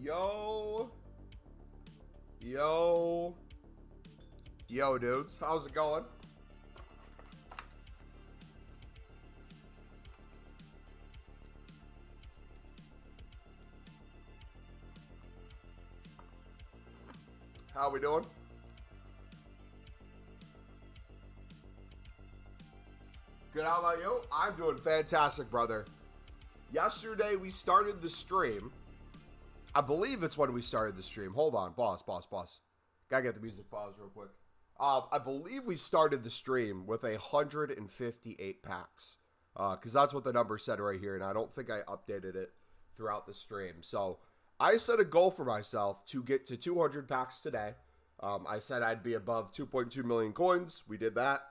Yo, dudes, how's it going? How we doing? Good, how about you? I'm doing fantastic, brother. Yesterday we started the stream. I believe it's when we started the stream. Hold on, boss. Gotta get the music paused real quick. I believe we started the stream with 158 packs. Because that's what the number said right here, and I don't think I updated it throughout the stream. So, I set a goal for myself to get to 200 packs today. I said I'd be above 2.2 million coins. We did that.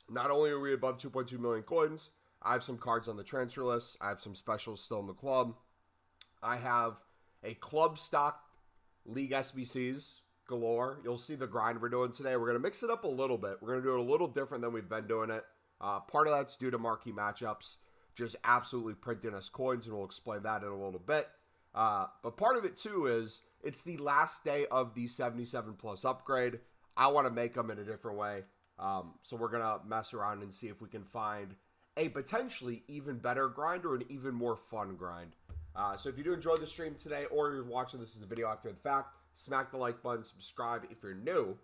Not only are we above 2.2 million coins, I have some cards on the transfer list. I have some specials still in the club. I have a club stock league SBCs galore. You'll see the grind we're doing today. We're going to mix it up a little bit. We're going to do it a little different than we've been doing it. Part of that's due to marquee matchups, just absolutely printing us coins, and we'll explain that in a little bit. But part of it, too, is it's the last day of the 77 plus upgrade. I want to make them in a different way. So we're going to mess around and see if we can find a potentially even better grind or an even more fun grind. So if you do enjoy the stream today, or you're watching this as a video after the fact, smack the like button, subscribe if you're new,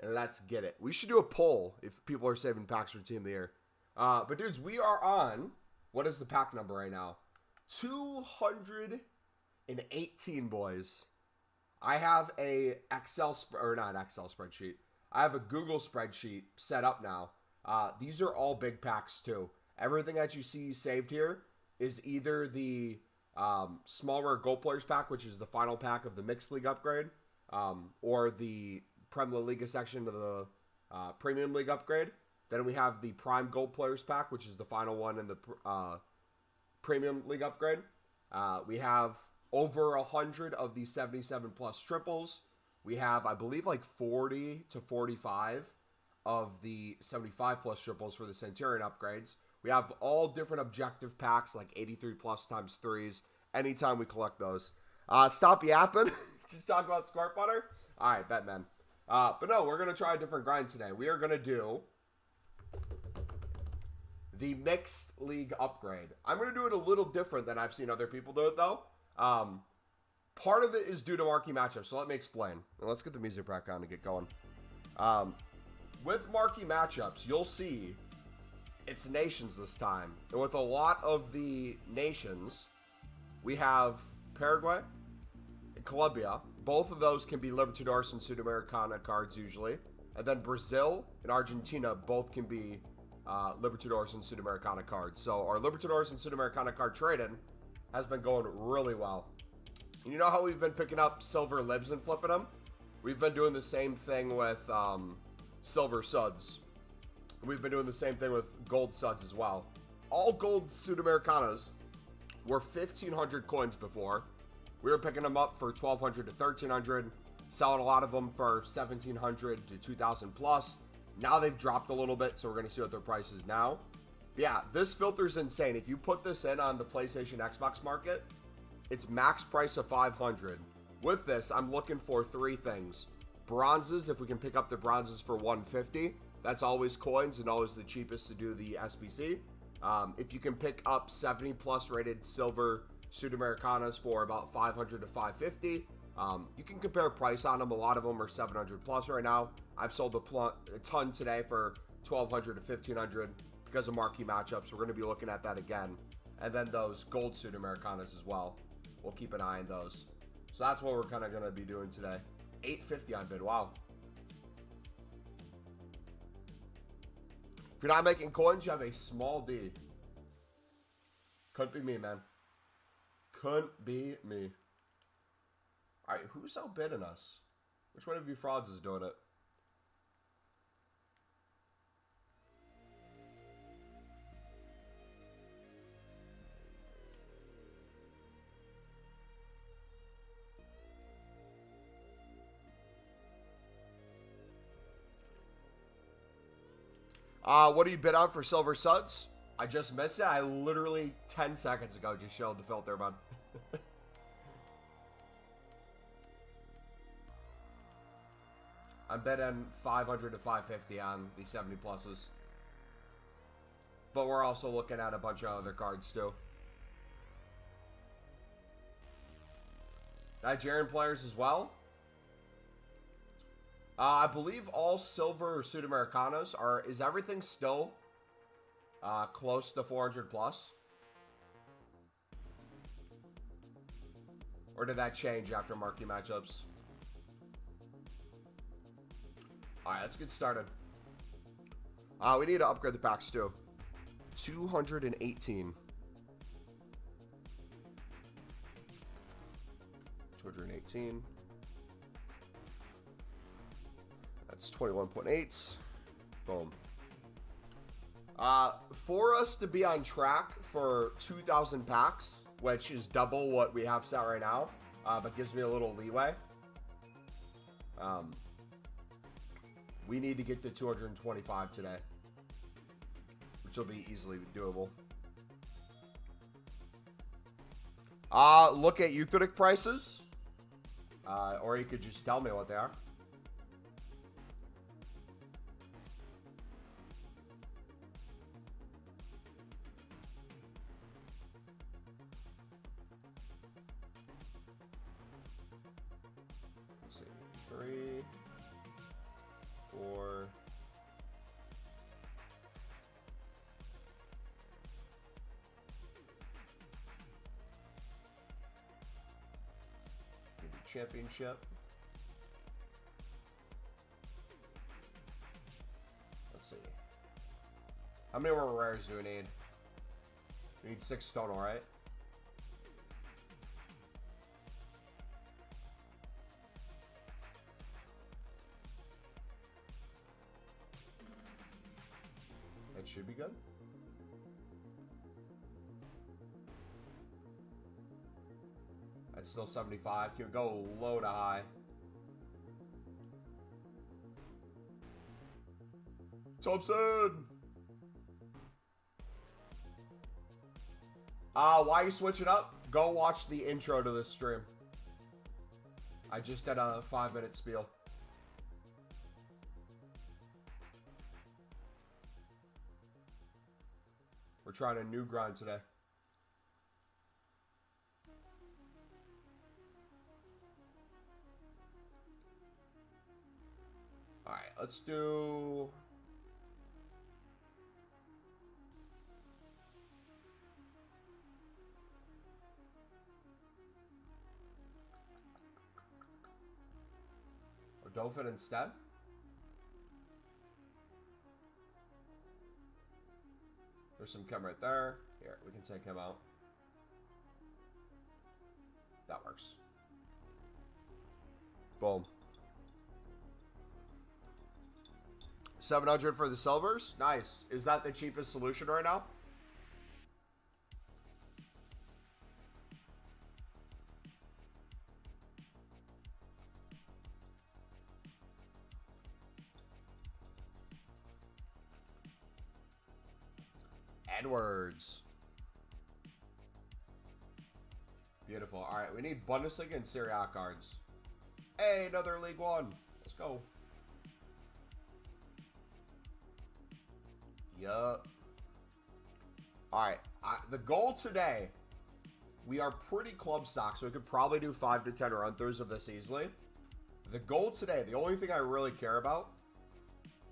and let's get it. We should do a poll if people are saving packs for Team of the Year. But dudes, we are on, what is the pack number right now? 218, boys. I have a spreadsheet. I have a Google spreadsheet set up now. These are all big packs too. Everything that you see saved here is either the small rare gold players pack, which is the final pack of the mixed league upgrade, or the Premier League section of the premium league upgrade. Then we have the prime gold players pack, which is the final one in the premium league upgrade. We have over 100 of the 77 plus triples. We have, I believe, like 40 to 45 of the 75 plus triples for the Centurion upgrades. We have all different objective packs, like 83 plus times threes, anytime we collect those. Stop yapping. Just talk about Squirt Butter. All right, bet, man. But no, we're going to try a different grind today. We are going to do the mixed league upgrade. I'm going to do it a little different than I've seen other people do it, though. Part of it is due to marquee matchups, so let me explain. And let's get the music back on and get going. With marquee matchups, you'll see it's nations this time. And with a lot of the nations, we have Paraguay and Colombia. Both of those can be Libertadores and Sudamericana cards usually. And then Brazil and Argentina both can be Libertadores and Sudamericana cards. So our Libertadores and Sudamericana card trading has been going really well. And you know how we've been picking up silver libs and flipping them? We've been doing the same thing with silver suds. We've been doing the same thing with gold suds as well. All gold Sudamericanas were 1,500 coins before. We were picking them up for 1,200 to 1,300, selling a lot of them for 1,700 to 2,000 plus. Now they've dropped a little bit, so we're going to see what their price is now. But yeah, this filter's insane. If you put this in on the PlayStation Xbox market, it's max price of 500. With this, I'm looking for three things. Bronzes, if we can pick up the bronzes for 150. That's always coins and always the cheapest to do the SBC. If you can pick up 70 plus rated silver Sudamericanas for about 500 to 550. You can compare price on them. A lot of them are 700 plus right now. I've sold a ton today for 1,200 to 1,500 because of marquee matchups. We're going to be looking at that again. And then those gold Sudamericanas as well. We'll keep an eye on those. So that's what we're kind of going to be doing today. 850 on bid. Wow. If you're not making coins, you have a small D. Couldn't be me, man. Couldn't be me. All right, who's outbidding us? Which one of you frauds is doing it? What do you bid on for silver suds? I just missed it. I literally 10 seconds ago just showed the filter, bud. I'm betting 500 to 550 on the 70 pluses. But we're also looking at a bunch of other cards too. Nigerian players as well. I believe all silver Sudamericanos are. Is everything still close to 400 plus? Or did that change after marquee matchups? Alright, let's get started. We need to upgrade the packs too. 218. 218. That's 21.8. Boom. For us to be on track for 2,000 packs, which is double what we have set right now, but gives me a little leeway. We need to get to 225 today, which will be easily doable. Look at Eutheric prices, or you could just tell me what they are. Let's see, 3, 4. Championship. Let's see. How many more rares do we need? We need 6 total, right? That should be good. That's still 75. Can we go low to high? Thompson! Why are you switching up? Go watch the intro to this stream. I just did a 5-minute spiel. We're trying a new grind today. Alright, let's do... Dolphin instead? There's some chem right there. Here, we can take him out. That works. Boom. 700 for the silvers. Nice. Is that the cheapest solution right now? Edwards. Beautiful. All right, we need Bundesliga and Serie A cards. Hey, another League One. Let's go. Yup. All right. The goal today, we are pretty club stock, so we could probably do 5 to 10 run-throughs of this easily. The goal today, the only thing I really care about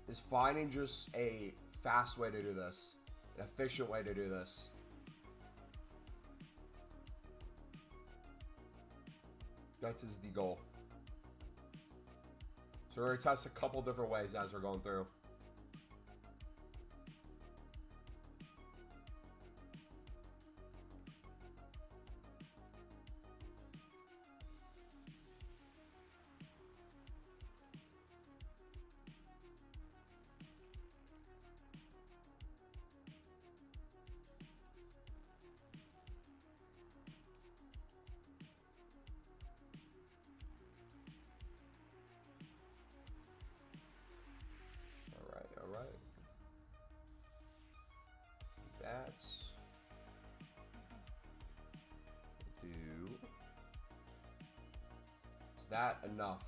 is finding just a fast way to do this. An efficient way to do this. That's the goal. So we're going to test a couple different ways as we're going through. That enough?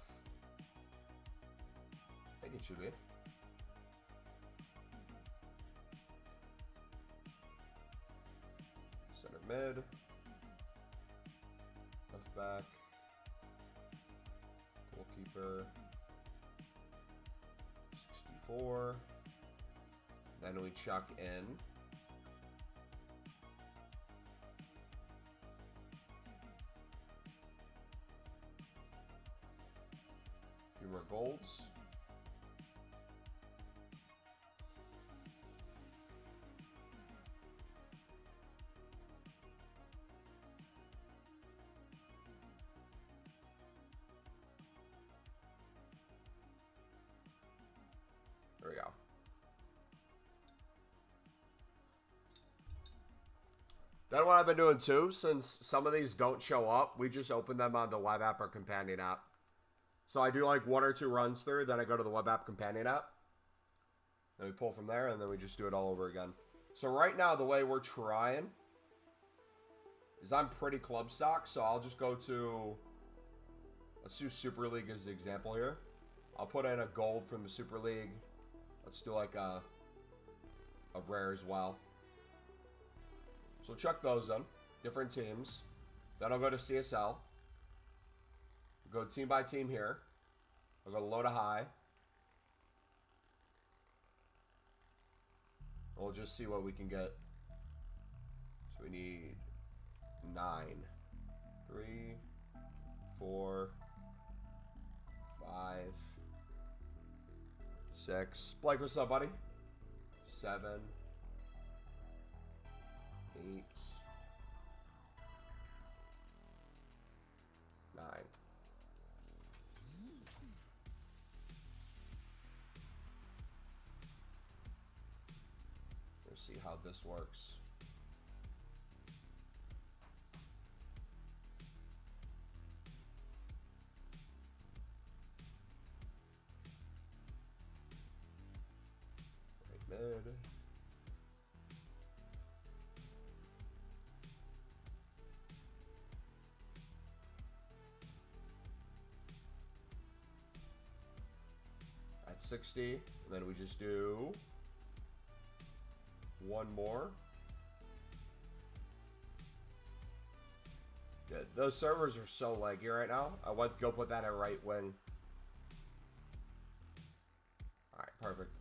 I think it should be. Center mid. Left back. Goalkeeper. 64. Then we chuck in a few more golds. There we go. Then what I've been doing too, since some of these don't show up, we just open them on the web app or companion app. So I do like 1 or 2 runs through, then I go to the web app companion app. And we pull from there, and then we just do it all over again. So right now, the way we're trying is I'm pretty club stock, so I'll just go to, let's do Super League as the example here. I'll put in a gold from the Super League. Let's do like a rare as well. So chuck those in, different teams. Then I'll go to CSL. Go team by team here. I'll go low to high. We'll just see what we can get. So we need 9. 3, 4, 5, 6. Blake, what's up, buddy? 7, 8, 9. Let's see how this works. Right mid. At 60, and then we just do 1 more. Good. Those servers are so laggy right now. I went to go put that at right wing. Alright, perfect.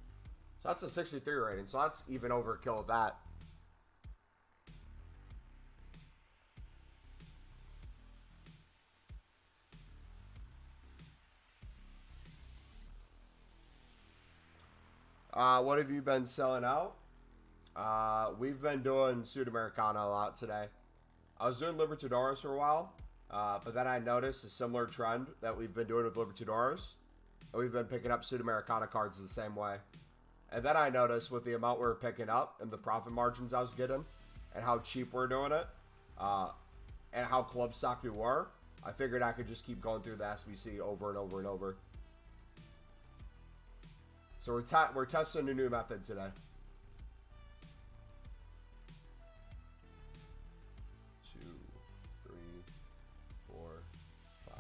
So that's a 63 rating, so that's even overkill of that. What have you been selling out? We've been doing Sudamericana a lot today. I was doing Libertadores for a while, but then I noticed a similar trend that we've been doing with Libertadores. And we've been picking up Sudamericana cards the same way. And then I noticed with the amount we were picking up and the profit margins I was getting and how cheap we're doing it, and how club stock we were, I figured I could just keep going through the SBC over and over and over. So we're testing a new method today. 2, 3, 4, 5,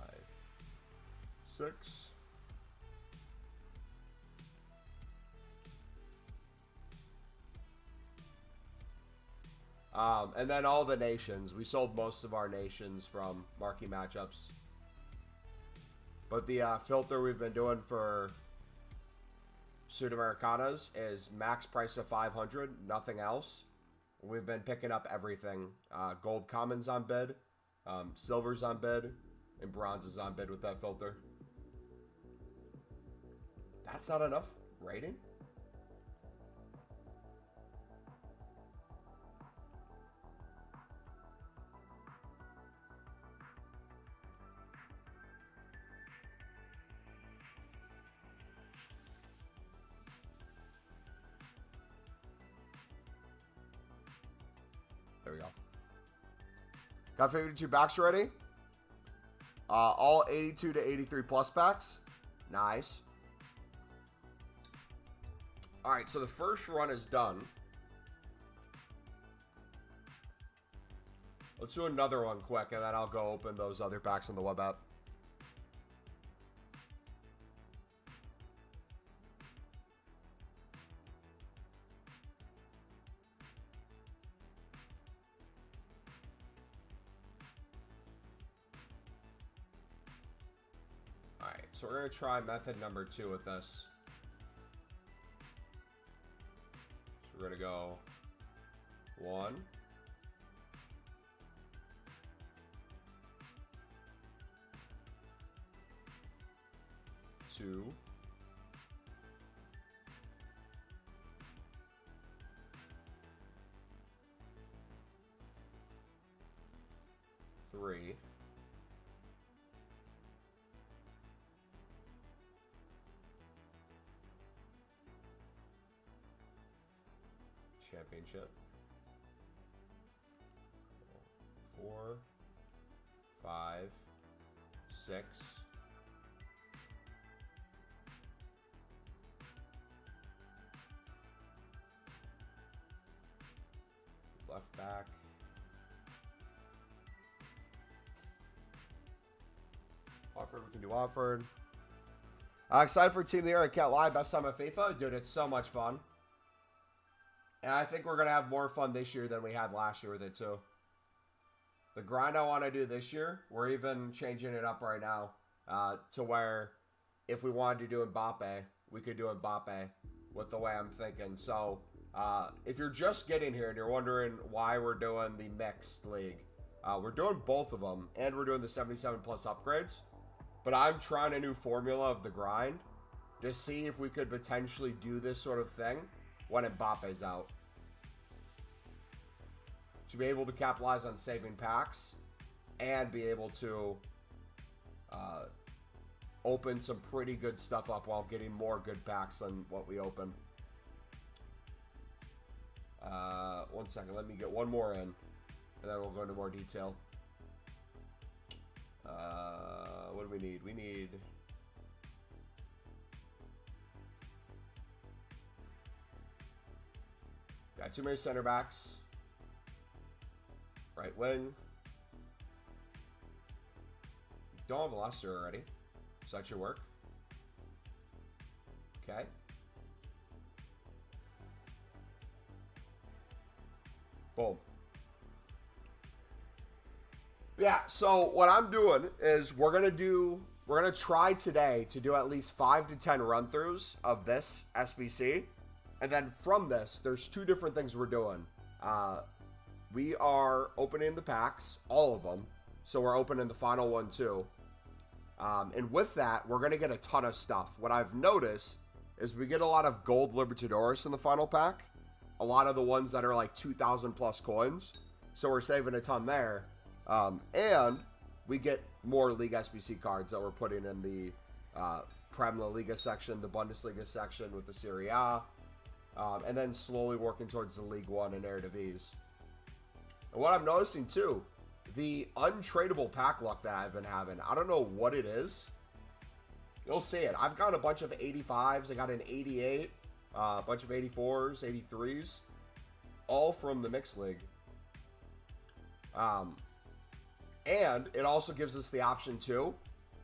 6. And then all the nations. We sold most of our nations from Marquee matchups. But the filter we've been doing for Sudamericanas is max price of 500, nothing else. We've been picking up everything. Gold commons on bid, silvers on bid, and bronzes on bid with that filter. That's not enough rating? There we go. Got 52 packs ready. All 82 to 83 plus packs. Nice. All right, so the first run is done. Let's do another one quick, and then I'll go open those other packs on the web app. so we're going to try method number 2 with this. So we're going to go 1, 2, 3, 4, 5, 6, 2 left back, Watford, we can do Watford. Excited for Team of the Year. I can't lie. Best time of FIFA. Dude, it's so much fun. And I think we're going to have more fun this year than we had last year with it, too. The grind I want to do this year, we're even changing it up right now to where if we wanted to do Mbappe, we could do Mbappe with the way I'm thinking. So, if you're just getting here and you're wondering why we're doing the mixed league, we're doing both of them, and we're doing the 77 plus upgrades. But I'm trying a new formula of the grind to see if we could potentially do this sort of thing when Mbappe's out. To be able to capitalize on saving packs and be able to open some pretty good stuff up while getting more good packs than what we open. 1 second, let me get one more in, and then we'll go into more detail. What do we need? We need... got too many center backs. Right wing. Don't have a Leicester already, so that should work. Okay. Boom. Yeah, so what I'm doing is we're gonna try today to do at least 5 to 10 run-throughs of this SBC. And then from this, there's 2 different things we're doing. We are opening the packs, all of them. So we're opening the final one too. And with that, we're going to get a ton of stuff. What I've noticed is we get a lot of gold Libertadores in the final pack. A lot of the ones that are like 2,000 plus coins. So we're saving a ton there. And we get more League SBC cards that we're putting in the Prem La Liga section, the Bundesliga section with the Serie A. And then slowly working towards the League One and Eredivisie. And what I'm noticing too, the untradeable pack luck that I've been having, I don't know what it is. You'll see it. I've got a bunch of 85s. I got an 88, a bunch of 84s, 83s, all from the Mixed League. And it also gives us the option too,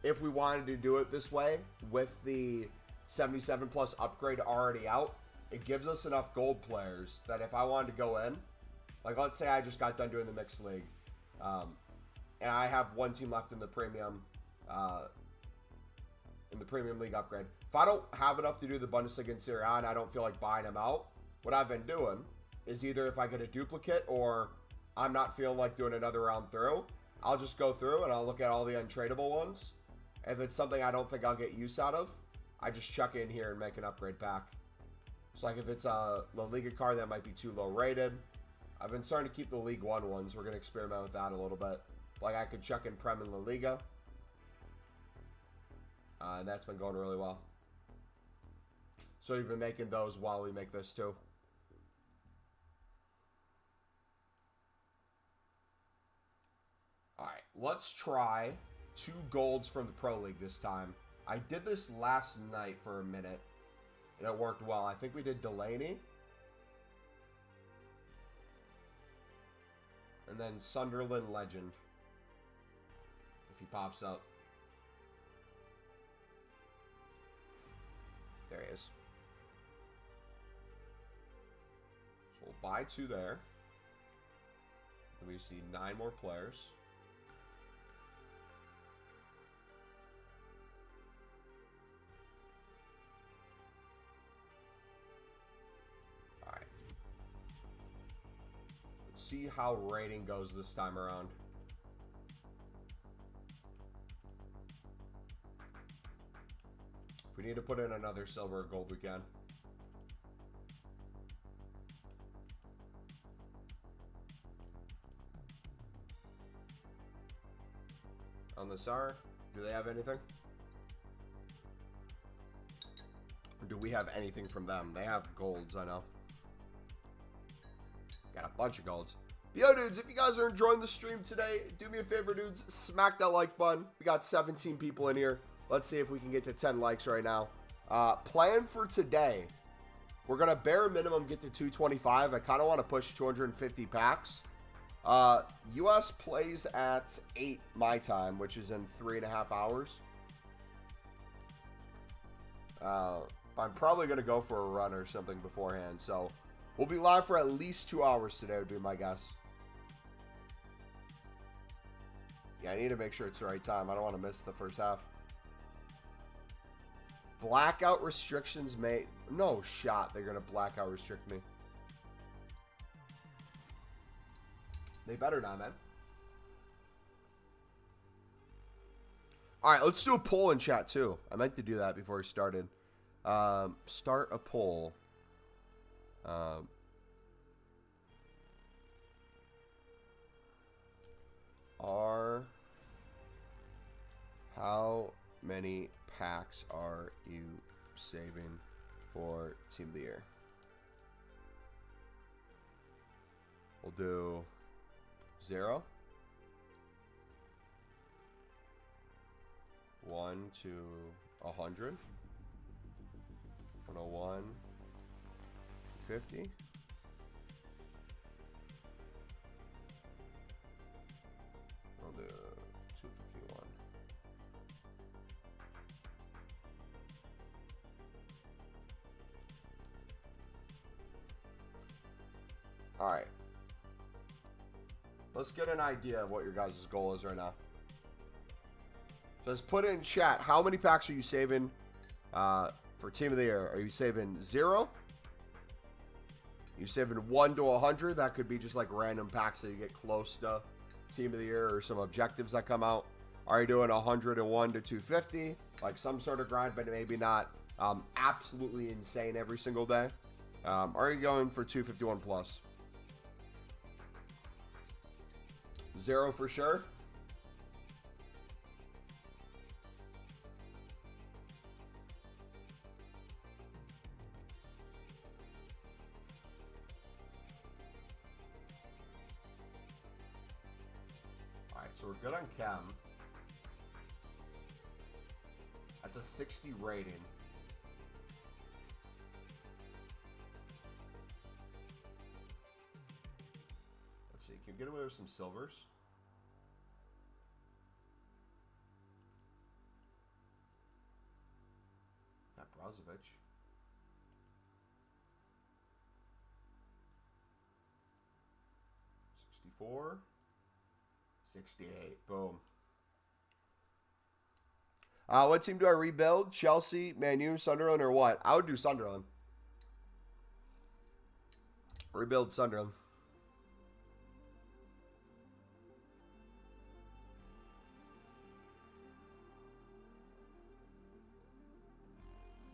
if we wanted to do it this way with the 77 plus upgrade already out, it gives us enough gold players that if I wanted to go in, like let's say I just got done doing the Mixed League, and I have one team left in the premium league upgrade. If I don't have enough to do the Bundesliga and Serie A and I don't feel like buying them out, what I've been doing is either if I get a duplicate or I'm not feeling like doing another round through, I'll just go through and I'll look at all the untradeable ones. If it's something I don't think I'll get use out of, I just chuck it in here and make an upgrade pack. So like if it's a La Liga card that might be too low rated, I've been starting to keep the League One ones. We're going to experiment with that a little bit. Like I could chuck in Prem and La Liga. And that's been going really well. So we've been making those while we make this too. Alright, let's try 2 golds from the Pro League this time. I did this last night for a minute, and it worked well. I think we did Delaney. And then Sunderland Legend, if he pops up. There he is. So we'll buy 2 there. Then we see 9 more players. see how rating goes this time around. If we need to put in another silver or gold, we can. On the SAR, do they have anything? Or do we have anything from them? They have golds, I know. Got a bunch of golds. Yo, dudes, if you guys are enjoying the stream today, do me a favor, dudes. Smack that like button. We got 17 people in here. Let's see if we can get to 10 likes right now. Plan for today. We're going to bare minimum get to 225. I kind of want to push 250 packs. US plays at 8 my time, which is in 3.5 hours. I'm probably going to go for a run or something beforehand. So we'll be live for at least 2 hours today would be my guess. Yeah, I need to make sure it's the right time. I don't want to miss the first half. Blackout restrictions may... No shot they're going to blackout restrict me. They better not, man. Alright, let's do a poll in chat, too. I meant to do that before we started. Start a poll. How many packs are you saving for Team of the Year? We'll do 0, 1 to 100, 101, 50. We'll do 251. All right. Let's get an idea of what your guys' goal is right now. Just put in chat, how many packs are you saving for Team of the Year? Are you saving 0? Are you saving 1 to 100? That could be just like random packs that you get close to Team of the Year or some objectives that come out. Are you doing 101 to 250? Like some sort of grind, but maybe not absolutely insane every single day. Are you going for 251 plus? 0 for sure. Alright, so we're good on chem. That's a 60 rating. Let's see, can you get away with some silvers? Not Brozovic. 64. 68. Boom. What team do I rebuild? Chelsea, Man U, Sunderland, or what? I would do Sunderland. Rebuild Sunderland.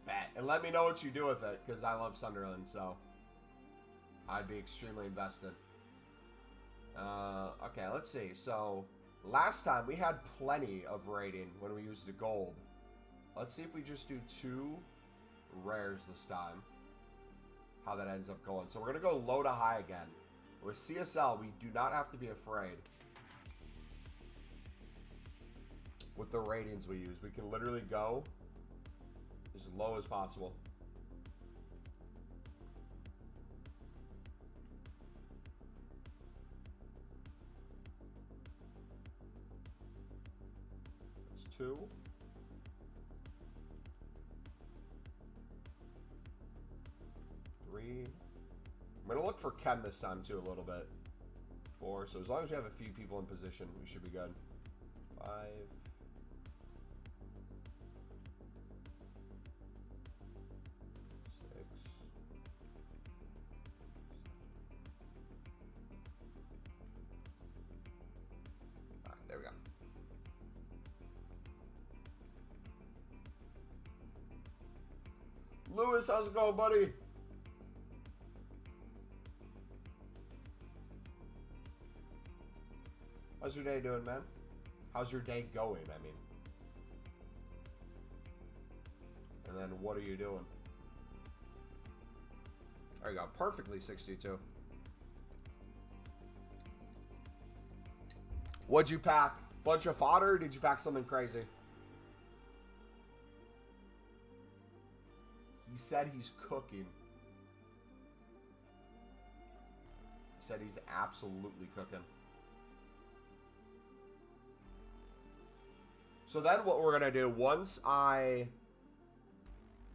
Bet. And let me know what you do with it, because I love Sunderland, so I'd be extremely invested. Okay, let's see. So, last time we had plenty of rating when we used the gold. Let's see if we just do 2 rares this time. How that ends up going. So, we're going to go low to high again. With CSL, we do not have to be afraid with the ratings we use. We can literally go as low as possible. It's 2. Three. I'm going to look for chem this time too a little bit. 4. So as long as we have a few people in position, we should be good. 5. 6. Lewis, how's it going, buddy? How's your day doing, man? How's your day going, I mean? And then what are you doing? There you go. Perfectly 62. What'd you pack? Bunch of fodder, or did you pack something crazy? He said he's cooking. He said he's absolutely cooking. So then what we're going to do, once I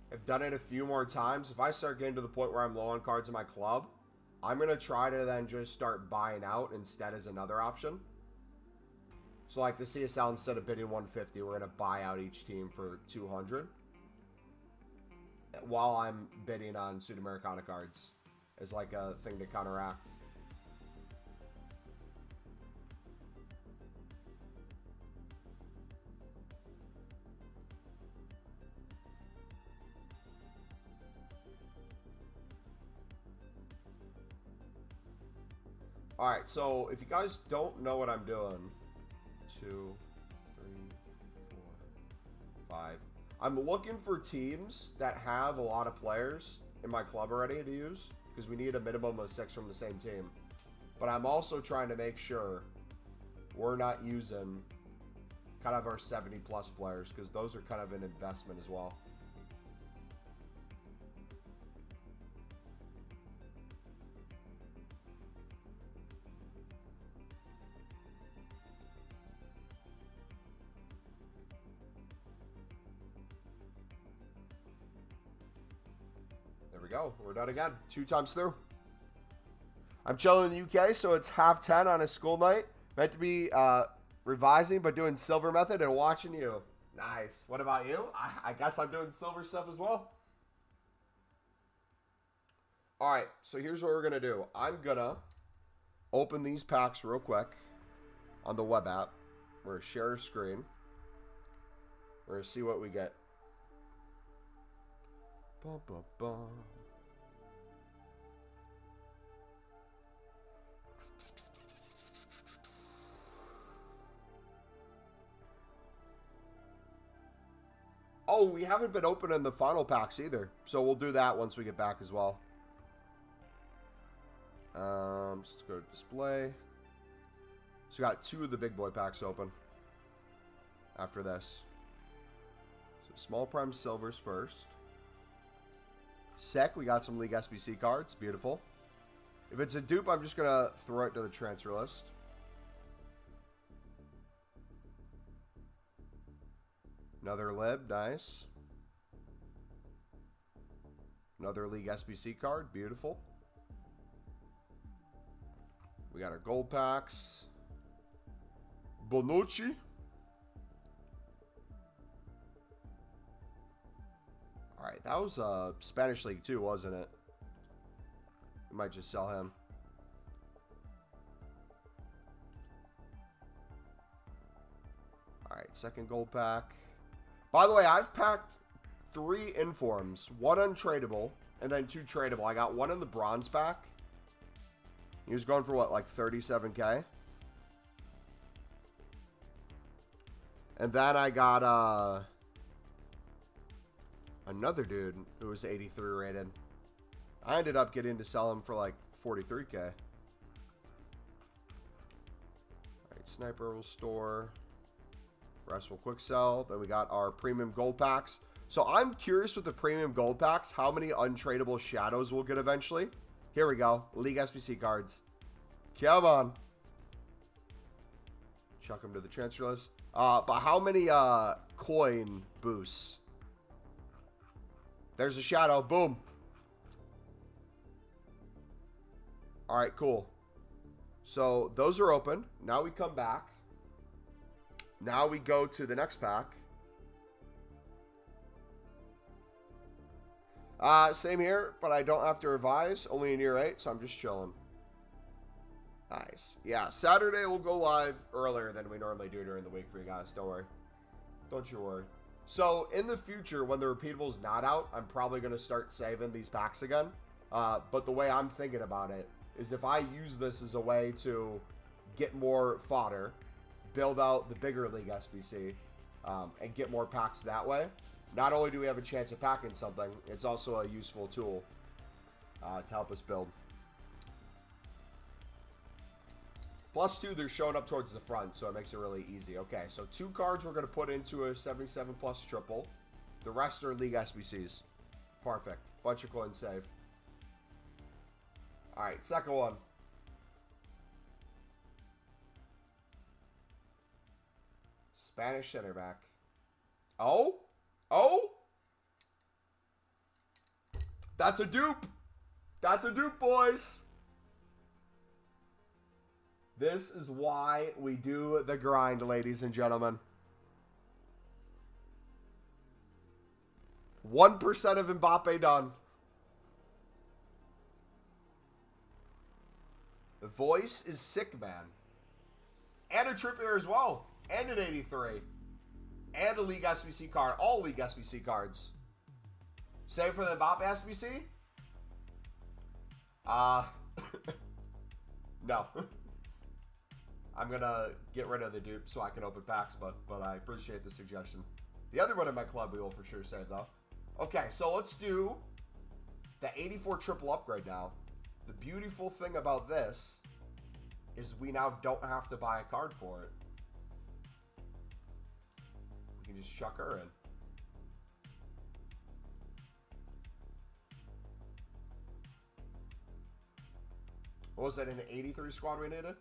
have done it a few more times, if I start getting to the point where I'm low on cards in my club, I'm going to try to then just start buying out instead as another option. So like the CSL, instead of bidding 150, we're going to buy out each team for 200. While I'm bidding on Sudamericana cards as like a thing to counteract. Alright, so if you guys don't know what I'm doing, 2, 3, 4, 5. I'm looking for teams that have a lot of players in my club already to use, because we need a minimum of 6 from the same team. But I'm also trying to make sure we're not using kind of our 70 plus players, because those are kind of an investment as well. There we go. We're done again. 2 times through. I'm chilling in the UK, so it's 10:30 on a school night. Meant to be revising, but doing silver method and watching you. Nice. What about you? I guess I'm doing silver stuff as well. All right, so here's what we're going to do. I'm going to open these packs real quick on the web app. We're going to share a screen. We're going to see what we get. Bum, bum, bum. Oh, we haven't been opening the final packs either. So we'll do that once we get back as well. So let's go to display. So we got 2 of the big boy packs open after this. So small prime silvers first. Sec, we got some League SBC cards. Beautiful. If it's a dupe, I'm just going to throw it to the transfer list. Another lib. Nice. Another League SBC card. Beautiful. We got our gold packs. Bonucci. Alright, that was Spanish League too, wasn't it? We might just sell him. Alright, second gold pack. By the way, I've packed 3 informs. 1 untradeable, and then 2 tradable. I got 1 in the bronze pack. He was going for what, like 37k? And then I got another dude who was 83 rated. I ended up getting to sell him for like 43k. Alright, sniper will store. Rest will quick sell. Then we got our premium gold packs. So I'm curious with the premium gold packs how many untradeable shadows we'll get eventually. Here we go. League SBC cards. Come on. Chuck them to the transfer list. But how many coin boosts? There's a shadow. Boom. Alright, cool. So those are open. Now we come back. Now we go to the next pack. Same here, but I don't have to revise. Only in year 8, so I'm just chilling. Nice. Yeah, Saturday we'll go live earlier than we normally do during the week for you guys. Don't worry. Don't you worry. So in the future, when the repeatable is not out, I'm probably going to start saving these packs again. But the way I'm thinking about it is if I use this as a way to get more fodder, build out the bigger league SBC, and get more packs that way, not only do we have a chance of packing something, it's also a useful tool to help us build. +2, they're showing up towards the front, so it makes it really easy. Okay, so 2 cards we're going to put into a 77 plus triple. The rest are league SBCs. Perfect. Bunch of coins saved. All right, second one. Spanish center back. Oh? Oh? That's a dupe. That's a dupe, boys. This is why we do the grind, ladies and gentlemen. 1% of Mbappe done. The voice is sick, man. And a Trippier as well. And an 83. And a League SBC card. All League SBC cards. Same for the Mbappe SBC? No. I'm going to get rid of the dupe so I can open packs, but I appreciate the suggestion. The other one in my club we will for sure save, though. Okay, so let's do the 84 triple upgrade now. The beautiful thing about this is we now don't have to buy a card for it. We can just chuck her in. What was that, an 83 squad we needed?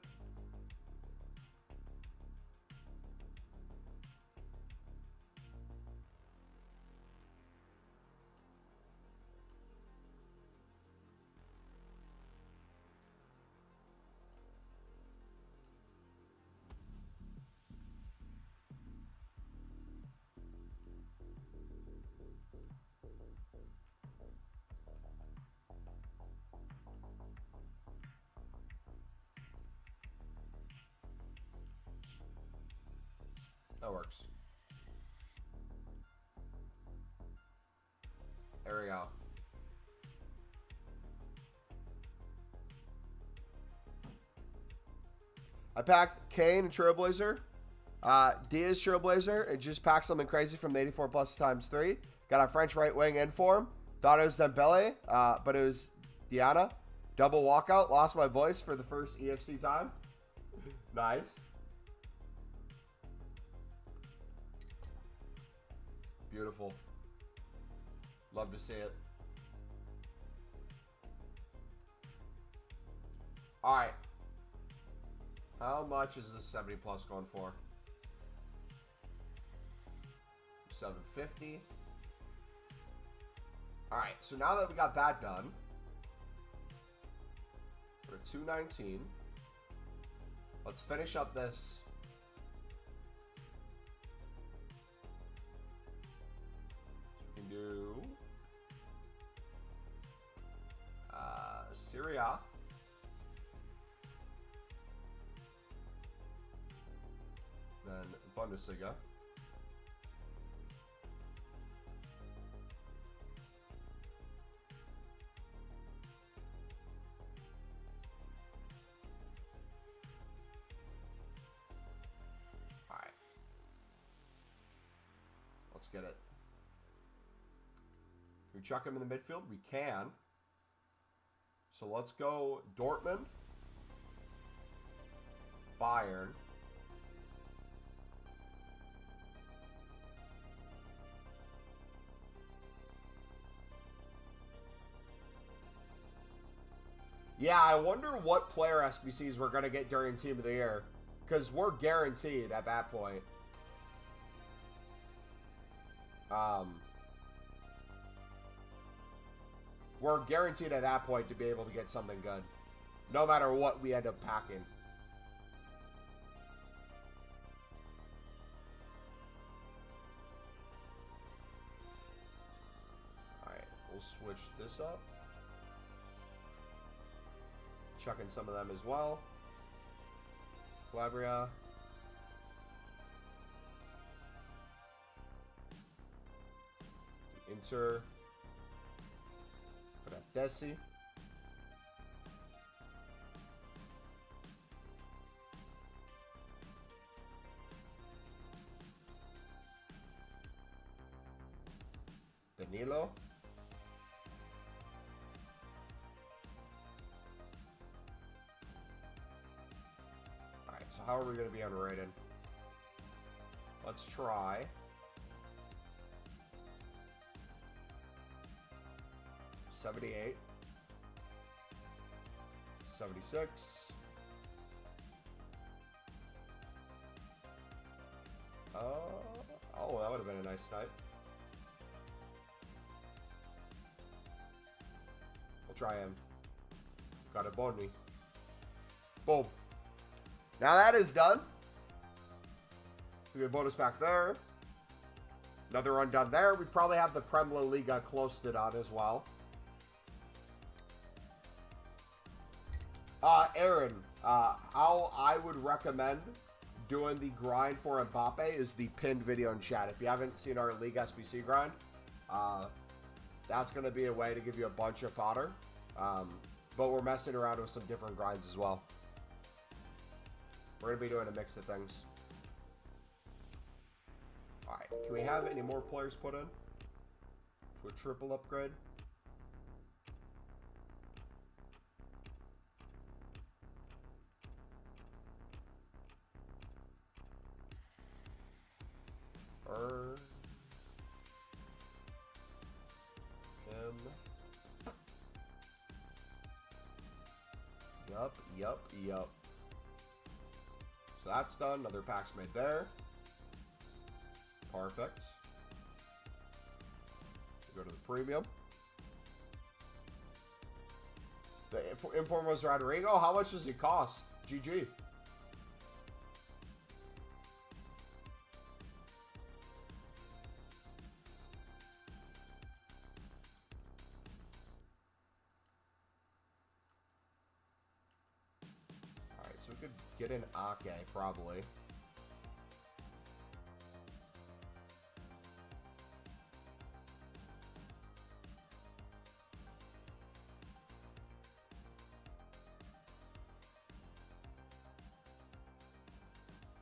That works. There we go. I packed Kane and Trailblazer, Diaz Trailblazer, and just packed something crazy from the 84 plus times 3. Got a French right wing in form. Thought it was Dembele, but it was Diana. Double walkout. Lost my voice for the first EFC time. Nice. Beautiful. Love to see it. All right. How much is this 70 plus going for? 750. All right. So now that we got that done, we're at 219. Let's finish up this. Do Syria, then Bundesliga, all right, let's get it. Can we chuck him in the midfield? We can. So let's go Dortmund, Bayern, yeah, I wonder what player SBCs we're going to get during Team of the Year. Because we're guaranteed at that point. We're guaranteed at that point to be able to get something good. No matter what we end up packing. Alright, we'll switch this up. Chuck in some of them as well. Calabria. Inter. Fratesi. Danilo. Alright, so how are we going to be unrated? Let's try. $78. $76. Oh, that would have been a nice snipe. We'll try him. Got a Boni. Boom. Now that is done. We get a bonus back there. Another run done there. We probably have the Premier League close to done as well. Aaron, how I would recommend doing the grind for Mbappe is the pinned video in chat. If you haven't seen our League SBC grind, that's going to be a way to give you a bunch of fodder. But we're messing around with some different grinds as well. We're going to be doing a mix of things. Alright, can we have any more players put in? To a triple upgrade? Yup. So that's done. Another pack's made there. Perfect. Go to the premium. The Informos Rodrigo, how much does it cost? GG. Alright, so we could get an Ake, probably.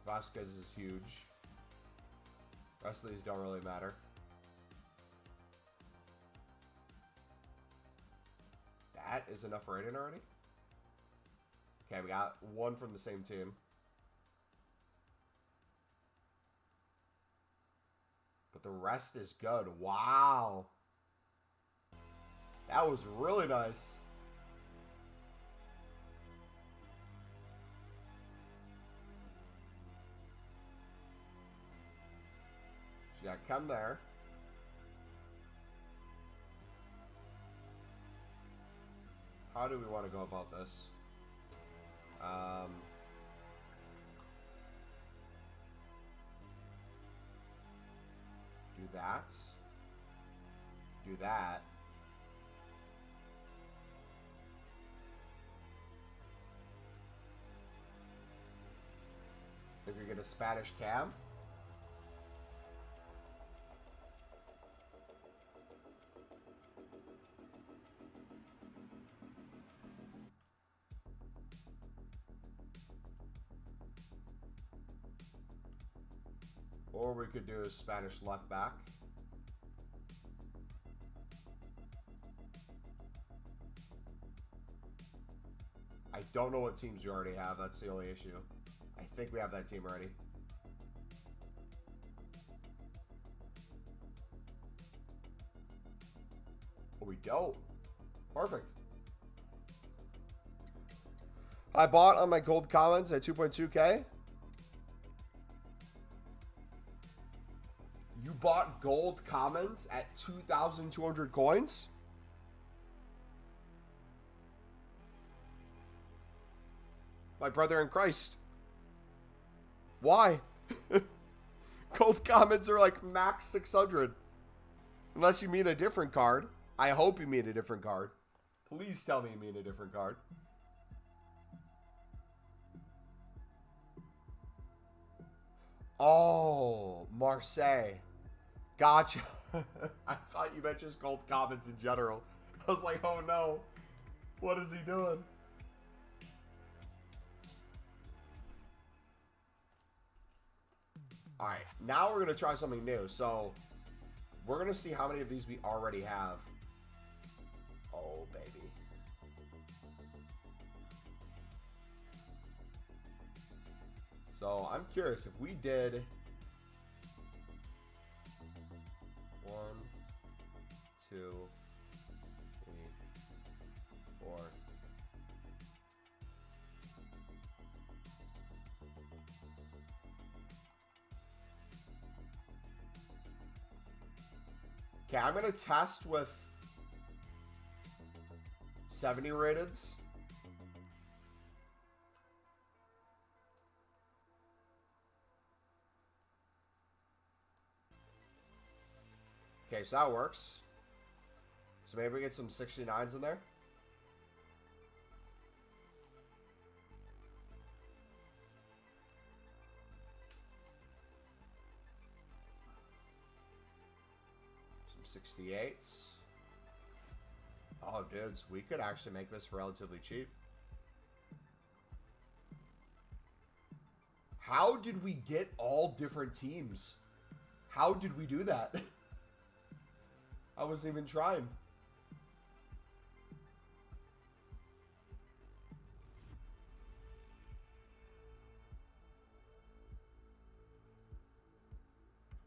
Vasquez is huge. Rest of these don't really matter. That is enough rating already? Okay, we got one from the same team. But the rest is good. Wow. That was really nice. So you gotta come there. How do we want to go about this? Do that. Do that. If you get a Spanish cam. Or we could do a Spanish left back. I don't know what teams you already have. That's the only issue. I think we have that team already. Oh, we don't. Perfect. I bought on my gold commons at 2.2K. You bought gold commons at 2,200 coins? My brother in Christ. Why? Gold commons are like max 600. Unless you mean a different card. I hope you mean a different card. Please tell me you mean a different card. Oh, Marseille. Gotcha. I thought you meant just gold comments in general. I was like, oh no. What is he doing? Alright, now we're going to try something new. So, we're going to see how many of these we already have. Oh, baby. So, I'm curious if we did 1, 2, 3, 4. Okay, I'm going to test with 70 rateds. Okay, so that works. So maybe we get some 69s in there. Some 68s. Oh, dudes, we could actually make this relatively cheap. How did we get all different teams? How did we do that? I wasn't even trying.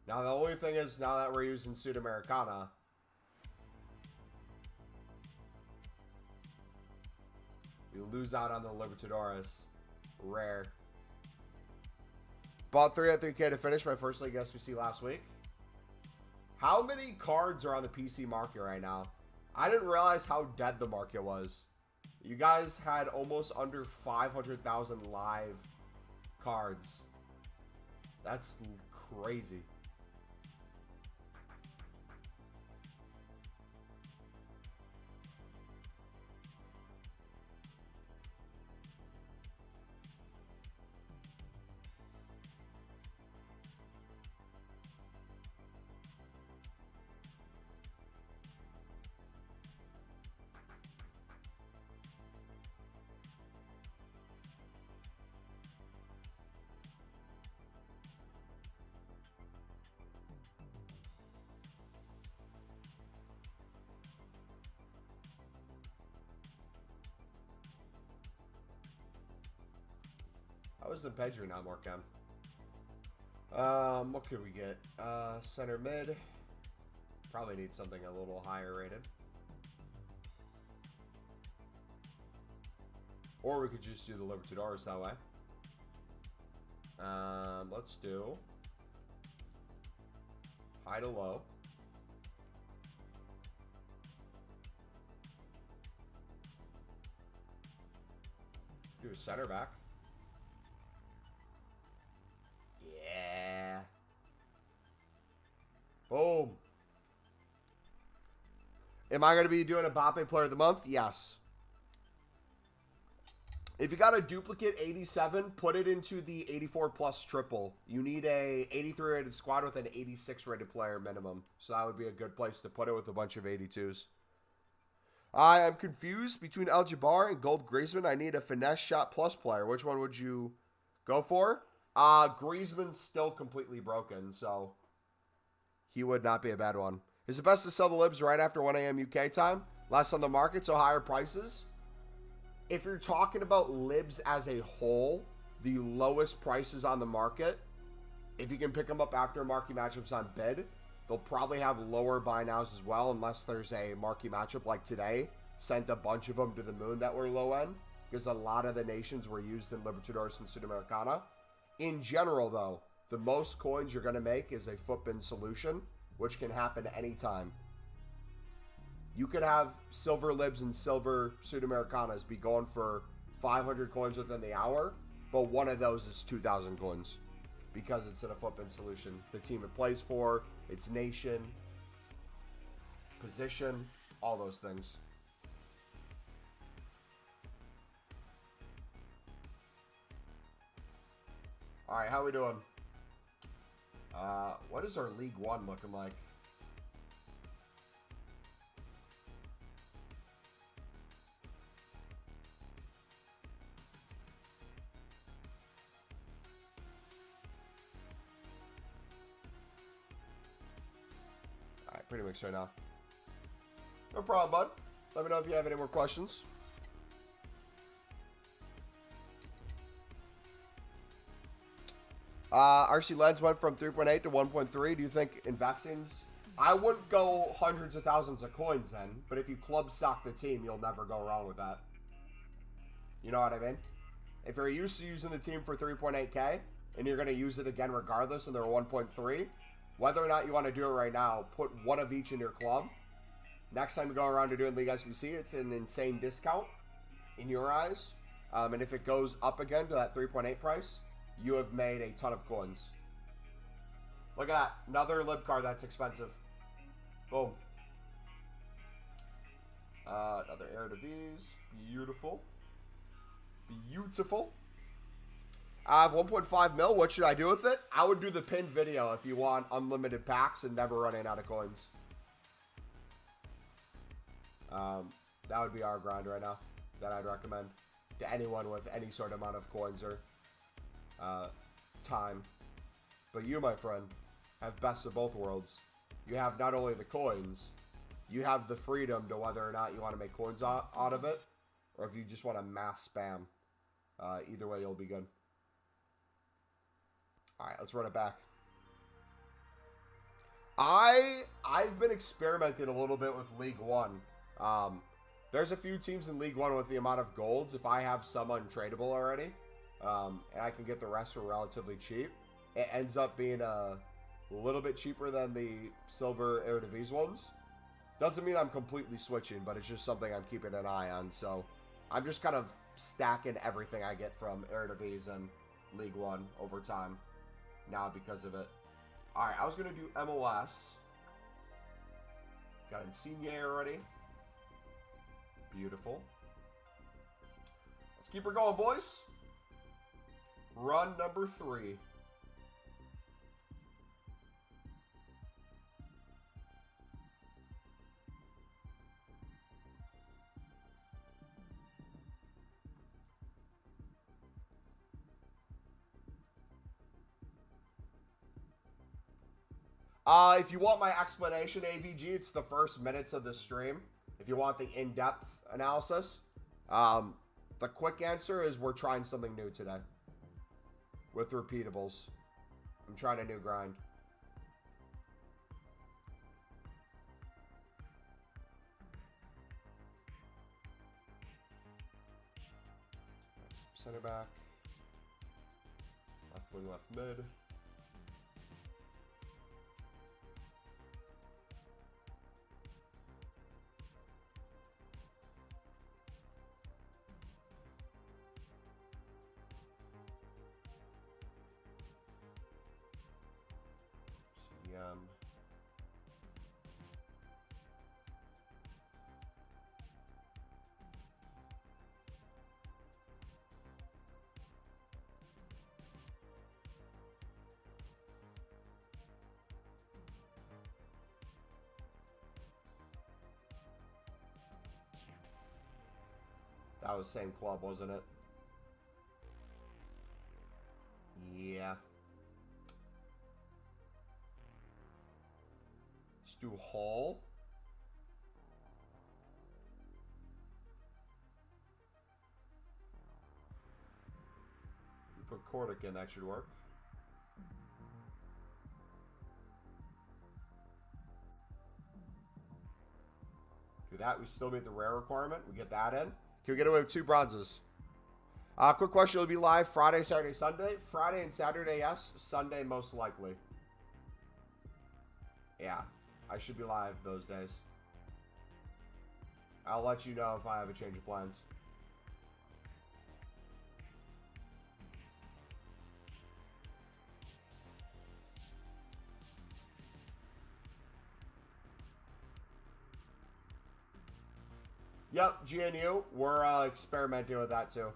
Now, the only thing is, now that we're using Sudamericana, we lose out on the Libertadores. Rare. Bought 3 at 3K to finish my first league SBC last week. How many cards are on the PC market right now? I didn't realize how dead the market was. You guys had almost under 500,000 live cards. That's crazy. How is the Pedro not more chem? What could we get? Center mid. Probably need something a little higher rated. Or we could just do the Libertadores that way. Let's do high to low. Do a center back. Yeah. Boom. Am I going to be doing a Mbappe Player of the Month? Yes. If you got a duplicate 87, put it into the 84 plus triple. You need a 83 rated squad with an 86 rated player minimum. So that would be a good place to put it with a bunch of 82s. I am confused between El Jabbar and Gold Griezmann. I need a finesse shot plus player. Which one would you go for? Griezmann's still completely broken, so he would not be a bad one. Is it best to sell the libs right after 1 a.m. UK time? Less on the market, so higher prices? If you're talking about libs as a whole, the lowest prices on the market, if you can pick them up after marquee matchups on bid, they'll probably have lower buy nows as well, unless there's a marquee matchup like today. Sent a bunch of them to the moon that were low end, because a lot of the nations were used in Libertadores and Sudamericana. In general, though, the most coins you're going to make is a footbin solution, which can happen anytime. You could have silver libs and silver Sudamericanas be going for 500 coins within the hour, but one of those is 2,000 coins because it's in a footbin solution. The team it plays for, its nation, position, all those things. All right, how we doing? What is our League One looking like? premix right now. No problem, bud. Let me know if you have any more questions. RC Lens went from 3.8 to 1.3. Do you think investing's... I wouldn't go hundreds of thousands of coins then, but if you club stock the team, you'll never go wrong with that. You know what I mean? If you're used to using the team for 3.8k, and you're going to use it again regardless, and they're 1.3, whether or not you want to do it right now, put one of each in your club. Next time you go around to doing League SBC, it's an insane discount in your eyes. And if it goes up again to that 3.8 price, you have made a ton of coins. Look at that. Another lib card that's expensive. Boom. Another Air Devise. Beautiful. Beautiful. I have 1.5 mil. What should I do with it? I would do the pinned video if you want unlimited packs and never running out of coins. That would be our grind right now that I'd recommend to anyone with any sort of amount of coins or time. But you, my friend, have best of both worlds. You have not only the coins, you have the freedom to whether or not you want to make coins out of it, or if you just want to mass spam. Either way, you'll be good. Alright, let's run it back. I've been experimenting a little bit with League One. There's a few teams in League One with the amount of golds. If I have some untradeable already, and I can get the rest for relatively cheap, it ends up being a little bit cheaper than the silver Air Devise ones. Doesn't mean I'm completely switching, but it's just something I'm keeping an eye on. So I'm just kind of stacking everything I get from Air Devise and League One over time now because of it. Alright, I was going to do MLS. Got Insigne already. Beautiful. Let's keep her going, boys. Run number 3. If you want my explanation, AVG, it's the first minutes of the stream. If you want the in-depth analysis, the quick answer is we're trying something new today with repeatables. I'm trying a new grind. Center back. Left wing, left mid. That was same club, wasn't it? Yeah. Let's do Hall. We put Cordic in, that should work. Do that, we still meet the rare requirement. We get that in. Can we get away with 2 bronzes? Quick question, will be live Friday, Saturday, Sunday? Friday and Saturday, yes. Sunday, most likely. Yeah, I should be live those days. I'll let you know if I have a change of plans. Yep, GNU, we're experimenting with that too.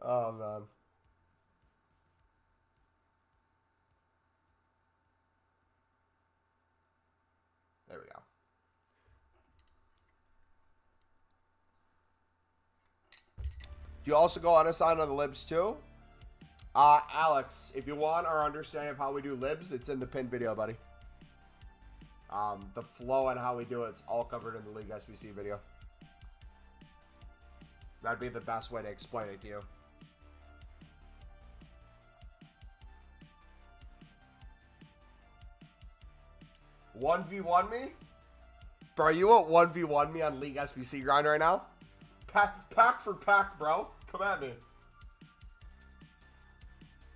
Oh, man. There we go. Do you also go unassigned on the libs too? Alex, if you want our understanding of how we do libs, it's in the pinned video, buddy. The flow and how we do it's all covered in the League SBC video. That'd be the best way to explain it to you. "1v1 me?" Bro, are you at 1v1 me on League SBC grind right now? Pack for pack, bro. Come at me.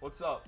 What's up?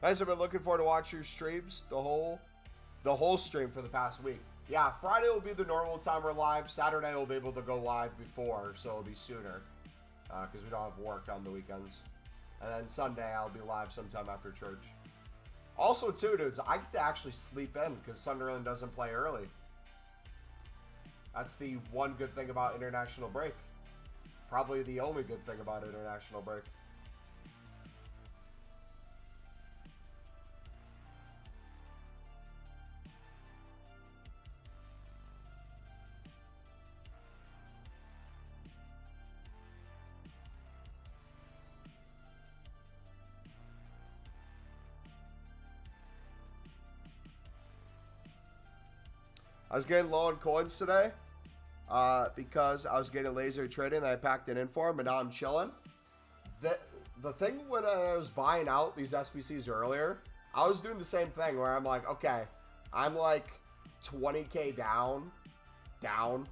Guys, I've been looking forward to watch your streams, the whole stream for the past week. Yeah, Friday will be the normal time we're live. Saturday we'll be able to go live before, so it'll be sooner. Because we don't have work on the weekends. And then Sunday I'll be live sometime after church. Also, too, dudes, I get to actually sleep in because Sunderland doesn't play early. That's the one good thing about international break. Probably the only good thing about international break. I was getting low on coins today because I was getting laser trading and I packed it in for him, and now I'm chilling. The thing when I was buying out these SBCs earlier, I was doing the same thing where I'm like, okay, I'm like 20k down.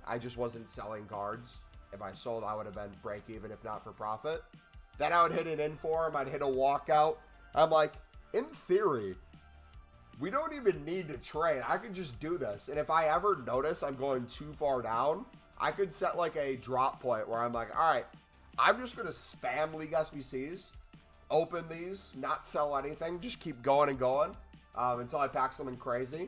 I just wasn't selling cards. If I sold, I would have been break even, if not for profit. Then I would hit an inform, I'd hit a walkout. I'm like, in theory, we don't even need to trade. I could just do this. And if I ever notice I'm going too far down, I could set like a drop point where I'm like, all right, I'm just going to spam League SBCs, open these, not sell anything, just keep going and going until I pack something crazy.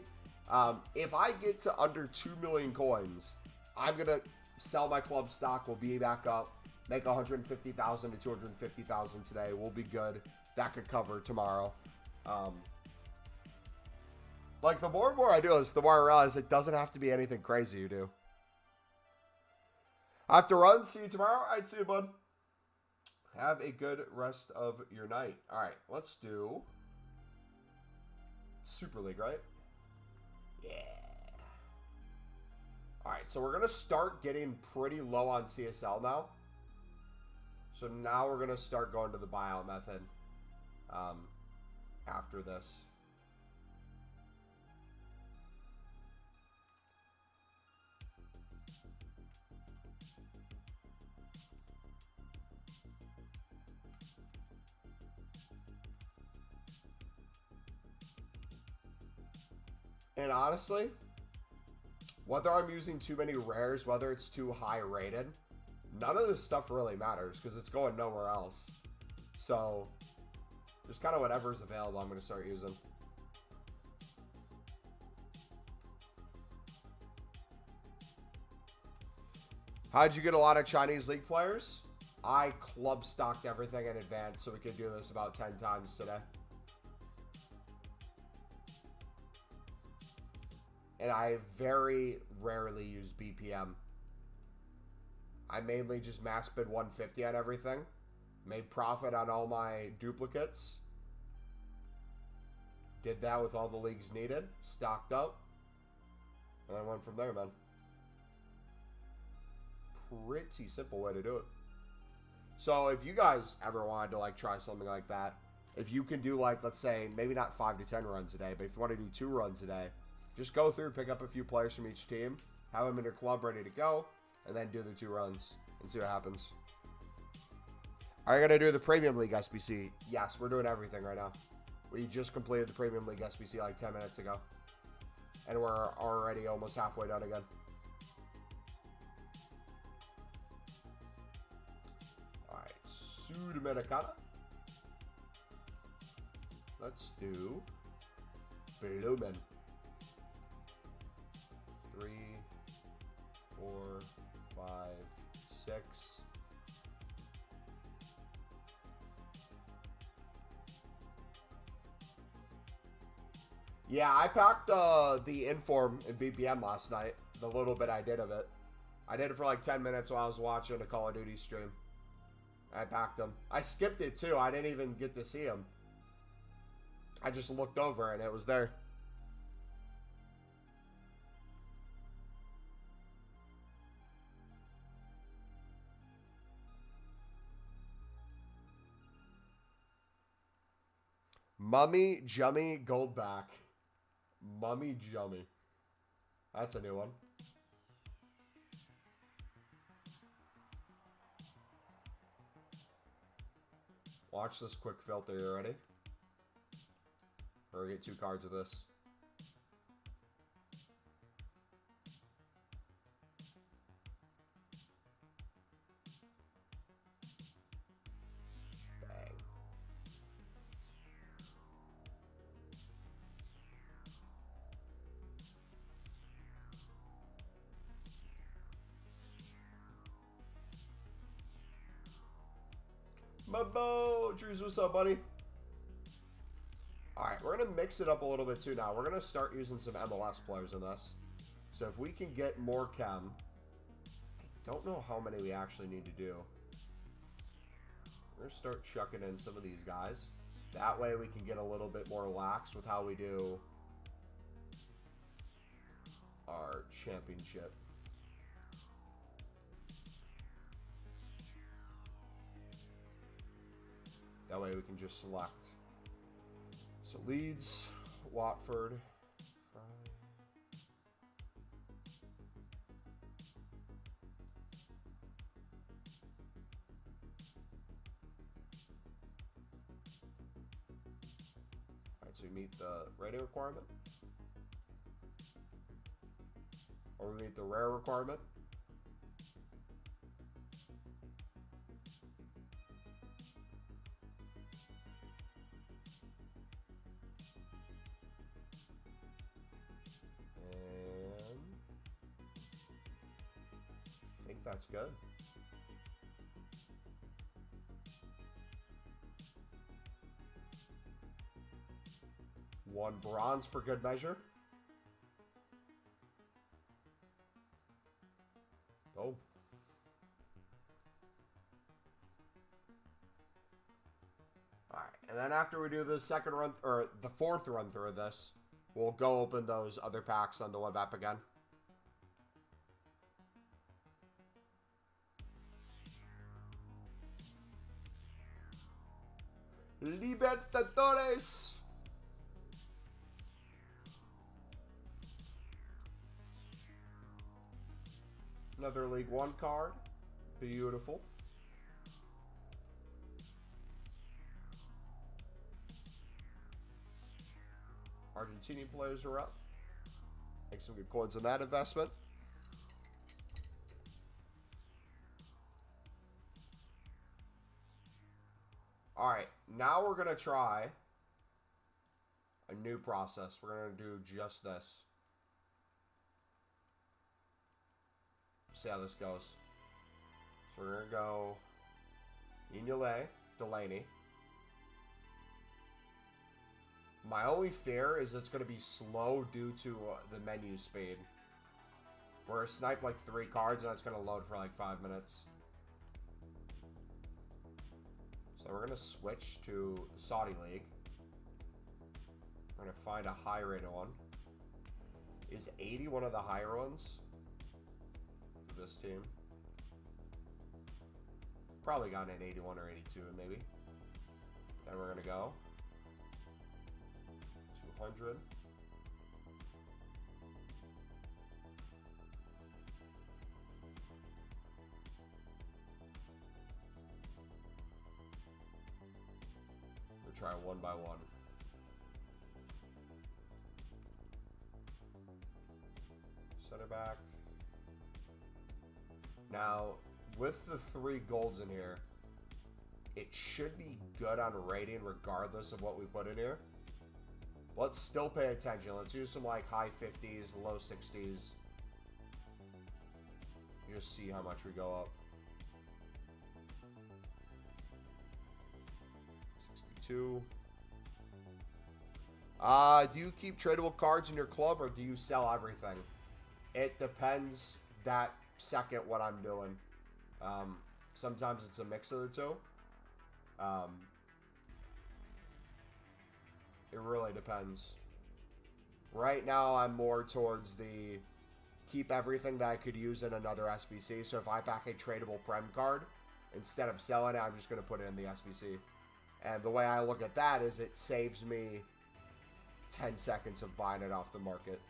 If I get to under 2 million coins, I'm going to sell my club stock. We'll be back up, make 150,000 to 250,000 today. We'll be good. That could cover tomorrow. Like, the more and more I do this, the more I realize it doesn't have to be anything crazy you do. I have to run. See you tomorrow. All right, see you, bud. Have a good rest of your night. All right, let's do Super League, right? Yeah. All right, so we're going to start getting pretty low on CSL now. So now we're going to start going to the buyout method after this. And honestly, whether I'm using too many rares, whether it's too high rated, none of this stuff really matters because it's going nowhere else. So, just kind of whatever's available I'm going to start using. How'd you get a lot of Chinese League players? I club stocked everything in advance so we could do this about 10 times today. And I very rarely use BPM. I mainly just max bid 150 on everything. Made profit on all my duplicates. Did that with all the leagues needed. Stocked up. And I went from there, man. Pretty simple way to do it. So if you guys ever wanted to like try something like that, if you can do like, let's say, maybe not 5 to 10 runs a day, but if you want to do 2 runs a day, just go through, pick up a few players from each team, have them in your club ready to go, and then do the 2 runs and see what happens. Are you going to do the Premium League SBC? Yes, we're doing everything right now. We just completed the Premium League SBC like 10 minutes ago. And we're already almost halfway done again. Alright, Sudamericana. Let's do Blumen. 3, 4, 5, 6. Yeah, I packed the Inform in BPM last night. The little bit I did of it. I did it for like 10 minutes while I was watching a Call of Duty stream. I packed them. I skipped it too. I didn't even get to see them. I just looked over and it was there. Mummy Jummy Goldback. Mummy Jummy. That's a new one. Watch this quick filter. You ready? Or get 2 cards of this. Bang. Mabo! Drews, what's up, buddy? Alright, we're going to mix it up a little bit too now. We're going to start using some MLS players in this. So if we can get more chem, I don't know how many we actually need to do. We're going to start chucking in some of these guys. That way we can get a little bit more lax with how we do our championship. That way we can just select. So Leeds, Watford, alright, so we meet the rating requirement. Or we meet the rare requirement. That's good. One bronze for good measure. Oh. Alright, and then after we do the second run, or the 4th run through of this, we'll go open those other packs on the web app again. Libertadores. Another League One card. Beautiful. Argentinian players are up. Make some good coins on that investment. Alright, now we're going to try a new process. We're going to do just this. See how this goes. So we're going to go Inule, Delaney. My only fear is it's going to be slow due to the menu speed. We're sniped like 3 cards and it's going to load for like 5 minutes. So we're going to switch to the Saudi League. We're going to find a high rated one. Is 80 one of the higher ones for this team? Probably got an 81 or 82 maybe. Then we're going to go 200. We'll try one by one. Center back. Now, with the 3 golds in here, it should be good on rating regardless of what we put in here. Let's still pay attention. Let's use some like high 50s, low 60s. Just see how much we go up. 62. Do you keep tradable cards in your club or do you sell everything? It depends that second what I'm doing. Sometimes it's a mix of the two. It really depends. Right now, I'm more towards the keep everything that I could use in another SBC. So if I pack a tradable Prem card, instead of selling it, I'm just going to put it in the SBC. And the way I look at that is it saves me 10 seconds of buying it off the market.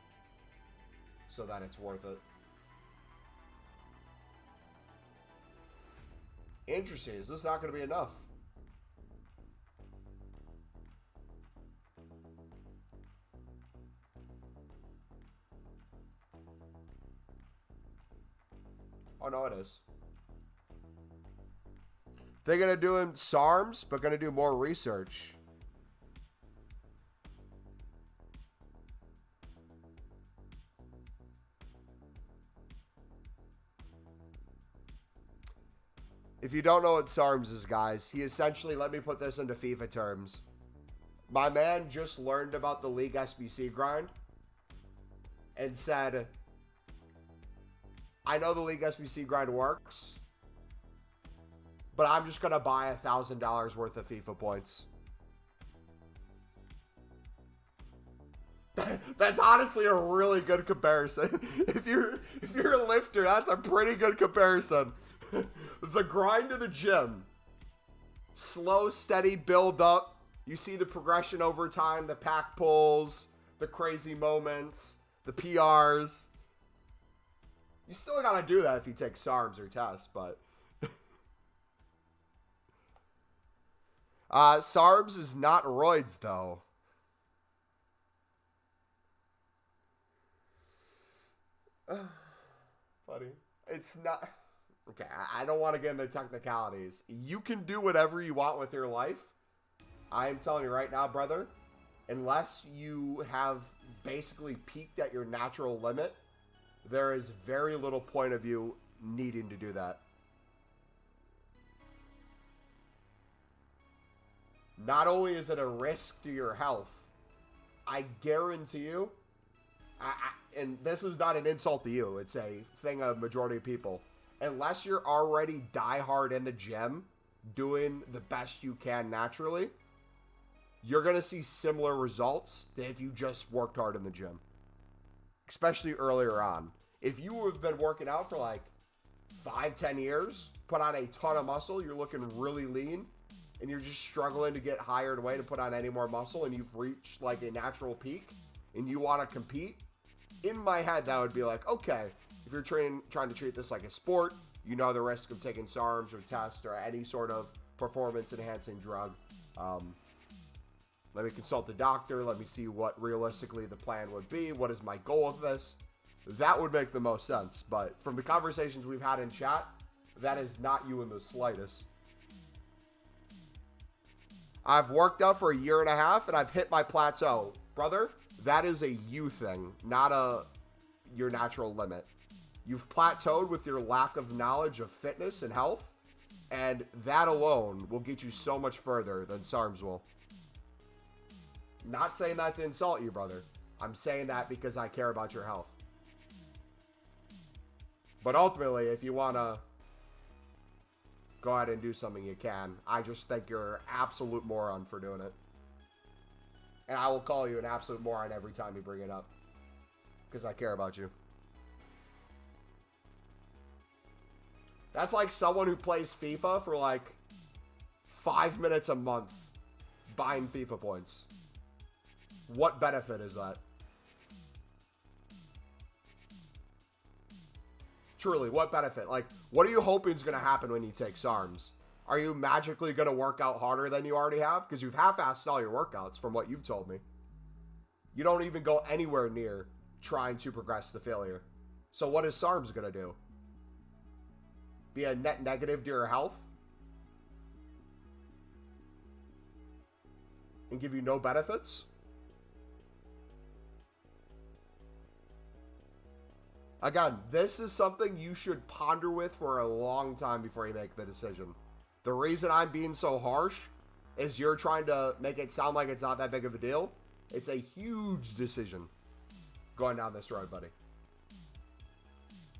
So that it's worth it. Interesting. Is this not going to be enough? Oh, no, it is. They're going to do him SARMs, but going to do more research. If you don't know what SARMs is, guys, he essentially, let me put this into FIFA terms. My man just learned about the League SBC grind and said, I know the League SBC grind works, but I'm just going to buy $1,000 worth of FIFA points. That's honestly a really good comparison. If you're a lifter, that's a pretty good comparison. The grind to the gym. Slow, steady build up. You see the progression over time, the pack pulls, the crazy moments, the PRs. You still gotta do that if you take SARMs or tests, but SARMs is not roids though. Buddy, it's not. Okay, I don't want to get into technicalities. You can do whatever you want with your life. I am telling you right now, brother, unless you have basically peaked at your natural limit, there is very little point of you needing to do that. Not only is it a risk to your health, I guarantee you, and this is not an insult to you, it's a thing of majority of people. Unless you're already diehard in the gym, doing the best you can naturally, you're going to see similar results than if you just worked hard in the gym. Especially earlier on. If you have been working out for like 5-10 years, put on a ton of muscle, you're looking really lean, and you're just struggling to get higher in weight to put on any more muscle, and you've reached like a natural peak, and you want to compete, in my head that would be like, okay, if you're trying to treat this like a sport, you know the risk of taking SARMs or tests or any sort of performance-enhancing drug. Let me consult the doctor. Let me see what realistically the plan would be. What is my goal with this? That would make the most sense. But from the conversations we've had in chat, that is not you in the slightest. I've worked out for 1.5 years and I've hit my plateau. Brother, that is a you thing, not your natural limit. You've plateaued with your lack of knowledge of fitness and health, and that alone will get you so much further than SARMs will. Not saying that to insult you, brother. I'm saying that because I care about your health. But ultimately, if you want to go ahead and do something, you can. I just think you're an absolute moron for doing it. And I will call you an absolute moron every time you bring it up. Because I care about you. That's like someone who plays FIFA for like 5 minutes a month buying FIFA points. What benefit is that? Truly, what benefit? Like, what are you hoping is going to happen when you take SARMs? Are you magically going to work out harder than you already have? Because you've half-assed all your workouts from what you've told me. You don't even go anywhere near trying to progress to failure. So what is SARMs going to do? Be a net negative to your health? And give you no benefits? Again, this is something you should ponder with for a long time before you make the decision. The reason I'm being so harsh is you're trying to make it sound like it's not that big of a deal. It's a huge decision going down this road, buddy.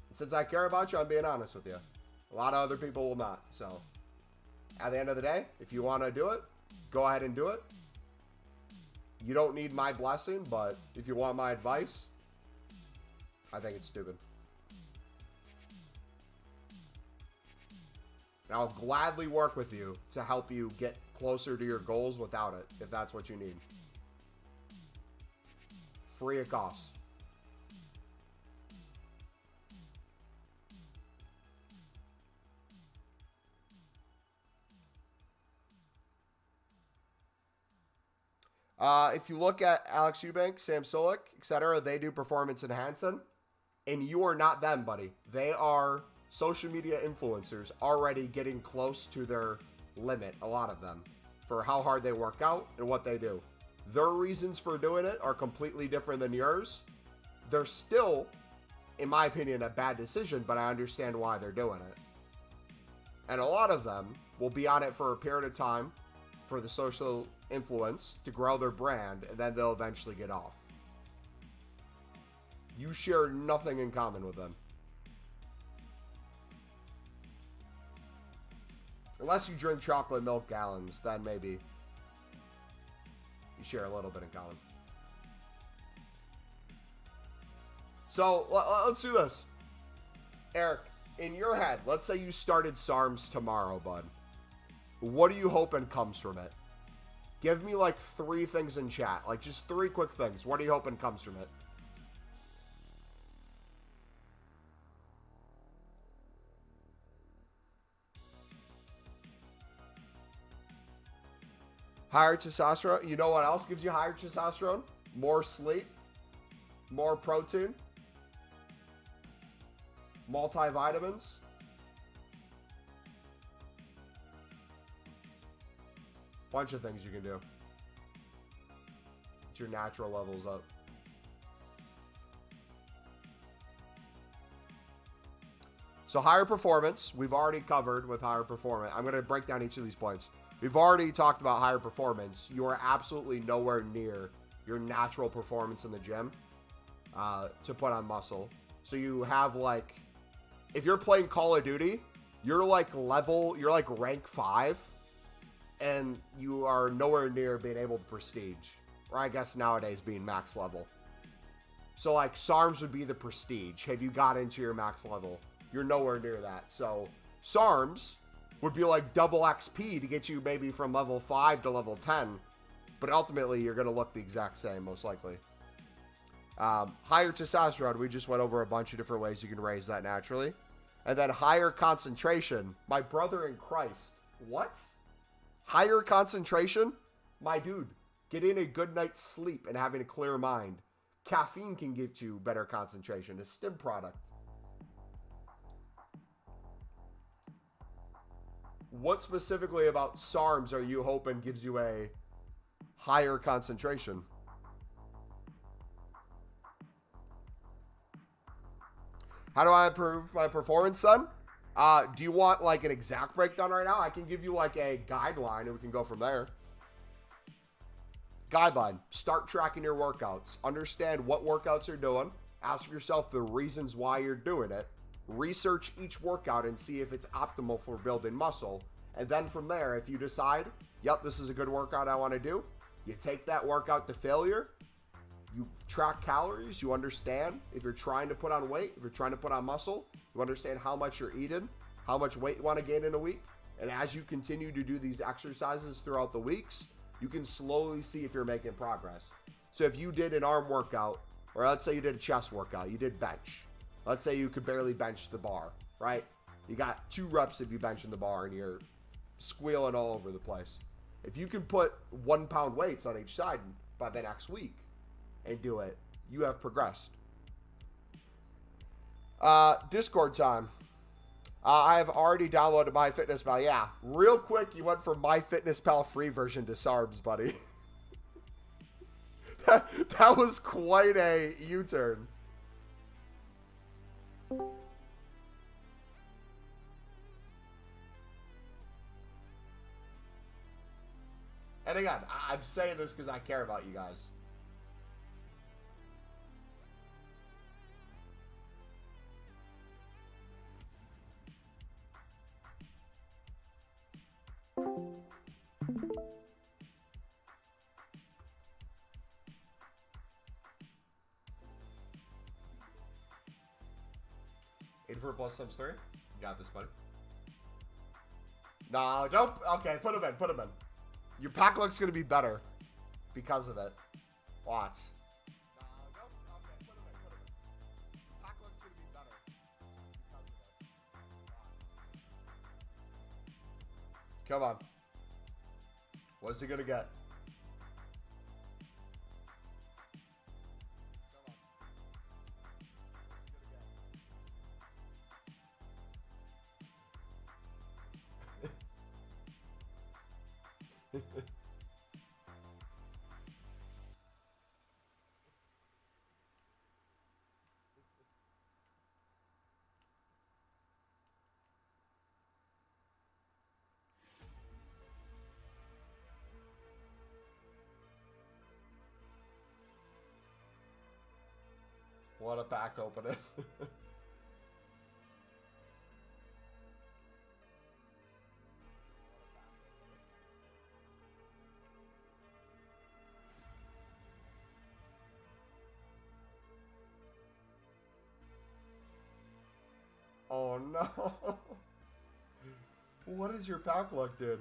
And since I care about you, I'm being honest with you. A lot of other people will not. So, at the end of the day, if you want to do it, go ahead and do it. You don't need my blessing, but if you want my advice, I think it's stupid. And I'll gladly work with you to help you get closer to your goals without it, if that's what you need. Free of cost. If you look at Alex Eubank, Sam Solik, etc., they do performance enhancing. And you are not them, buddy. They are social media influencers already getting close to their limit, a lot of them, for how hard they work out and what they do. Their reasons for doing it are completely different than yours. They're still, in my opinion, a bad decision, but I understand why they're doing it. And a lot of them will be on it for a period of time for the social influence to grow their brand, and then they'll eventually get off. You share nothing in common with them. Unless you drink chocolate milk gallons, then maybe you share a little bit in common. So, let's do this. Eric, in your head, let's say you started SARMs tomorrow, bud. What are you hoping comes from it? Give me like 3 things in chat. Like just 3 quick things. What are you hoping comes from it? Higher testosterone. You know what else gives you higher testosterone? More sleep. More protein. Multivitamins. Bunch of things you can do. Get your natural levels up. So higher performance, we've already covered with higher performance. I'm going to break down each of these points. We've already talked about higher performance. You are absolutely nowhere near your natural performance in the gym to put on muscle. So you have like, if you're playing Call of Duty, you're like rank 5. And you are nowhere near being able to prestige. Or I guess nowadays being max level. So like SARMs would be the prestige. Have you got into your max level? You're nowhere near that. So SARMs would be like double XP to get you maybe from level 5 to level 10. But ultimately you're going to look the exact same most likely. Higher testosterone, we just went over a bunch of different ways you can raise that naturally. And then higher concentration. My brother in Christ. What? Higher concentration? My dude, getting a good night's sleep and having a clear mind. Caffeine can get you better concentration. A stim product. What specifically about SARMs are you hoping gives you a higher concentration? How do I improve my performance, son? Do you want like an exact breakdown right now? I can give you like a guideline and we can go from there. Guideline. Start tracking your workouts. Understand what workouts you're doing. Ask yourself the reasons why you're doing it. Research each workout and see if it's optimal for building muscle. And then from there, if you decide, yep, this is a good workout I want to do, you take that workout to failure. You track calories. You understand if you're trying to put on weight, if you're trying to put on muscle, you understand how much you're eating. how much weight you want to gain in a week. And as you continue to do these exercises throughout the weeks, you can slowly see if you're making progress. So if you did an arm workout, or let's say you did a chest workout, you did bench. Let's say you could barely bench the bar, right? You got 2 reps if you bench in the bar and you're squealing all over the place. If you can put 1 pound weights on each side by the next week and do it, you have progressed. Discord time. I have already downloaded MyFitnessPal. Yeah, real quick, you went from MyFitnessPal free version to SARBs, buddy. that was quite a U-turn. And again, I'm saying this because I care about you guys. For plus times 3. You got this, buddy. No, don't. Okay, put him in. Put him in. Your pack looks going to be better because of it. Watch. No, don't. Okay, put him in. Put him in. Your pack looks going to be better because of it. Watch. Come on. What's he going to get? What a pack opening. Oh no. What is your pack luck, dude?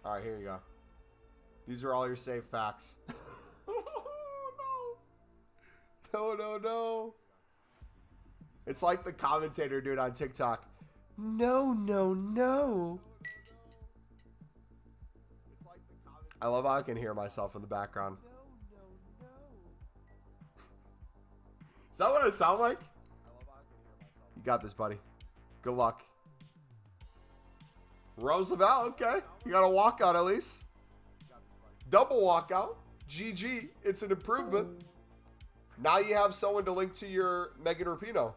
Alright, here you go. These are all your safe packs. Oh, no. No. It's like the commentator dude on TikTok. No. I love how I can hear myself in the background. Is that what I sound like? You got this, buddy. Good luck. Roosevelt, okay. You got a walkout at least. Double walkout. GG. It's an improvement. Now you have someone to link to your Megan Rapinoe.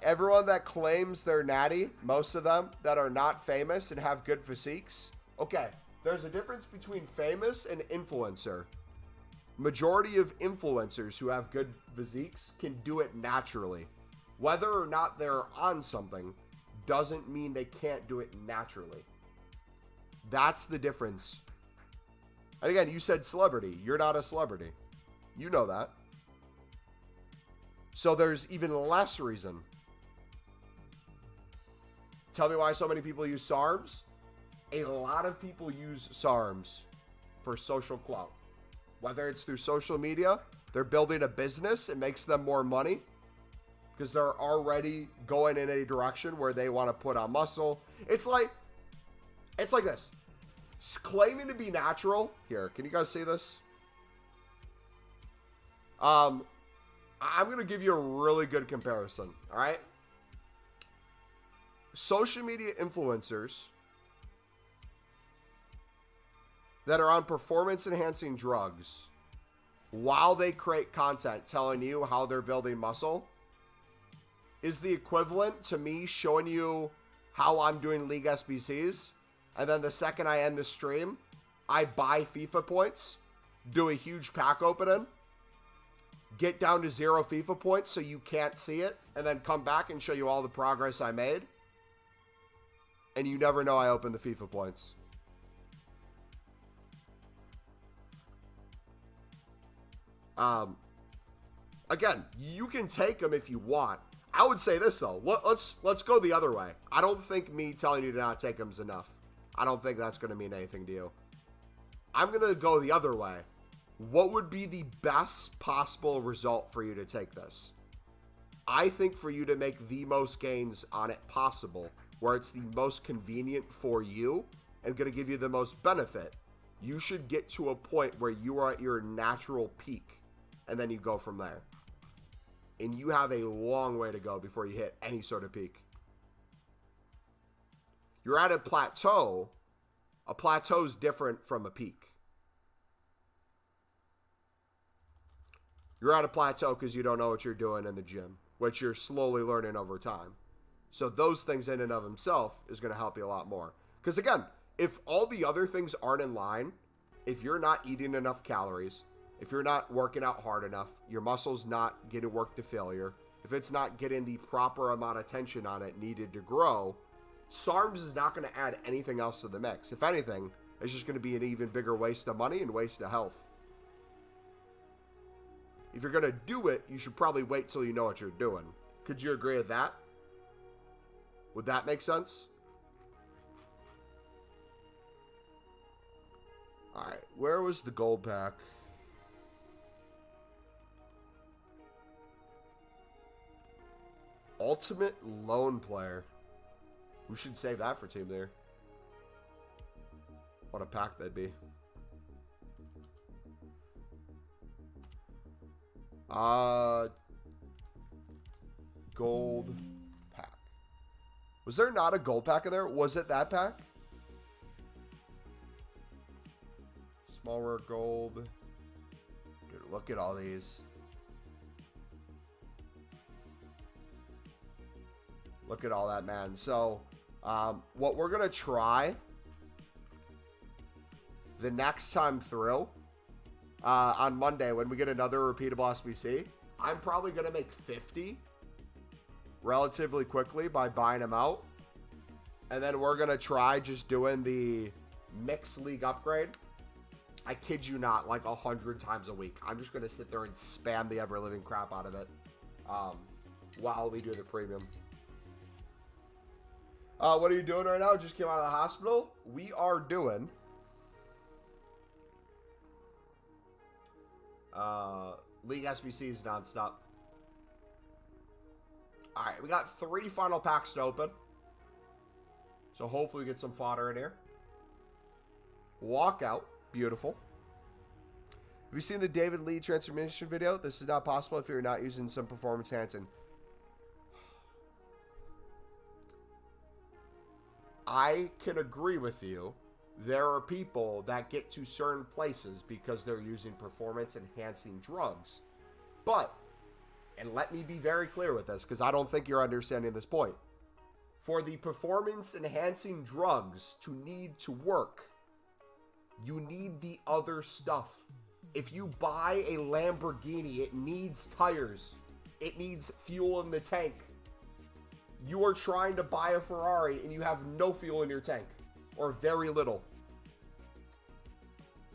Everyone that claims they're natty, most of them that are not famous and have good physiques. Okay, there's a difference between famous and influencer. Majority of influencers who have good physiques can do it naturally. Whether or not they're on something doesn't mean they can't do it naturally. That's the difference. And again, you said celebrity. You're not a celebrity. You know that. So there's even less reason. Tell me why so many people use SARMs. A lot of people use SARMs for social clout. Whether it's through social media, they're building a business, it makes them more money because they're already going in a direction where they want to put on muscle. It's like this. Claiming to be natural. Here, can you guys see this? I'm going to give you a really good comparison, all right? Social media influencers that are on performance-enhancing drugs while they create content telling you how they're building muscle is the equivalent to me showing you how I'm doing League SBCs, and then the second I end the stream, I buy FIFA points do a huge pack opening, get down to 0 FIFA points so you can't see it, and then come back and show you all the progress I made. And you never know I opened the FIFA points. Again, you can take them if you want. I would say this, though. Let's go the other way. I don't think me telling you to not take them is enough. I don't think that's going to mean anything to you. I'm going to go the other way. What would be the best possible result for you to take this? I think for you to make the most gains on it possible, where it's the most convenient for you and going to give you the most benefit, you should get to a point where you are at your natural peak, and then you go from there. And you have a long way to go before you hit any sort of peak. You're at a plateau. A plateau is different from a peak. You're at a plateau because you don't know what you're doing in the gym, which you're slowly learning over time. So those things in and of themselves is going to help you a lot more. Because again, if all the other things aren't in line, if you're not eating enough calories, if you're not working out hard enough, your muscle's not getting worked to failure, if it's not getting the proper amount of tension on it needed to grow, SARMs is not going to add anything else to the mix. If anything, it's just going to be an even bigger waste of money and waste of health. If you're going to do it, you should probably wait till you know what you're doing. Could you agree with that? Would that make sense? Alright, where was the gold pack? Ultimate Lone Player. We should save that for Team there. What a pack that'd be. Gold pack. Was there not a gold pack in there? Was it that pack? Small rare gold. Dude, look at all these. Look at all that, man. So, what we're going to try the next time through, on Monday when we get another repeatable SBC, I'm probably going to make 50 relatively quickly by buying them out. And then we're going to try just doing the mixed league upgrade. I kid you not, like 100 times a week. I'm just going to sit there and spam the ever-living crap out of it while we do the premium. What are you doing right now? Just came out of the hospital. We are doing League SBCs nonstop. Alright, we got 3 final packs to open. So hopefully we get some fodder in here. Walkout. Beautiful. Have you seen the David Lee transformation video? This is not possible if you're not using some performance enhancing. I can agree with you. There are people that get to certain places because they're using performance enhancing drugs. But, and let me be very clear with this because I don't think you're understanding this point. For the performance enhancing drugs to need to work, you need the other stuff. If you buy a Lamborghini, it needs tires. It needs fuel in the tank. You are trying to buy a Ferrari and you have no fuel in your tank. Or very little.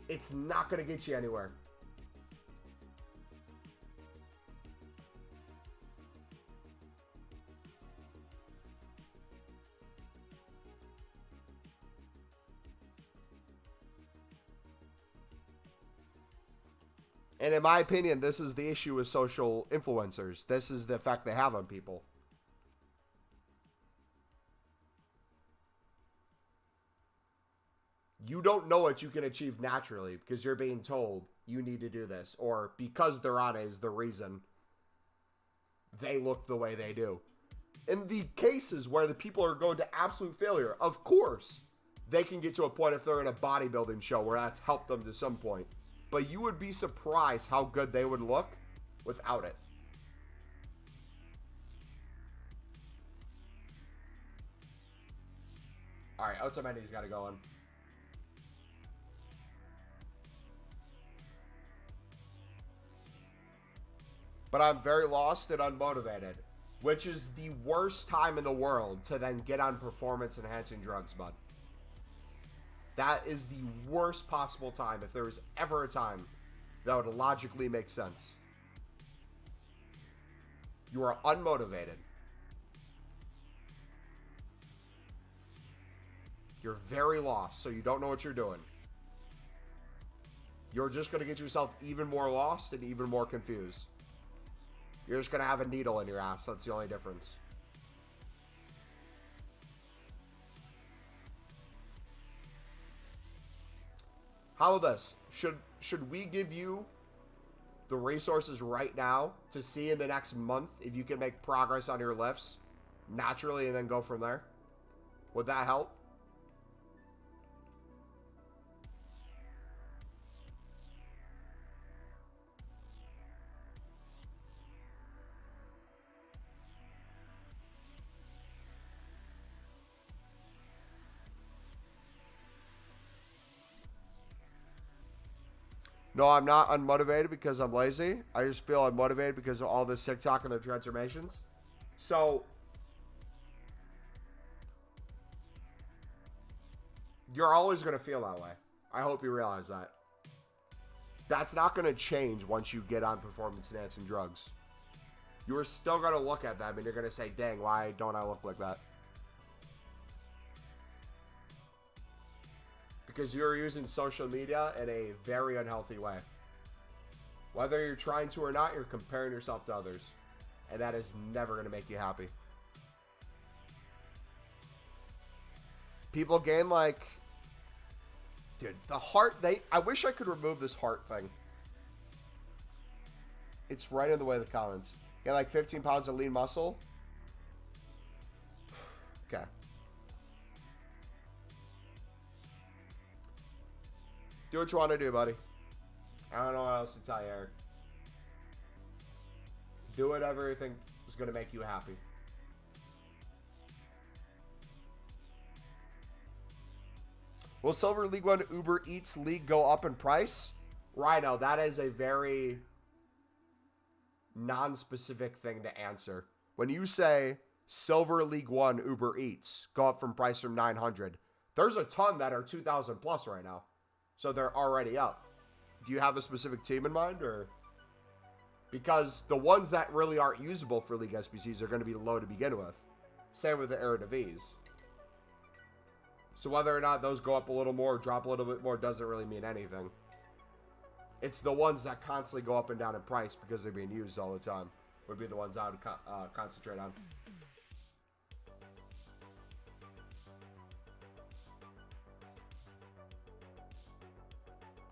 It's not going to get you anywhere. And in my opinion, this is the issue with social influencers. This is the effect they have on people. You don't know what you can achieve naturally because you're being told you need to do this. Or because they're on it is the reason they look the way they do. In the cases where the people are going to absolute failure, of course, they can get to a point if they're in a bodybuilding show where that's helped them to some point. But you would be surprised how good they would look without it. Alright, outside my knees got to go on. but I'm very lost and unmotivated, which is the worst time in the world to then get on performance-enhancing drugs, bud. That is the worst possible time, if there was ever a time that would logically make sense. You are unmotivated. You're very lost, so you don't know what you're doing. You're just going to get yourself even more lost and even more confused. You're just going to have a needle in your ass. That's the only difference. How about this? Should we give you the resources right now to see in the next month if you can make progress on your lifts naturally and then go from there? Would that help? No, I'm not unmotivated because I'm lazy. I just feel unmotivated because of all this TikTok and their transformations. So, you're always going to feel that way. I hope you realize that. That's not going to change once you get on performance-enhancing drugs. You are still going to look at them and you're going to say, dang, why don't I look like that? Because you're using social media in a very unhealthy way. Whether you're trying to or not, you're comparing yourself to others. And that is never going to make you happy. People gain like... Dude, the heart... I wish I could remove this heart thing. It's right in the way of the comments. Get like 15 pounds of lean muscle. Okay. Do what you want to do, buddy. I don't know what else to tell you, Eric. Do whatever you think is going to make you happy. Will Silver League 1 Uber Eats League go up in price? Rhino, that is a very non-specific thing to answer. When you say Silver League 1 Uber Eats go up from price from 900, there's a ton that are 2,000 plus right now. So they're already up. Do you have a specific team in mind, or? Because the ones that really aren't usable for League SBCs are going to be low to begin with. Same with the Eredivisie. So whether or not those go up a little more or drop a little bit more doesn't really mean anything. It's the ones that constantly go up and down in price because they're being used all the time would be the ones I would concentrate on.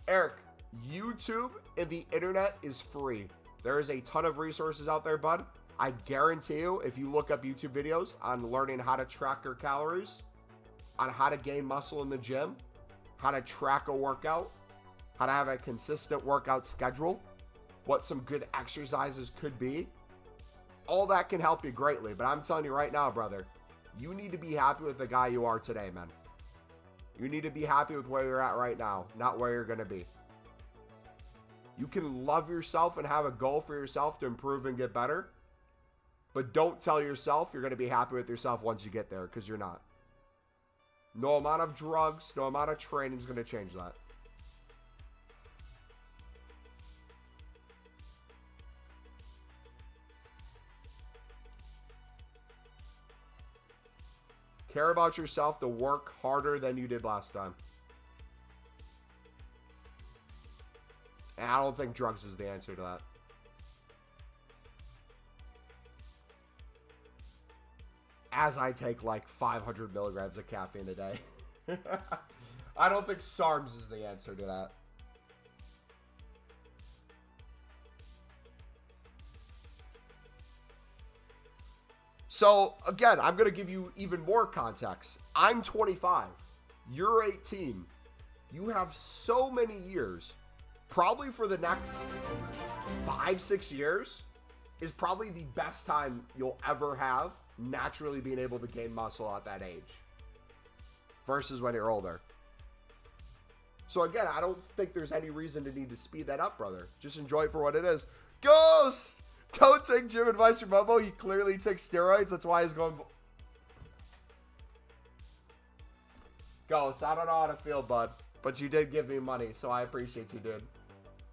Eric, YouTube and the internet is free. There is a ton of resources out there, bud. I guarantee you, if you look up YouTube videos on learning how to track your calories, on how to gain muscle in the gym, how to track a workout, how to have a consistent workout schedule, what some good exercises could be, all that can help you greatly. But I'm telling you right now, brother, you need to be happy with the guy you are today, man. You need to be happy with where you're at right now, not where you're going to be. You can love yourself and have a goal for yourself to improve and get better, but don't tell yourself you're going to be happy with yourself once you get there, because you're not. No amount of drugs, no amount of training is going to change that. Care about yourself to work harder than you did last time. And I don't think drugs is the answer to that. As I take like 500 milligrams of caffeine a day. I don't think SARMs is the answer to that. So, again, I'm going to give you even more context. I'm 25. You're 18. You have so many years. Probably for the next 5-6 years is probably the best time you'll ever have naturally being able to gain muscle at that age versus when you're older. So, again, I don't think there's any reason to need to speed that up, brother. Just enjoy it for what it is. Ghost! Don't take gym advice from Bubbo. He clearly takes steroids. That's why he's going... Ghost, I don't know how to feel, bud. But you did give me money, so I appreciate you, dude.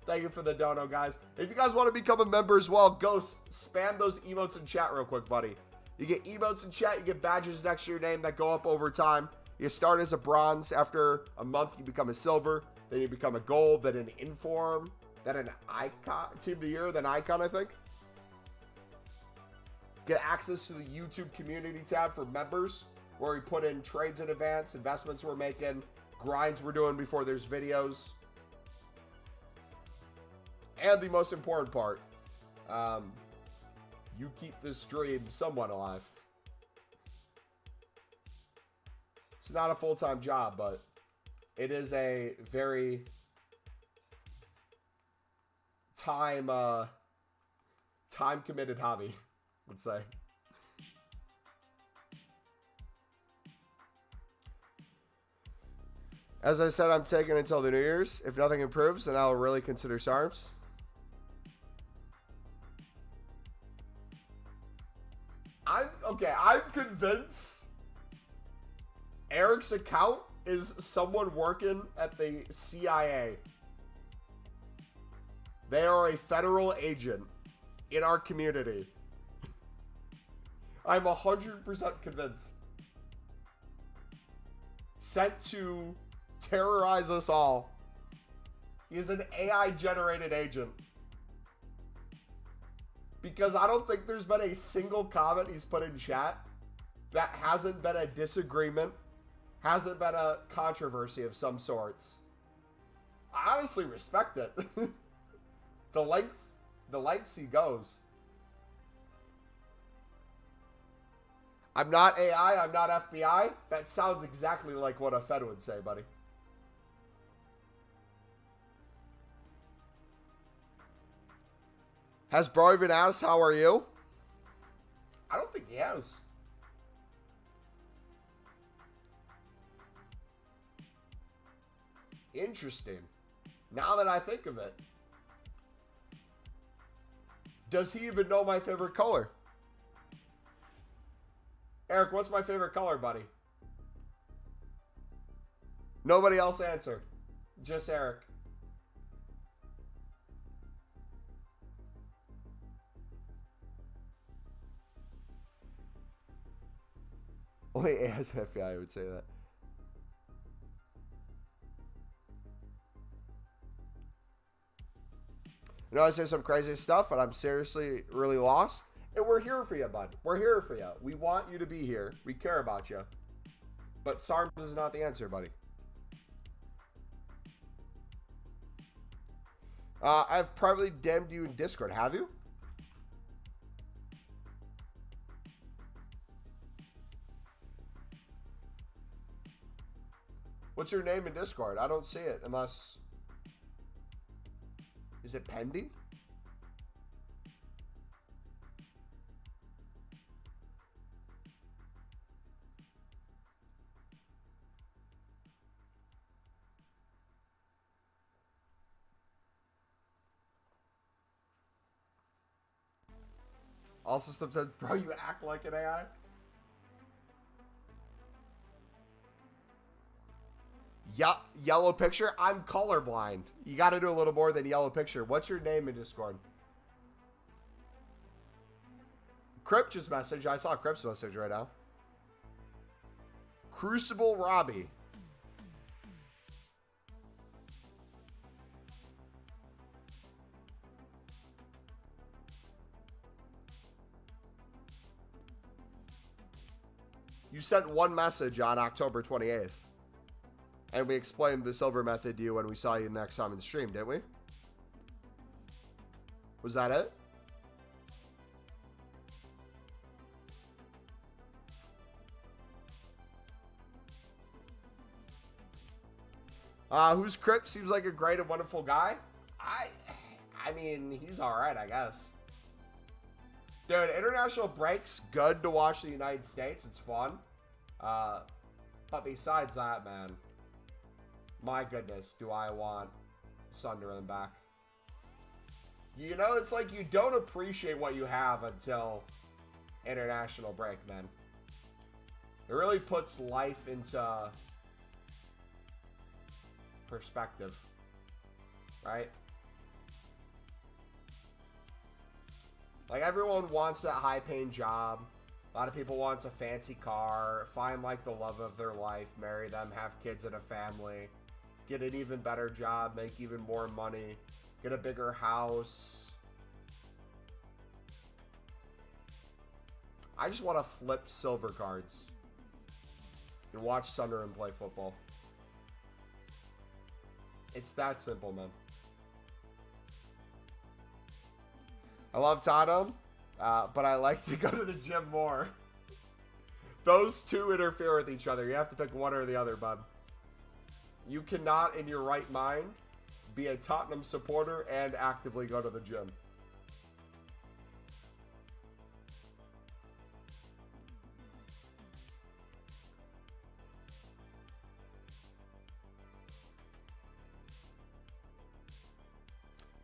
Thank you for the dono, guys. If you guys want to become a member as well, Ghost, spam those emotes in chat real quick, buddy. You get emotes in chat. You get badges next to your name that go up over time. You start as a bronze. After a month, you become a silver. Then you become a gold. Then an inform. Then an icon. Team of the year. Then icon, I think. Get access to the YouTube community tab for members, where we put in trades in advance, investments we're making, grinds we're doing before there's videos. And the most important part, you keep this dream somewhat alive. It's not a full-time job, but it is a very time-committed hobby, let's say. As I said, I'm taking until the New Year's. If nothing improves, then I'll really consider SARMs. I'm convinced Eric's account is someone working at the CIA. They are a federal agent in our community. I'm 100% convinced. Sent to terrorize us all. He is an AI-generated agent. Because I don't think there's been a single comment he's put in chat that hasn't been a disagreement, hasn't been a controversy of some sorts. I honestly respect it. The lengths he goes. I'm not AI, I'm not FBI. That sounds exactly like what a Fed would say, buddy. Has bro even asked, how are you? I don't think he has. Interesting. Now that I think of it. Does he even know my favorite color? Eric, what's my favorite color, buddy? Nobody else answered. Just Eric. Wait, as an FBI, I would say that. You know, I say some crazy stuff, but I'm seriously really lost. And we're here for you, bud. We're here for you. We want you to be here. We care about you. But SARMs is not the answer, buddy. I've privately DM'd you in Discord. Have you? What's your name in Discord? I don't see it unless... Is it pending? All systems said, bro, you act like an AI? Yeah, yellow picture? I'm colorblind. You got to do a little more than yellow picture. What's your name in Discord? Crip just messaged. I saw Crip's message right now. Crucible Robbie. You sent one message on October 28th. And we explained the silver method to you when we saw you next time in the stream, didn't we? Was that it? Who's Crip? Seems like a great and wonderful guy. I mean, he's alright, I guess. Dude, international break's good to watch the United States. It's fun. But besides that, man, my goodness, do I want Sunder in the back. You know, it's like you don't appreciate what you have until international break, man. It really puts life into perspective, right? Like, everyone wants that high-paying job. A lot of people wants a fancy car, find, like, the love of their life, marry them, have kids and a family, get an even better job, make even more money, get a bigger house. I just want to flip silver cards and watch Sunderland play football. It's that simple, man. I love Tottenham, but I like to go to the gym more. Those two interfere with each other. You have to pick one or the other, bud. You cannot, in your right mind, be a Tottenham supporter and actively go to the gym.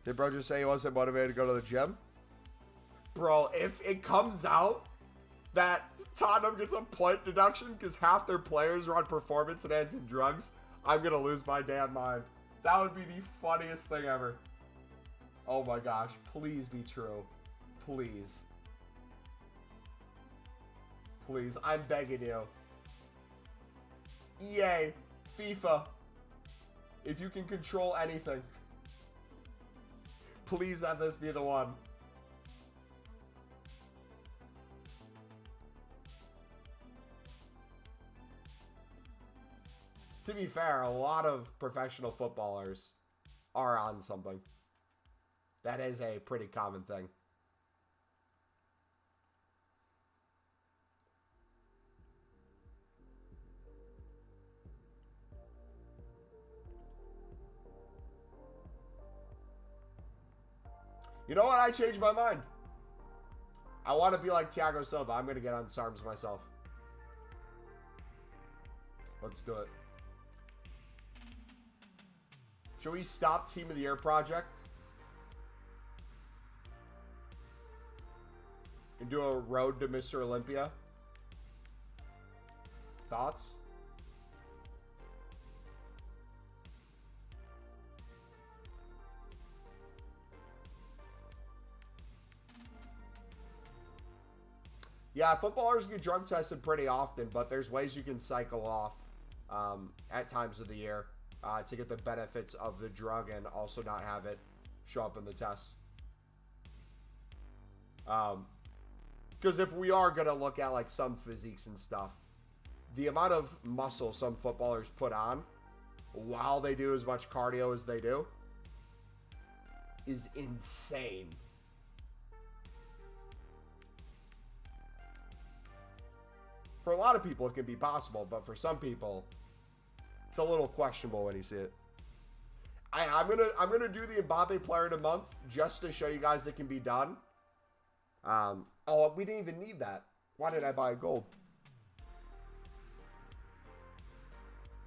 Did bro just say he wasn't motivated to go to the gym? Bro, if it comes out that Tottenham gets a point deduction because half their players are on performance enhancing drugs, I'm going to lose my damn mind. That would be the funniest thing ever. Oh my gosh, please be true. Please. Please, I'm begging you. EA, FIFA, if you can control anything, please have this be the one. To be fair, a lot of professional footballers are on something. That is a pretty common thing. You know what? I changed my mind. I want to be like Thiago Silva. I'm going to get on SARMs myself. Let's do it. Should we stop Team of the Year project? And do a road to Mr. Olympia? Thoughts? Yeah, footballers get drug tested pretty often, but there's ways you can cycle off at times of the year to get the benefits of the drug and also not have it show up in the test. Because if we are going to look at like some physiques and stuff, the amount of muscle some footballers put on while they do as much cardio as they do is insane. For a lot of people, it can be possible, but for some people, it's a little questionable when you see it. I'm gonna do the Mbappe Player of the Month just to show you guys it can be done. Oh, we didn't even need that. Why did I buy gold?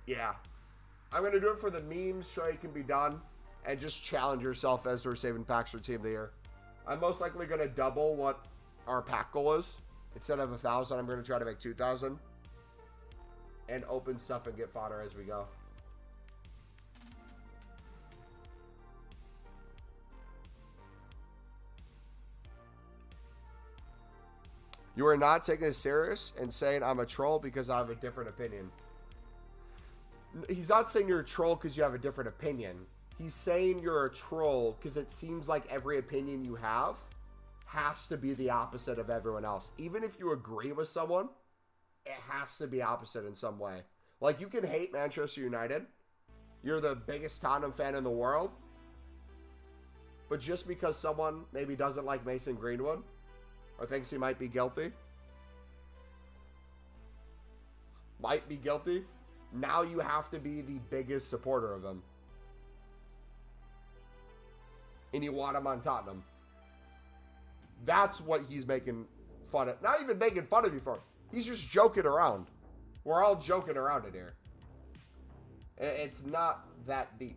Yeah, I'm gonna do it for the memes, show you it can be done, and just challenge yourself as we're saving packs for Team of the Year. I'm most likely gonna double what our pack goal is. Instead of 1,000, I'm going to try to make 2,000. And open stuff and get fodder as we go. You are not taking this serious and saying I'm a troll because I have a different opinion. He's not saying you're a troll because you have a different opinion. He's saying you're a troll because it seems like every opinion you have has to be the opposite of everyone else. Even if you agree with someone, it has to be opposite in some way. Like, you can hate Manchester United. You're the biggest Tottenham fan in the world. But just because someone maybe doesn't like Mason Greenwood or thinks he might be guilty, now you have to be the biggest supporter of him. And you want him on Tottenham. That's what he's making fun of. Not even making fun of you for. He's just joking around. We're all joking around in here. It's not that deep.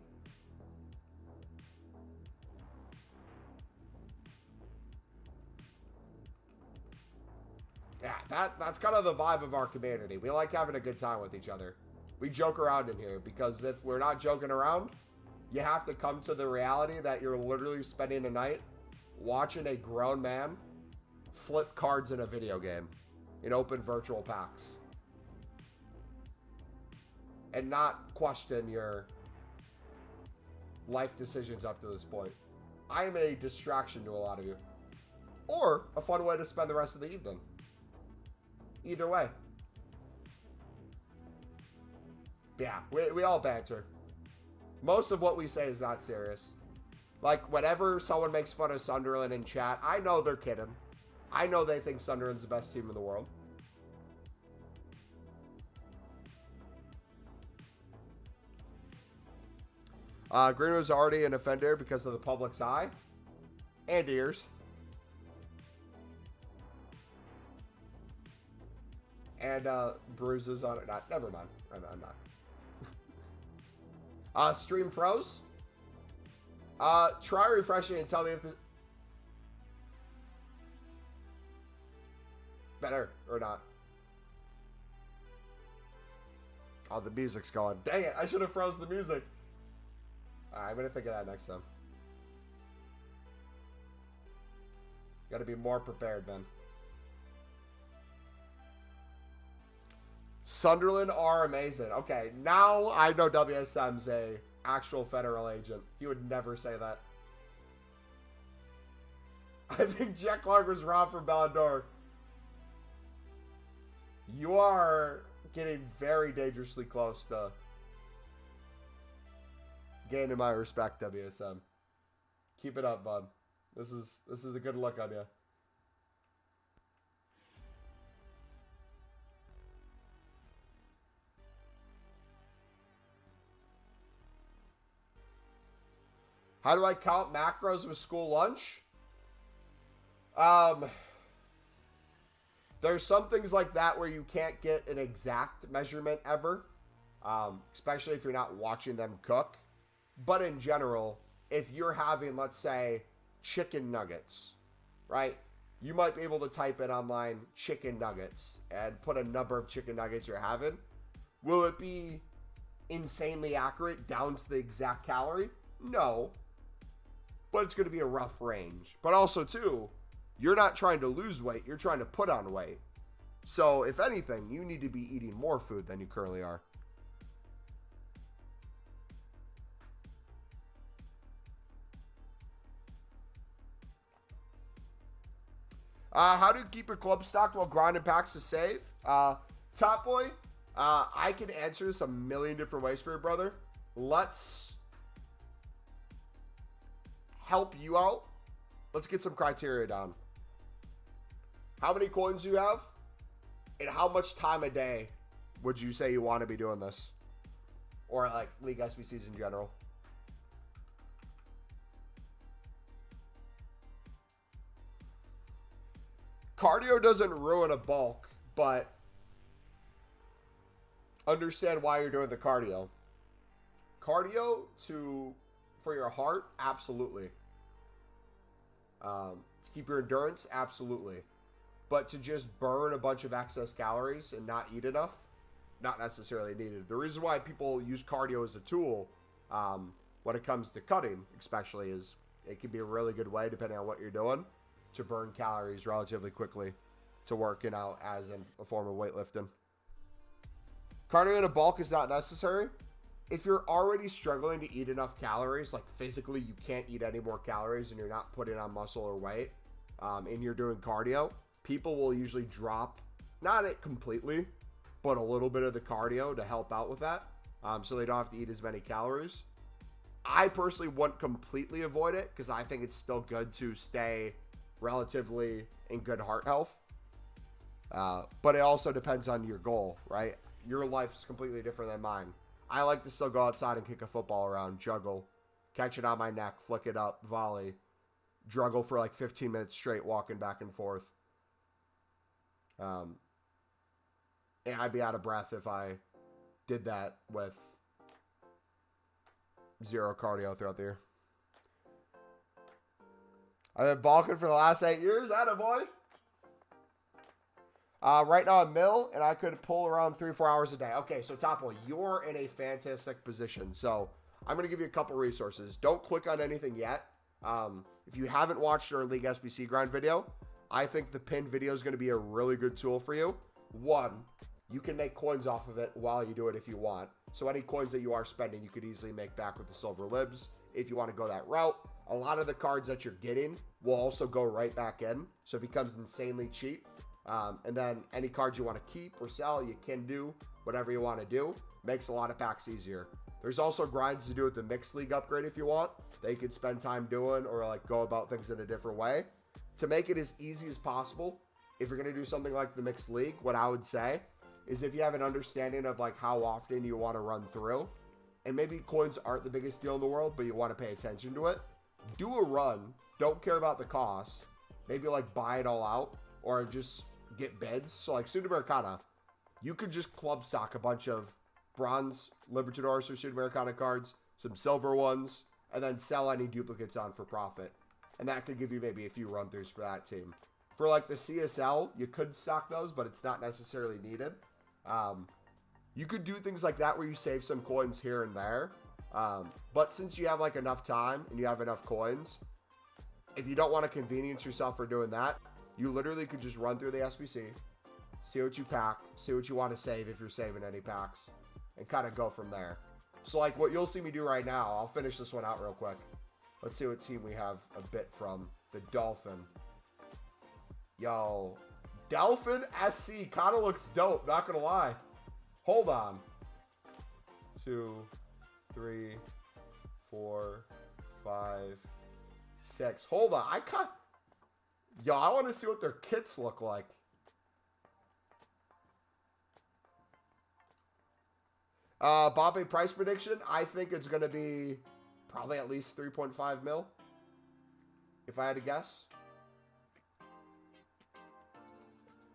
Yeah, that's kind of the vibe of our community. We like having a good time with each other. We joke around in here because if we're not joking around, you have to come to the reality that you're literally spending a night watching a grown man flip cards in a video game in open virtual packs and not question your life decisions up to this point. I am a distraction to a lot of you, or a fun way to spend the rest of the evening. Either way. Yeah, we all banter. Most of what we say is not serious. Like, whenever someone makes fun of Sunderland in chat, I know they're kidding. I know they think Sunderland's the best team in the world. Greenwood's already an offender because of the public's eye and ears. And bruises on it. Never mind. I'm not. Stream froze. Try refreshing and tell me if the better or not. Oh, the music's going. Dang it! I should have froze the music. Alright, I'm gonna think of that next time. Got to be more prepared, man. Sunderland are amazing. Okay, now I know WSM's a actual federal agent. He would never say that. I think Jack Clark was robbed for Ballon d'Or. You are getting very dangerously close to gaining my respect, WSM. Keep it up, bud. This is a good look on you. How do I count macros with school lunch? There's some things like that where you can't get an exact measurement ever, especially if you're not watching them cook. But in general, if you're having, let's say, chicken nuggets, right? You might be able to type in online chicken nuggets and put a number of chicken nuggets you're having. Will it be insanely accurate down to the exact calorie? No. But it's going to be a rough range. But also, too, you're not trying to lose weight. You're trying to put on weight. So, if anything, you need to be eating more food than you currently are. How do you keep your club stocked while grinding packs to save? Top Boy, I can answer this a million different ways for you, brother. Let's help you out. Let's get some criteria down. How many coins do you have? And how much time a day would you say you want to be doing this? Or like League SBCs in general? Cardio doesn't ruin a bulk, but understand why you're doing the cardio. Cardio for your heart, absolutely. To keep your endurance, absolutely. But to just burn a bunch of excess calories and not eat enough, not necessarily needed. The reason why people use cardio as a tool when it comes to cutting, especially, is it can be a really good way, depending on what you're doing, to burn calories relatively quickly to working out as in a form of weightlifting. Cardio in a bulk is not necessary. If you're already struggling to eat enough calories, like physically you can't eat any more calories and you're not putting on muscle or weight, and you're doing cardio, people will usually drop, not it completely, but a little bit of the cardio to help out with that, so they don't have to eat as many calories. I personally wouldn't completely avoid it because I think it's still good to stay relatively in good heart health. But it also depends on your goal, right? Your life is completely different than mine. I like to still go outside and kick a football around, juggle, catch it on my neck, flick it up, volley, juggle for like 15 minutes straight, walking back and forth. And I'd be out of breath if I did that with zero cardio throughout the year. I've been bulking for the last 8 years. Attaboy. Right now I'm mill, and I could pull around 3 or 4 hours a day. Okay, so Topo, you're in a fantastic position. So I'm going to give you a couple resources. Don't click on anything yet. If you haven't watched our League SBC grind video, I think the pinned video is going to be a really good tool for you. One, you can make coins off of it while you do it if you want. So any coins that you are spending, you could easily make back with the silver libs if you want to go that route. A lot of the cards that you're getting will also go right back in, so it becomes insanely cheap. And then any cards you want to keep or sell, you can do whatever you want to do. Makes a lot of packs easier. There's also grinds to do with the mixed league upgrade if you want. That you could spend time doing or like go about things in a different way. To make it as easy as possible, if you're going to do something like the mixed league, what I would say is if you have an understanding of like how often you want to run through, and maybe coins aren't the biggest deal in the world, but you want to pay attention to it, do a run. Don't care about the cost. Maybe like buy it all out or just get bids. So like Sudamericana, you could just club stock a bunch of bronze Libertadores or Sudamericana cards, some silver ones, and then sell any duplicates on for profit. And that could give you maybe a few run-throughs for that team. For like the CSL, you could stock those, but it's not necessarily needed. You could do things like that where you save some coins here and there. But since you have like enough time and you have enough coins, if you don't want to convenience yourself for doing that, you literally could just run through the SBC, see what you pack, see what you want to save if you're saving any packs, and kind of go from there. So like what you'll see me do right now, I'll finish this one out real quick. Let's see what team we have a bit from. The Dolphin. Yo, Dolphin SC kind of looks dope, not gonna lie. Hold on. 2, 3, 4, 5, 6. Hold on. Yo, I want to see what their kits look like. Mbappe price prediction. I think it's going to be probably at least 3.5 mil. If I had to guess.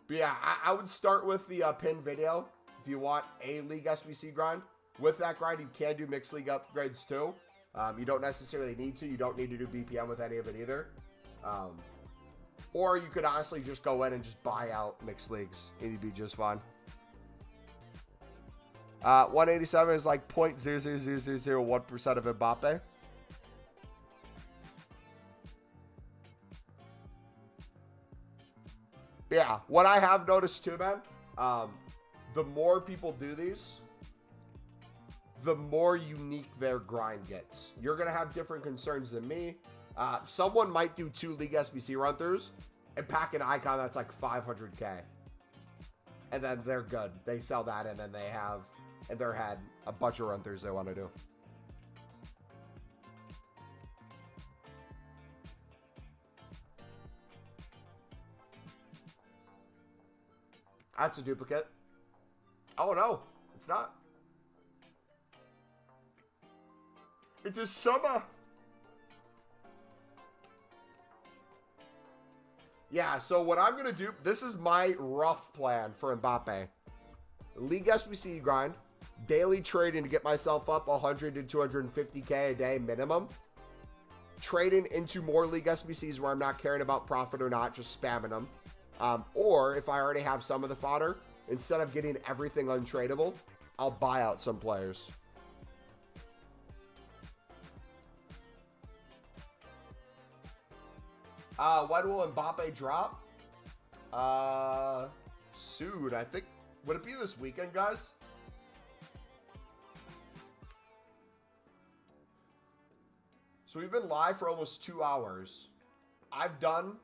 But yeah, I would start with the pinned video. If you want a League SBC grind. With that grind, you can do mixed league upgrades too. You don't necessarily need to. You don't need to do BPM with any of it either. Or you could honestly just go in and just buy out mixed leagues. And you'd be just fine. 187 is like 0.00001% of Mbappe. Yeah, what I have noticed too, man, the more people do these, the more unique their grind gets. You're going to have different concerns than me. Someone might do 2 League SBC run-throughs and pack an icon that's like 500k. And then they're good. They sell that, and then they have in their head a bunch of run-throughs they want to do. That's a duplicate. Oh, no. It's not. It's a summer. Yeah, so what I'm going to do, this is my rough plan for Mbappe. League SBC grind, daily trading to get myself up 100 to 250k a day minimum. Trading into more League SBCs where I'm not caring about profit or not, just spamming them. Or if I already have some of the fodder, instead of getting everything untradeable, I'll buy out some players. When will Mbappe drop? Soon, I think. Would it be this weekend, guys? So we've been live for almost 2 hours. I've done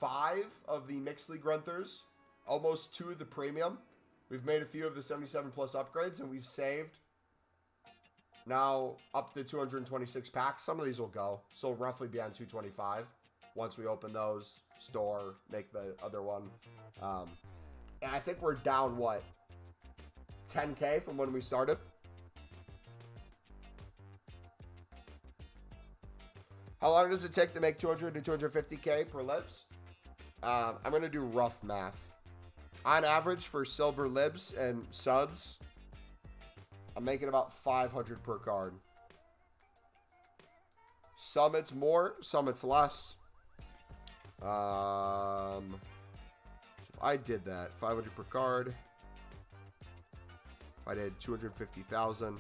5 of the mixed league run-throughs, almost 2 of the premium. We've made a few of the 77 plus upgrades, and we've saved now up to 226 packs. Some of these will go, so we'll roughly be on 225 once we open those, store, make the other one. And I think we're down, what, 10k from when we started? How long does it take to make 200 to 250k per libs? I'm going to do rough math. On average, for silver libs and suds, I'm making about 500 per card. Some it's more, some it's less. I did that, 500 per card. If I did 250,000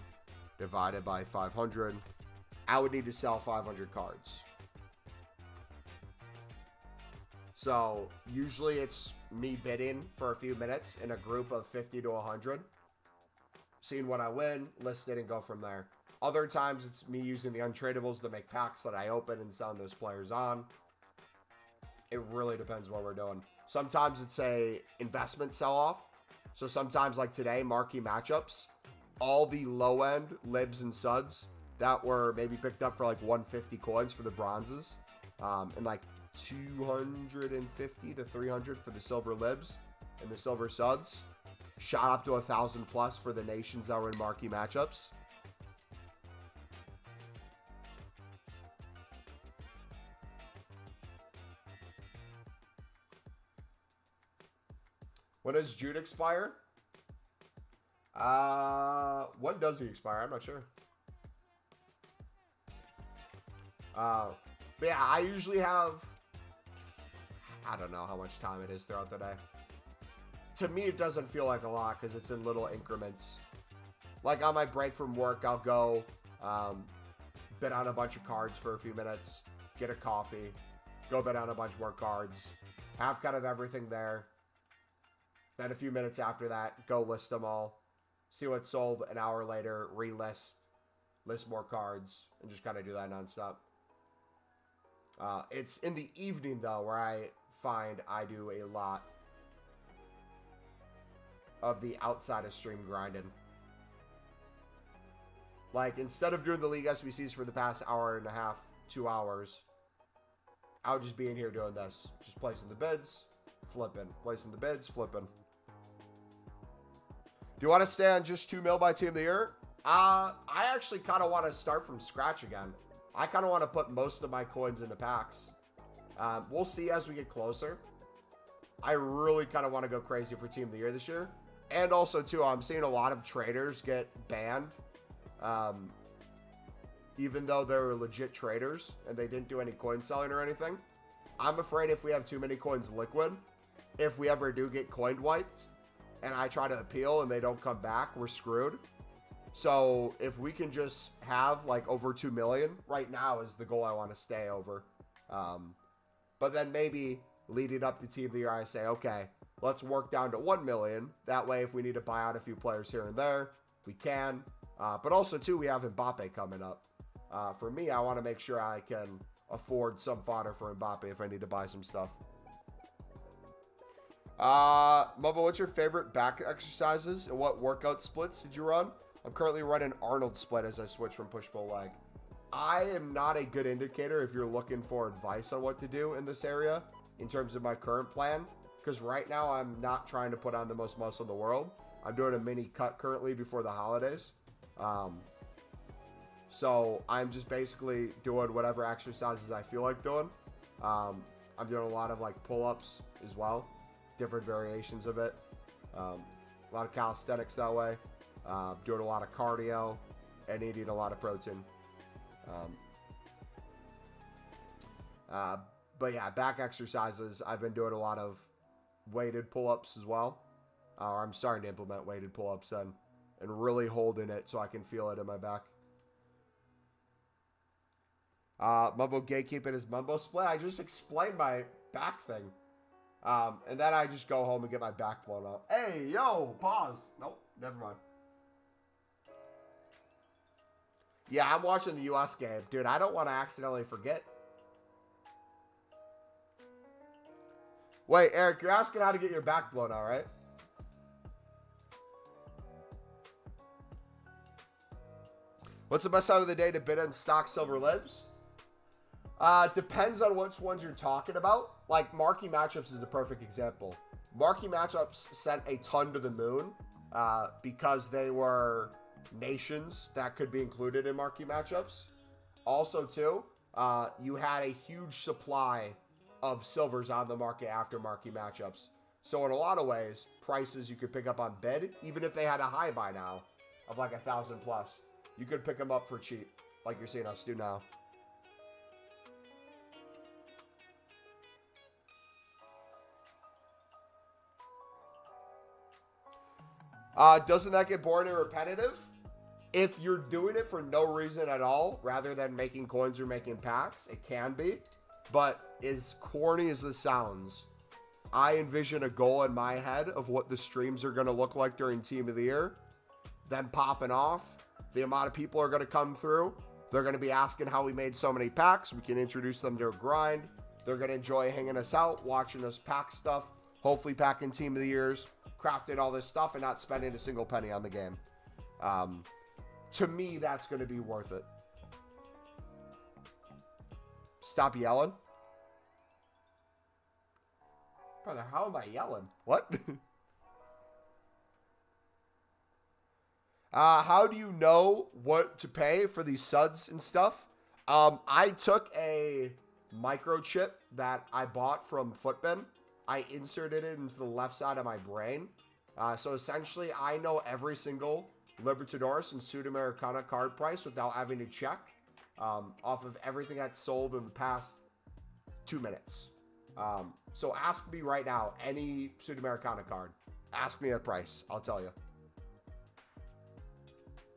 divided by 500, I would need to sell 500 cards. So usually it's me bidding for a few minutes in a group of 50 to 100. Seeing what I win, list it, and go from there. Other times it's me using the untradables to make packs that I open and sell those players on. It really depends what we're doing. Sometimes it's a investment sell-off. So sometimes like today, marquee matchups, all the low-end libs and suds that were maybe picked up for like 150 coins for the bronzes, and like 250 to 300 for the silver libs and the silver suds, shot up to 1,000 plus for the nations that were in marquee matchups. When does Jude expire? When does he expire? I'm not sure. But yeah, I usually have, I don't know how much time it is throughout the day. To me, it doesn't feel like a lot because it's in little increments. Like on my break from work, I'll go bid on a bunch of cards for a few minutes, get a coffee, go bid on a bunch more cards, have kind of everything there. Then a few minutes after that, go list them all, see what's sold. An hour later, relist, list more cards, and just kind of do that nonstop. It's in the evening, though, where I find I do a lot of the outside of stream grinding. Like, instead of doing the League SBCs for the past hour and a half, 2 hours, I would just be in here doing this. Just placing the bids, flipping. Placing the bids, flipping. Do you want to stay on just 2 mil by Team of the Year? I actually kind of want to start from scratch again. I kind of want to put most of my coins into packs. We'll see as we get closer. I really kind of want to go crazy for Team of the Year this year. And also, too, I'm seeing a lot of traders get banned. Even though they're legit traders and they didn't do any coin selling or anything. I'm afraid if we have too many coins liquid, if we ever do get coin wiped, and I try to appeal and they don't come back, we're screwed. So if we can just have like over 2 million, right now is the goal I want to stay over. But then maybe leading up to Team of the Year, I say, okay, let's work down to 1 million. That way, if we need to buy out a few players here and there, we can. But also, too, we have Mbappe coming up. For me, I want to make sure I can afford some fodder for Mbappe if I need to buy some stuff. Mobo, what's your favorite back exercises and what workout splits did you run? I'm currently running Arnold split as I switch from push-pull leg. I am not a good indicator if you're looking for advice on what to do in this area in terms of my current plan, because right now I'm not trying to put on the most muscle in the world. I'm doing a mini cut currently before the holidays. So I'm just basically doing whatever exercises I feel like doing. I'm doing a lot of like pull-ups as well, different variations of it. A lot of calisthenics that way. Doing a lot of cardio and eating a lot of protein. But yeah, back exercises. I've been doing a lot of weighted pull-ups as well. I'm starting to implement weighted pull-ups and really holding it so I can feel it in my back. Mumbo gatekeeping his Mumbo split. I just explained my back thing. And then I just go home and get my back blown out. Hey, yo, pause. Nope, never mind. Yeah, I'm watching the U.S. game. Dude, I don't want to accidentally forget. Wait, Eric, you're asking how to get your back blown out, right? What's the best time of the day to bid on stock silver libs? Depends on which ones you're talking about. Like, marquee matchups is a perfect example. Marquee matchups sent a ton to the moon because they were nations that could be included in marquee matchups. Also, too, you had a huge supply of silvers on the market after marquee matchups. So in a lot of ways, prices you could pick up on bid, even if they had a high by now of like 1,000 plus, you could pick them up for cheap, like you're seeing us do now. Doesn't that get boring and repetitive? If you're doing it for no reason at all, rather than making coins or making packs, it can be. But as corny as this sounds, I envision a goal in my head of what the streams are going to look like during Team of the Year. Them popping off. The amount of people are going to come through. They're going to be asking how we made so many packs. We can introduce them to a grind. They're going to enjoy hanging us out, watching us pack stuff. Hopefully packing Team of the Years, crafting all this stuff, and not spending a single penny on the game. To me, that's going to be worth it. Stop yelling. Brother, how am I yelling? What? How do you know what to pay for these suds and stuff? I took a microchip that I bought from Footbin. I inserted it into the left side of my brain. So essentially, I know every single Libertadores and Sudamericana card price without having to check off of everything that's sold in the past 2 minutes. So ask me right now, any Sudamericana card. Ask me a price. I'll tell you.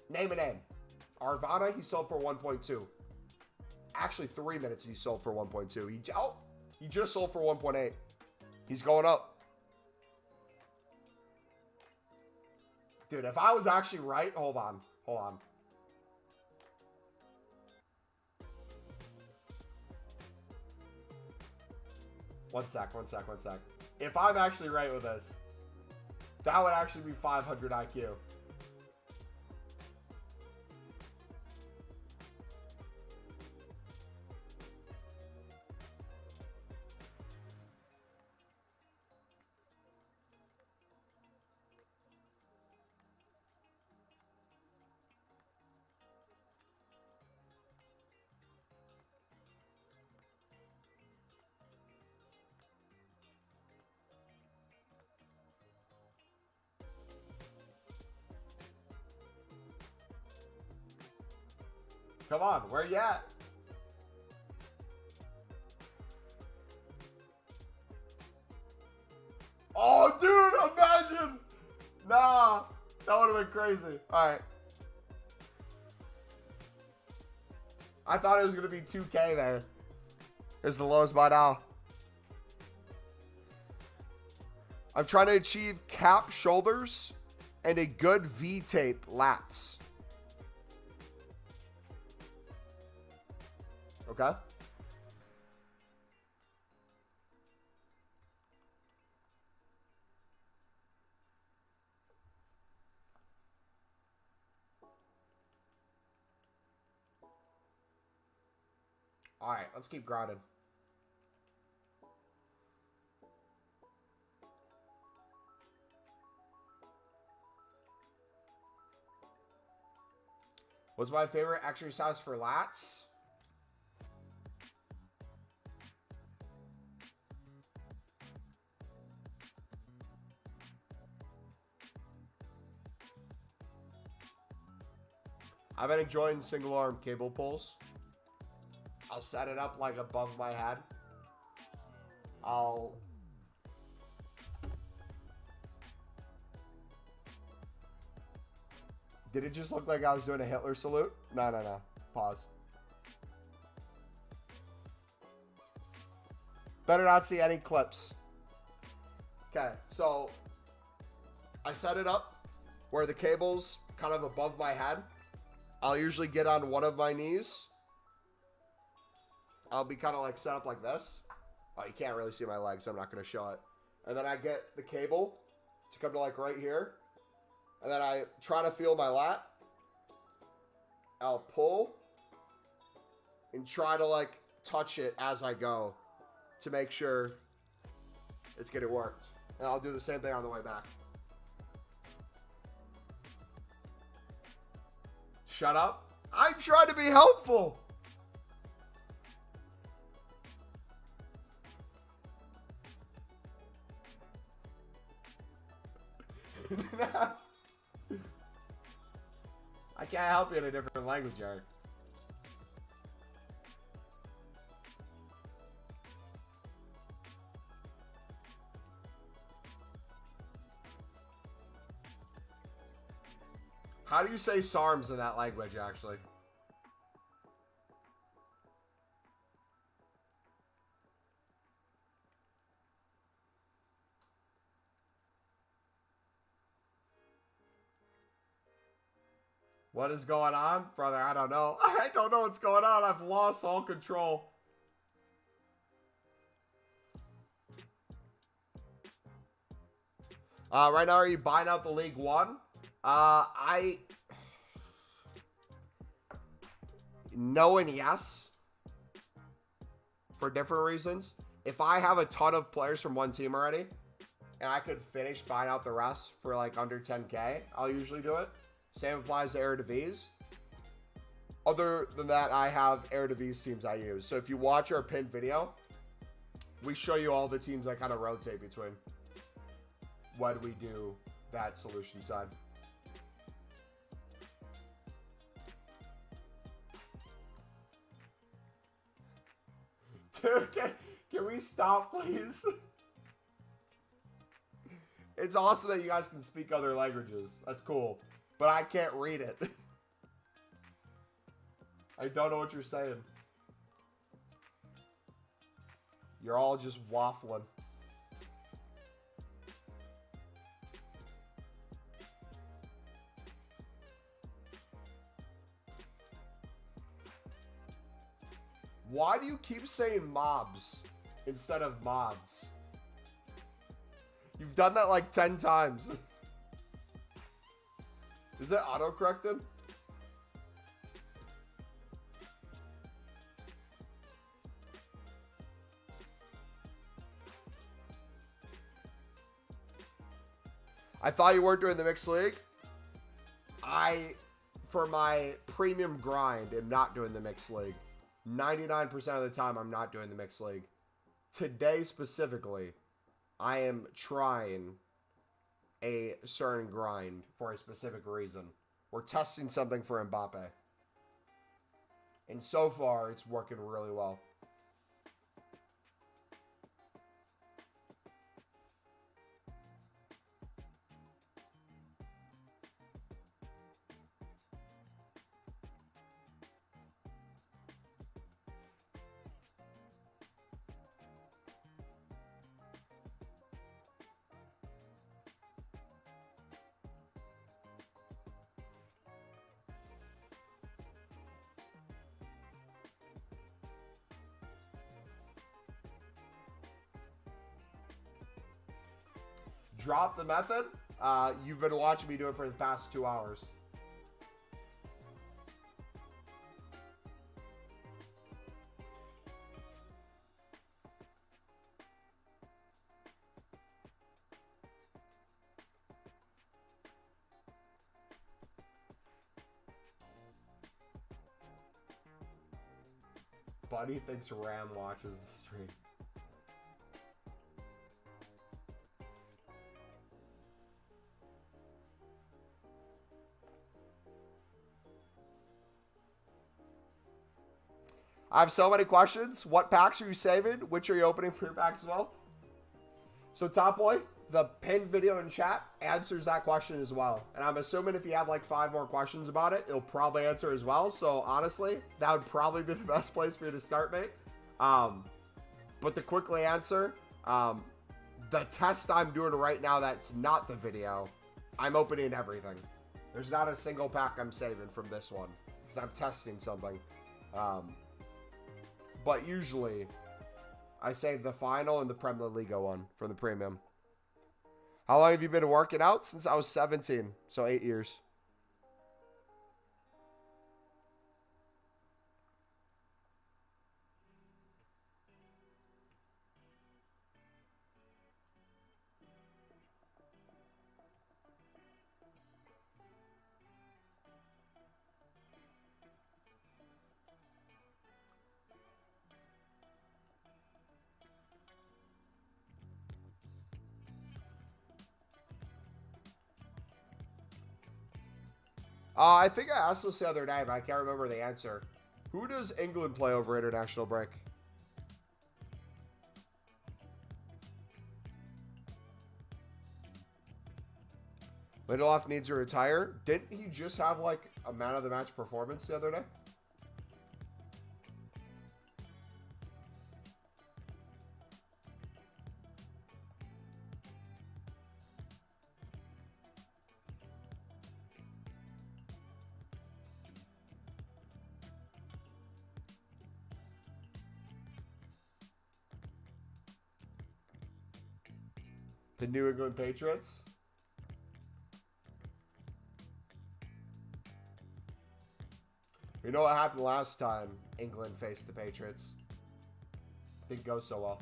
Name a name. Arvana, he sold for 1.2. Actually, 3 minutes he sold for 1.2. He just sold for 1.8. He's going up. Dude, if I was actually right, hold on. Hold on. One sec. If I'm actually right with this, that would actually be 500 IQ. Come on, where you at? Oh, dude, imagine! Nah, that would have been crazy. All right. I thought it was going to be 2K there. It's the lowest by now. I'm trying to achieve cap shoulders and a good V-tape lats. Okay. All right, let's keep grinding. What's my favorite exercise for lats? I've been enjoying single arm cable pulls. I'll set it up like above my head. Did it just look like I was doing a Hitler salute? No. Pause. Better not see any clips. Okay, so I set it up where the cable's kind of above my head. I'll usually get on one of my knees. I'll be kind of like set up like this. Oh, you can't really see my legs. I'm not going to show it. And then I get the cable to come to like right here. And then I try to feel my lat. I'll pull and try to like touch it as I go to make sure it's getting worked. And I'll do the same thing on the way back. Shut up. I'm trying to be helpful. I can't help you in a different language, Eric. How do you say SARMs in that language, actually? What is going on? Brother, I don't know. I don't know what's going on. I've lost all control. Right now, are you buying out the League One? No and yes. For different reasons. If I have a ton of players from one team already, and I could finish buying out the rest for like under 10K, I'll usually do it. Same applies to Eredivisie. Other than that, I have Eredivisie teams I use. So if you watch our pinned video, we show you all the teams I kind of rotate between when we do that solution side. Dude, can we stop, please? It's awesome that you guys can speak other languages. That's cool. But I can't read it. I don't know what you're saying. You're all just waffling. Why do you keep saying mobs instead of mods? You've done that like 10 times. Is that auto-corrected? I thought you weren't doing the mixed league. For my premium grind, am not doing the mixed league. 99% of the time, I'm not doing the mixed league. Today, specifically, I am trying a certain grind for a specific reason. We're testing something for Mbappe. And so far, it's working really well. Drop the method? You've been watching me do it for the past 2 hours. Buddy thinks Ram watches the stream. I have so many questions. What packs are you saving? Which are you opening for your packs as well? So Top Boy, the pinned video in chat answers that question as well. And I'm assuming if you have like 5 more questions about it, it'll probably answer as well. So honestly, that would probably be the best place for you to start, mate. But to quickly answer, the test I'm doing right now that's not the video, I'm opening everything. There's not a single pack I'm saving from this one because I'm testing something. But usually, I save the final and the Premier League one from the premium. How long have you been working out? Since I was 17, so 8 years. I think I asked this the other day, but I can't remember the answer. Who does England play over international break? Lindelof needs to retire. Didn't he just have, like, a man of the match performance the other day? The New England Patriots? You know what happened last time England faced the Patriots? Didn't go so well.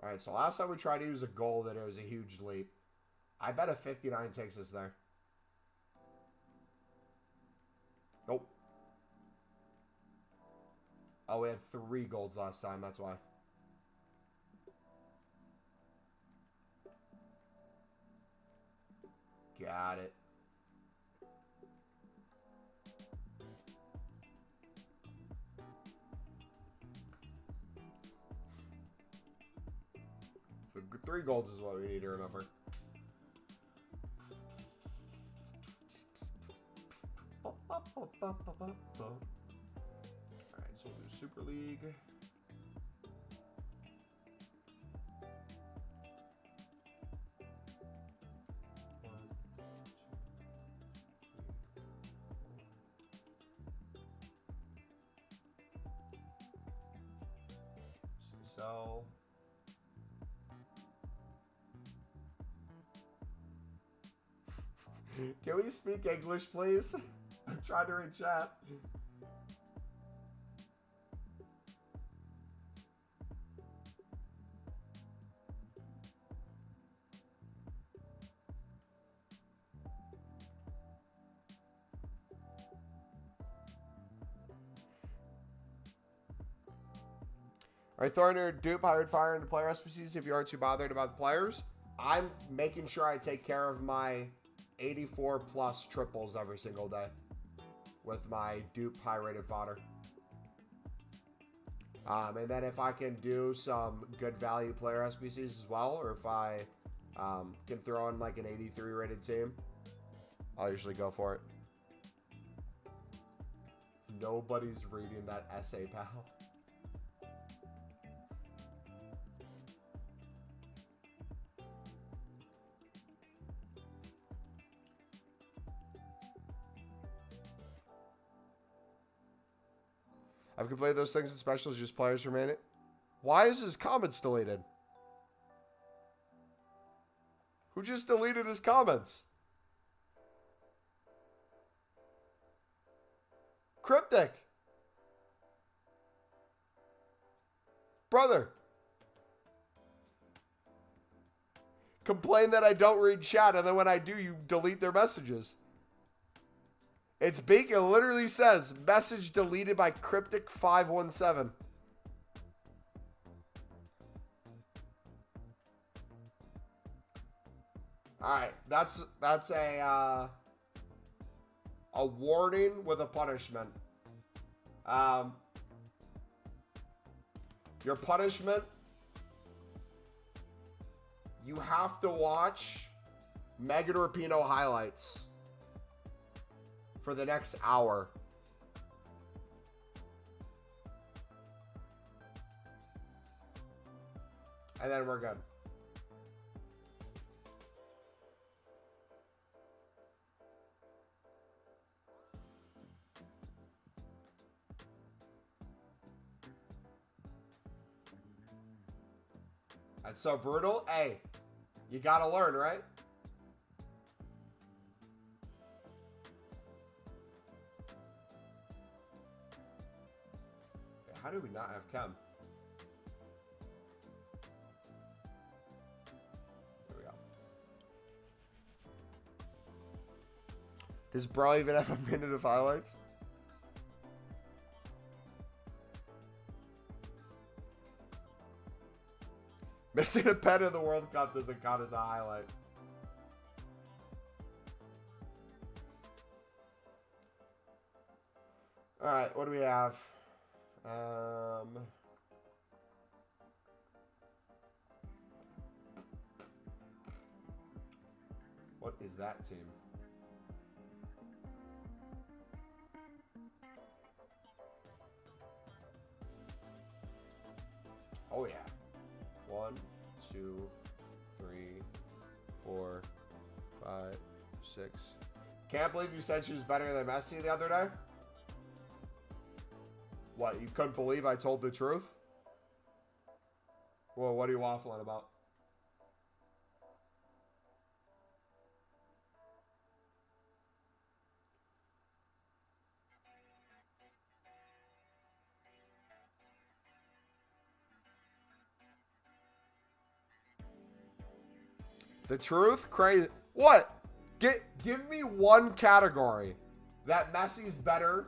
All right, so last time we tried to use a goal that it was a huge leap. I bet a 59 takes us there. Nope. Oh, we had 3 golds last time, that's why. Got it. So 3 golds is what we need to remember. Alright, so we'll do Super League. So can we speak English, please? I'm trying to read chat. Alright, Thorner, dupe, hired fire into player SPCs if you aren't too bothered about the players. I'm making sure I take care of my 84 plus triples every single day with my dupe high rated fodder. And then if I can do some good value player SPCs as well, or if I can throw in like an 83 rated team, I'll usually go for it. Nobody's reading that essay, pal. I've completed those things in specials, just players remain it. Why is his comments deleted? Who just deleted his comments? Cryptic. Brother. Complain that I don't read chat, and then when I do, you delete their messages. It's big. It literally says, message deleted by Cryptic517. Alright, that's a warning with a punishment. Your punishment, you have to watch Megan Rapinoe highlights for the next hour. And then we're good. That's so brutal. Hey, You gotta learn, right? Okay, how do we not have chem? There we go. Does Brawl even have a minute of highlights? Missing a pen in the World Cup doesn't count as a highlight. All right, what do we have? What is that team? Oh yeah. 1, 2, 3, 4, 5, 6. Can't believe you said she was better than Messi the other day. What, you couldn't believe I told the truth? Well, what are you waffling about? The truth? Crazy. What? Give me one category that Messi's better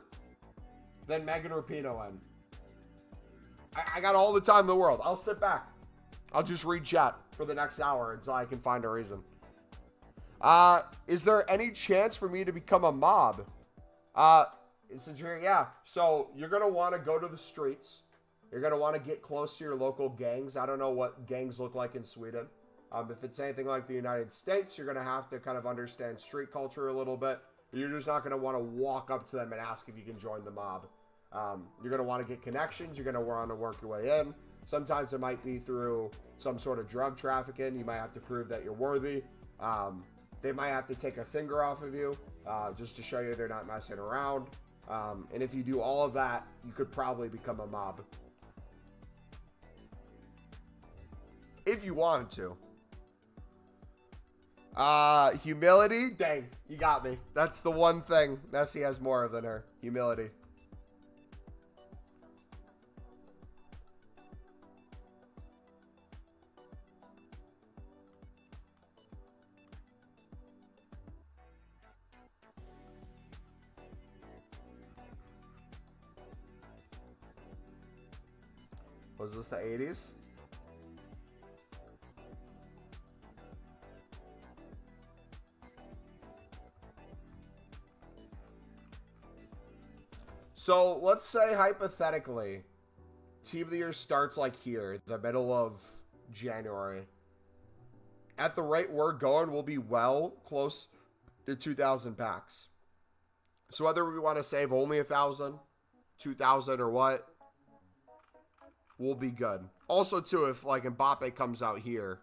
than Megan Rapinoe in. I got all the time in the world. I'll sit back. I'll just read chat for the next hour until I can find a reason. Is there any chance for me to become a mob? Since you're here, yeah. So you're going to want to go to the streets. You're going to want to get close to your local gangs. I don't know what gangs look like in Sweden. If it's anything like the United States, you're going to have to kind of understand street culture a little bit. You're just not going to want to walk up to them and ask if you can join the mob. You're going to want to get connections. You're going to want to work your way in. Sometimes it might be through some sort of drug trafficking. You might have to prove that you're worthy. They might have to take a finger off of you just to show you they're not messing around. And if you do all of that, you could probably become a mob. If you wanted to. Humility? Dang, you got me. That's the one thing Messi has more of than her. Humility. Was this the 80s? So let's say hypothetically, Team of the Year starts like here, the middle of January. At the rate we're going, we'll be well close to 2,000 packs. So whether we want to save only 1,000, 2,000 or what, we'll be good. Also too, if like Mbappe comes out here,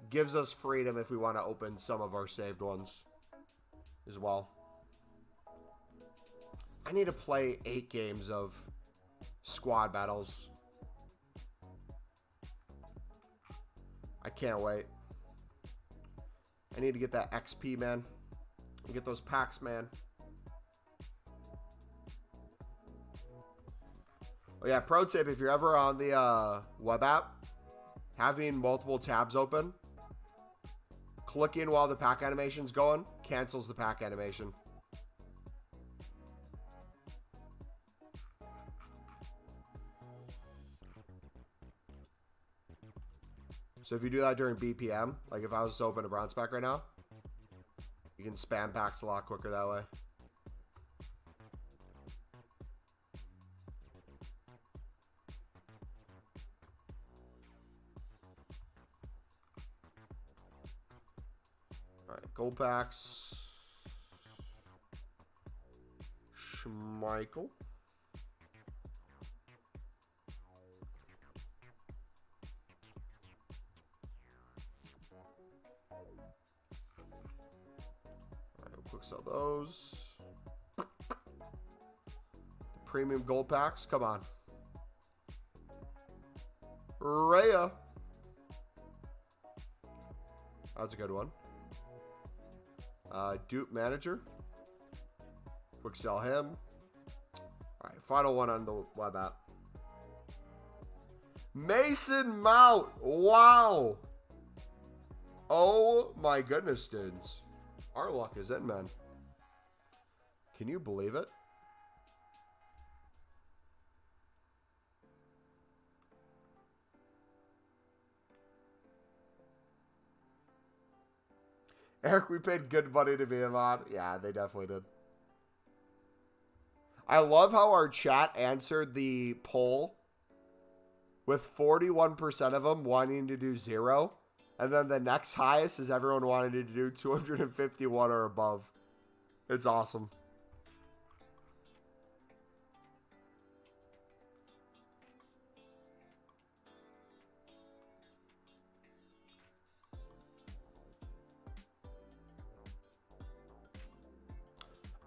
gives us freedom if we want to open some of our saved ones as well. I need to play 8 games of squad battles. I can't wait. I need to get that XP, man. And get those packs, man. Oh yeah, pro tip, if you're ever on the web app, having multiple tabs open, clicking while the pack animation's going cancels the pack animation. So if you do that during BPM, like if I was to open a bronze pack right now, you can spam packs a lot quicker that way. Alright, gold packs. Schmeichel. Quick sell those. The premium gold packs. Come on. Rhea. That's a good one. Dupe Manager. Quick sell him. Alright, final one on the web app. Mason Mount. Wow. Oh my goodness, dudes. Our luck is in, man. Can you believe it? Eric, we paid good money to be a mod. Yeah, they definitely did. I love how our chat answered the poll with 41% of them wanting to do 0. And then the next highest is everyone wanting to do 251 or above. It's awesome.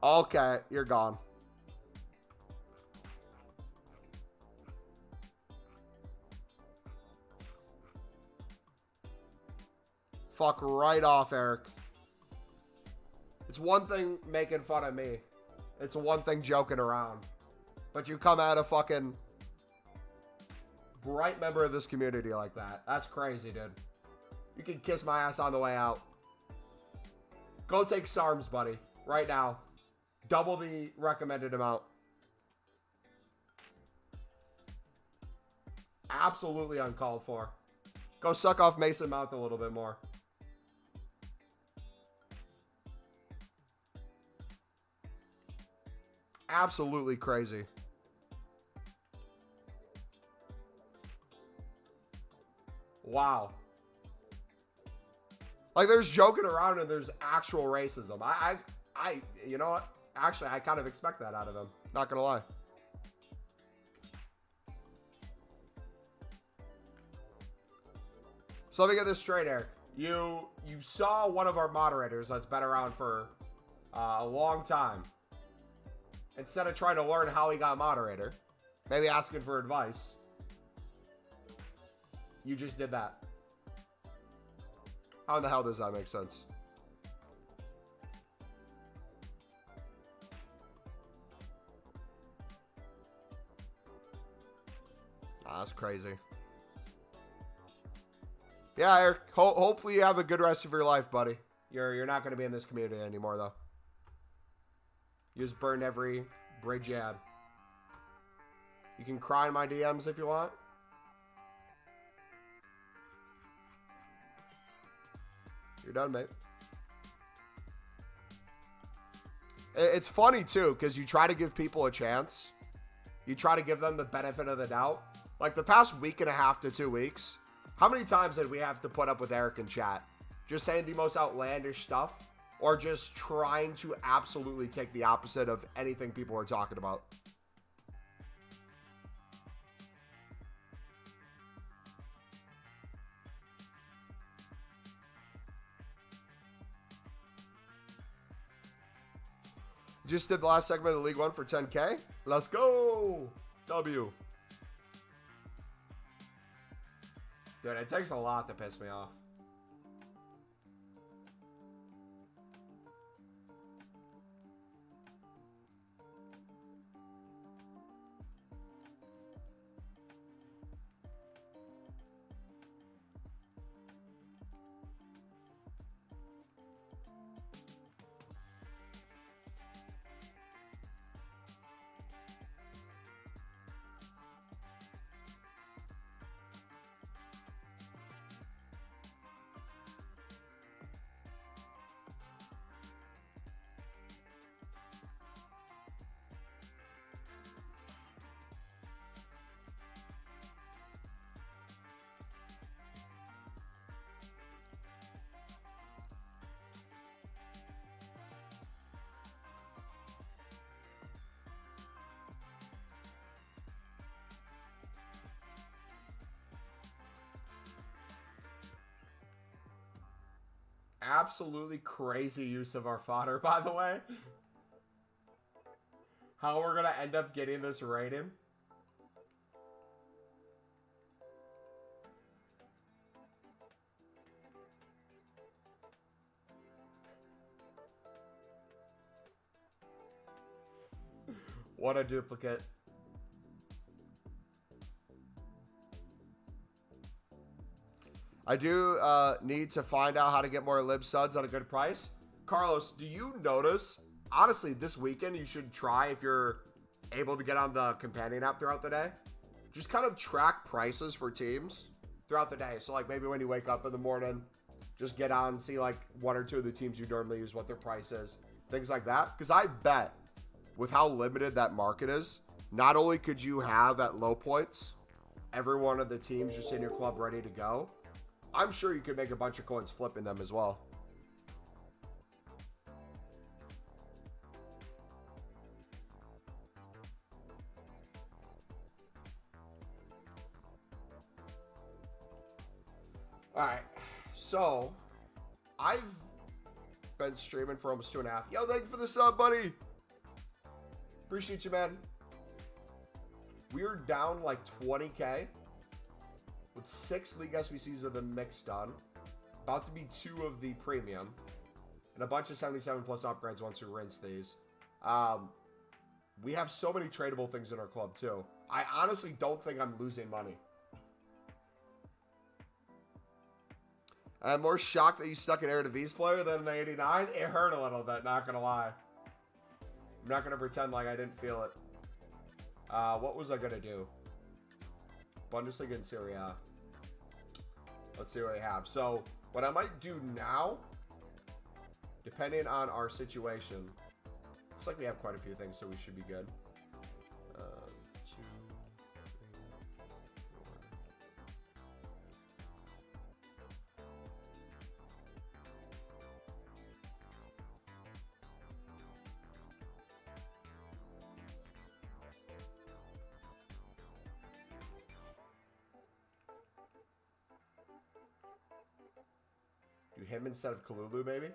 Okay, you're gone. Fuck right off, Eric. It's one thing making fun of me. It's one thing joking around. But you come at a fucking bright member of this community like that. That's crazy, dude. You can kiss my ass on the way out. Go take SARMs, buddy. Right now. Double the recommended amount. Absolutely uncalled for. Go suck off Mason Mount a little bit more. Absolutely crazy. Wow. Like, there's joking around and there's actual racism. You know what? Actually, I kind of expect that out of him. Not gonna lie. So let me get this straight, Eric. You saw one of our moderators that's been around for a long time. Instead of trying to learn how he got moderator, maybe asking for advice, you just did that. How in the hell does that make sense? That's crazy. Yeah, Eric. Hopefully you have a good rest of your life, buddy. You're not going to be in this community anymore, though. You just burned every bridge you had. You can cry in my DMs if you want. You're done, mate. It's funny, too, because you try to give people a chance. You try to give them the benefit of the doubt. Like, the past week and a half to 2 weeks, how many times did we have to put up with Eric in chat? Just saying the most outlandish stuff? Or just trying to absolutely take the opposite of anything people are talking about? Just did the last segment of the League One for 10K. Let's go! W. Dude, it takes a lot to piss me off. Absolutely crazy use of our fodder, by the way. How we're gonna end up getting this rating. What a duplicate. I do need to find out how to get more lib suds at a good price. Carlos, do you notice? Honestly, this weekend you should try, if you're able to get on the companion app throughout the day, just kind of track prices for teams throughout the day. So like maybe when you wake up in the morning, just get on and see like one or two of the teams you normally use, what their price is, things like that. Because I bet with how limited that market is, not only could you have at low points every one of the teams just in your club ready to go, I'm sure you could make a bunch of coins flipping them as well. Alright, so I've been streaming for almost 2.5. Yo, thank you for the sub, buddy. Appreciate you, man. We're down like 20K with 6 League SBCs of the mix done. About to be 2 of the premium. And a bunch of 77 plus upgrades once we rinse these. We have so many tradable things in our club too. I honestly don't think I'm losing money. I'm more shocked that you stuck an Eredivisie player than an 89. It hurt a little bit, not gonna lie. I'm not gonna pretend like I didn't feel it. What was I gonna do? Bundesliga and Serie A. Let's see what I have. So, what I might do now, depending on our situation, looks like we have quite a few things, so we should be good. 2, 3, 4. Do him instead of Kalulu, maybe?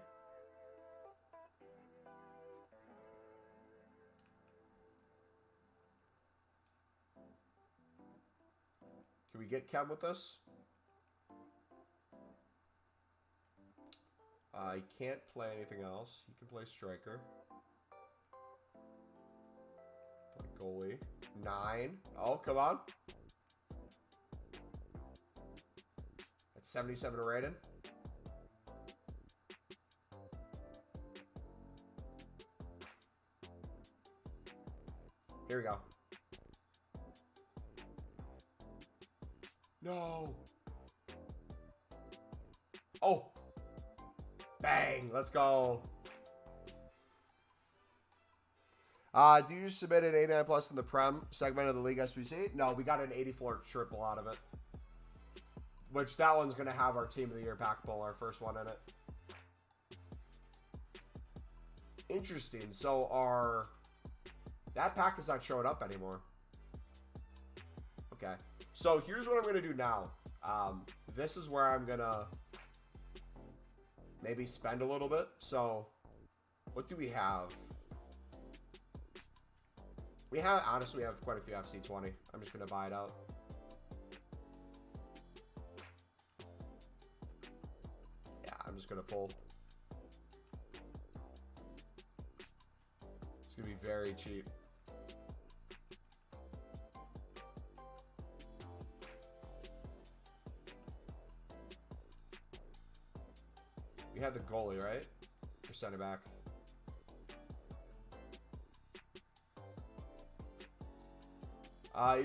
Can we get Kem with us? He can't play anything else. He can play striker. Play goalie. 9. Oh, come on. That's 77 rated. Here we go. No. Oh. Bang. Let's go. Do you submit an 89 plus in the Prem segment of the League SBC? No, we got an 84 triple out of it. Which that one's going to have our Team of the Year pack pull, our first one in it. Interesting. So our... that pack is not showing up anymore. Okay. So here's what I'm going to do now. This is where I'm going to maybe spend a little bit. So what do we have? We have, honestly, we have quite a few FC20. I'm just going to buy it out. Yeah, I'm just going to pull. It's going to be very cheap. We had the goalie, right? Or center back.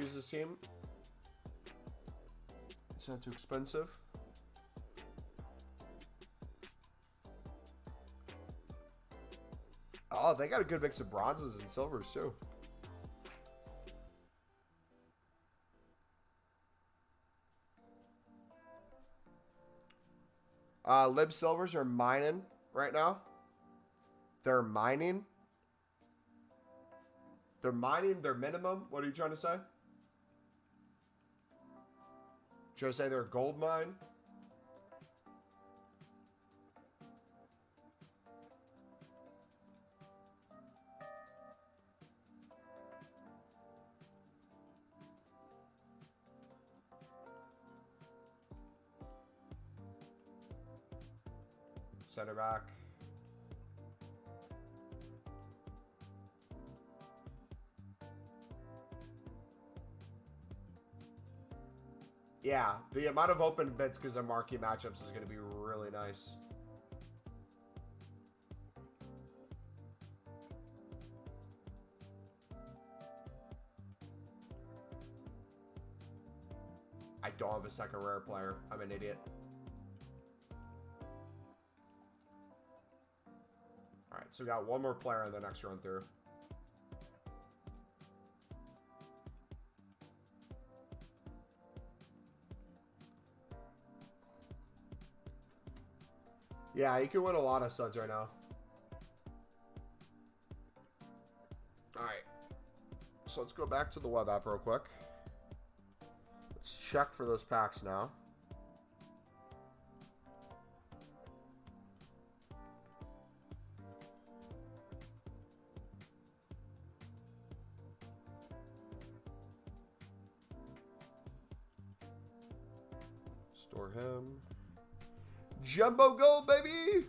Use this team. It's not too expensive. Oh, they got a good mix of bronzes and silvers too. Lib silvers are mining right now. They're mining. They're mining their minimum. What are you trying to say? Trying to say they're a gold mine? Center back. Yeah, the amount of open bids because of marquee matchups is going to be really nice. I don't have a second rare player. I'm an idiot. Alright, so we got one more player in the next run through. Yeah, you can win a lot of studs right now. Alright. So let's go back to the web app real quick. Let's check for those packs now. Store him. Jumbo gold, baby!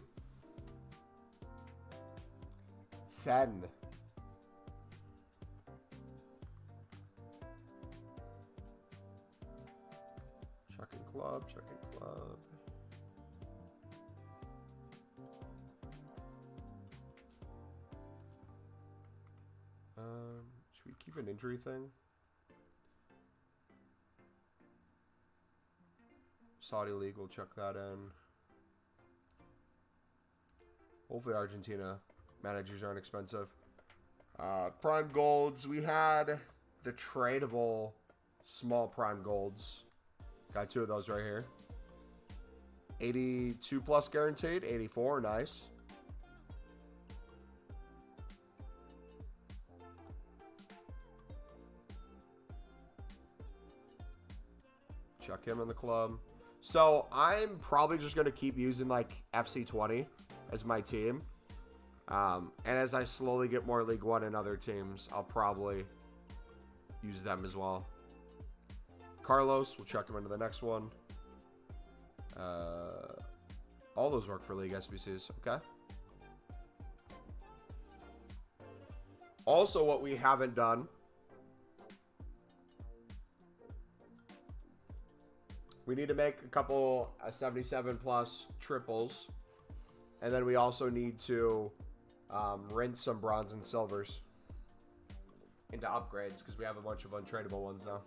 Send. Checking club, checking club. Should we keep an injury thing? Saudi League, we'll check that in. Hopefully Argentina managers aren't expensive. Prime golds, we had the tradable small prime golds. Got two of those right here. 82 plus guaranteed, 84, nice. Check him in the club. So I'm probably just going to keep using like FC20 as my team. And as I slowly get more League One and other teams, I'll probably use them as well. Carlos, we'll check him into the next one. All those work for League SBCs, okay? Also, what we haven't done, we need to make a couple 77 plus triples. And then we also need to rinse some bronze and silvers into upgrades because we have a bunch of untradeable ones now.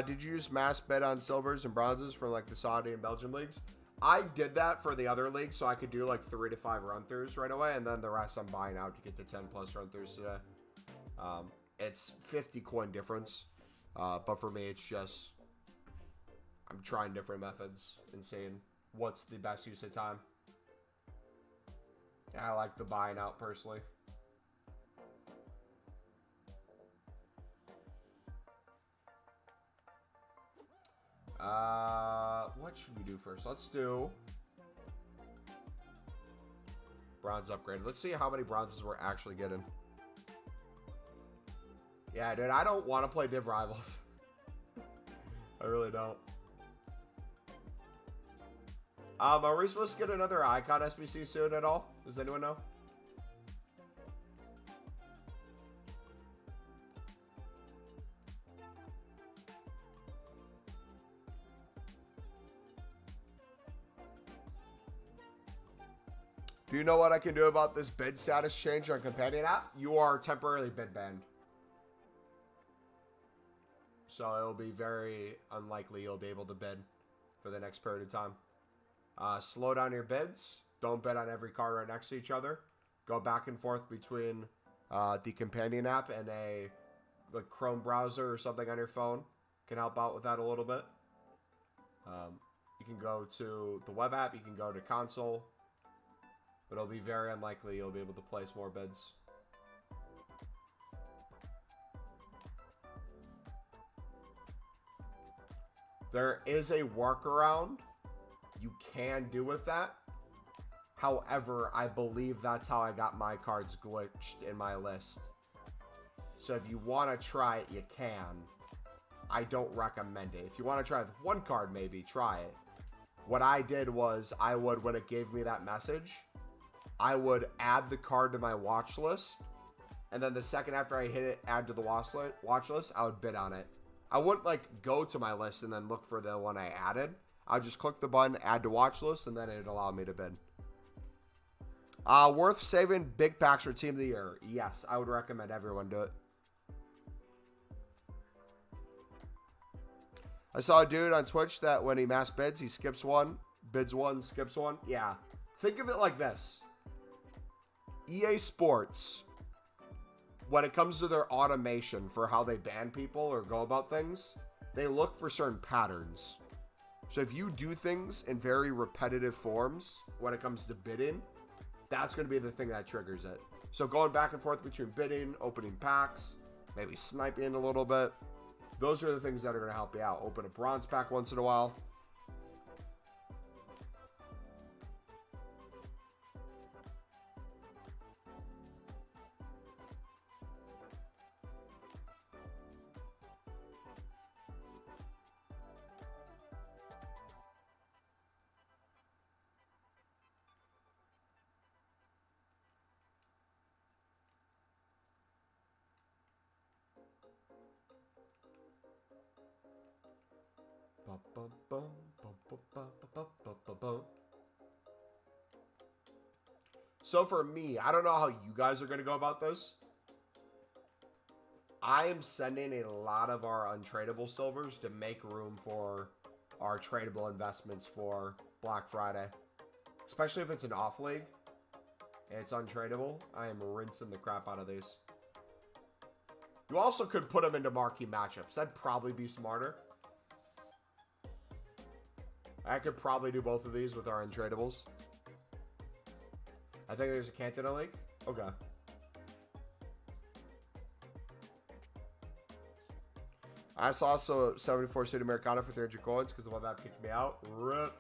Did you just mass bet on silvers and bronzes from like the Saudi and Belgium leagues? I did that for the other leagues, so I could do like 3 to 5 run-throughs right away, and then the rest I'm buying out to get to 10 plus run-throughs today. It's 50 coin difference, but for me, it's just I'm trying different methods and seeing what's the best use of time. I like the buying out personally. What should we do first? Let's do bronze upgrade. Let's see how many bronzes we're actually getting. Yeah, dude, I don't want to play Div Rivals. I really don't. Are we supposed to get another Icon SBC soon at all? Does anyone know? Do you know what I can do about this bid status change on Companion app? You are temporarily bid banned. So it'll be very unlikely you'll be able to bid for the next period of time. Slow down your bids. Don't bet on every card right next to each other. Go back and forth between the Companion app and a like Chrome browser or something on your phone. Can help out with that a little bit. You can go to the web app. You can go to console. But it'll be very unlikely you'll be able to place more bids. There is a workaround you can do with that. However, I believe that's how I got my cards glitched in my list. So if you want to try it, you can. I don't recommend it. If you want to try it with one card, maybe try it. What I did was I would, when it gave me that message, I would add the card to my watch list. And then the second after I hit it, add to the watch list, I would bid on it. I wouldn't like go to my list and then look for the one I added. I would just click the button, add to watch list, and then it'd allow me to bid. Worth saving big packs for Team of the Year. Yes, I would recommend everyone do it. I saw a dude on Twitch that when he mass bids, he skips one, bids one, skips one. Yeah. Think of it like this. EA Sports, when it comes to their automation for how they ban people or go about things, they look for certain patterns. So if you do things in very repetitive forms when it comes to bidding, that's going to be the thing that triggers it. So going back and forth between bidding, opening packs, maybe sniping a little bit, those are the things that are going to help you out. Open a bronze pack once in a while. So for me, I don't know how you guys are going to go about this. I am sending a lot of our untradeable silvers to make room for our tradable investments for Black Friday. Especially if it's an off league and it's untradeable. I am rinsing the crap out of these. You also could put them into marquee matchups. That'd probably be smarter. I could probably do both of these with our untradables. I think there's a Cantona league. Okay. I saw also 74 City Americana for 300 coins because the one that kicked me out. RIP.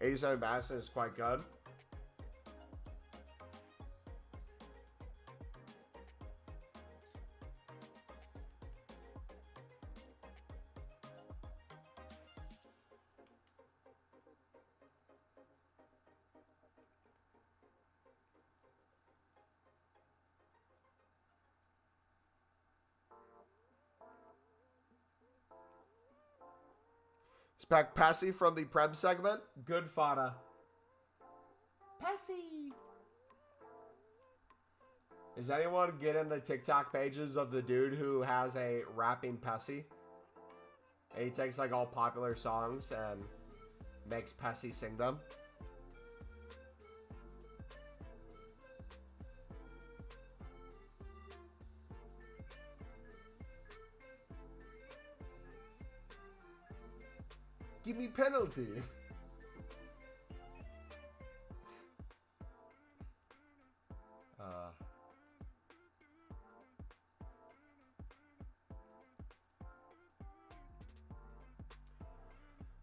$87 Bastion is quite good. Spec Passy from the Prem segment. Good fodder. Passy. Is anyone getting the TikTok pages of the dude who has a rapping Passy? And he takes like all popular songs and makes Passy sing them. Give me penalty.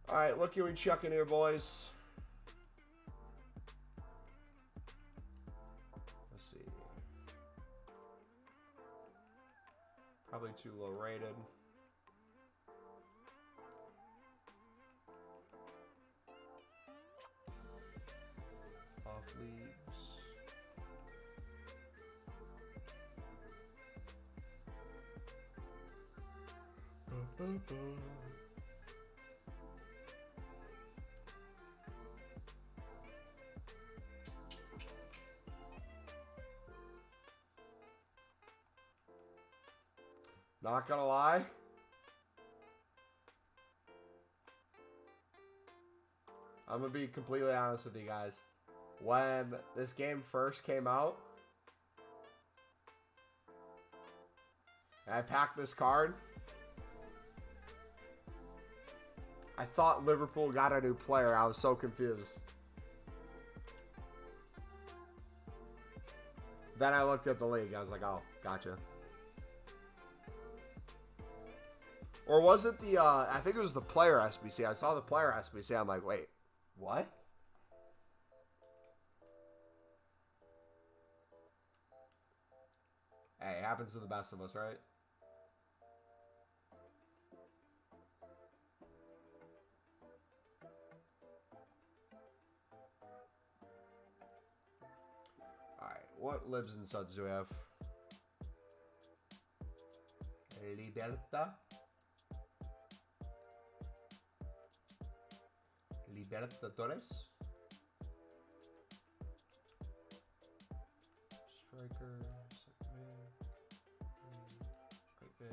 All right, look who we chucking here, boys. Let's see. Probably too low rated. Off leagues. Not gonna lie. I'm gonna be completely honest with you guys. When this game first came out, and I packed this card, I thought Liverpool got a new player. I was so confused. Then I looked at the league. I was like, oh, gotcha. Or was it the, I think it was the player SBC. I saw the player SBC. I'm like, wait, what? Hey, it happens to the best of us, right? Alright, what libs and suds do we have? Liberta. Libertadores. Striker. Right mid.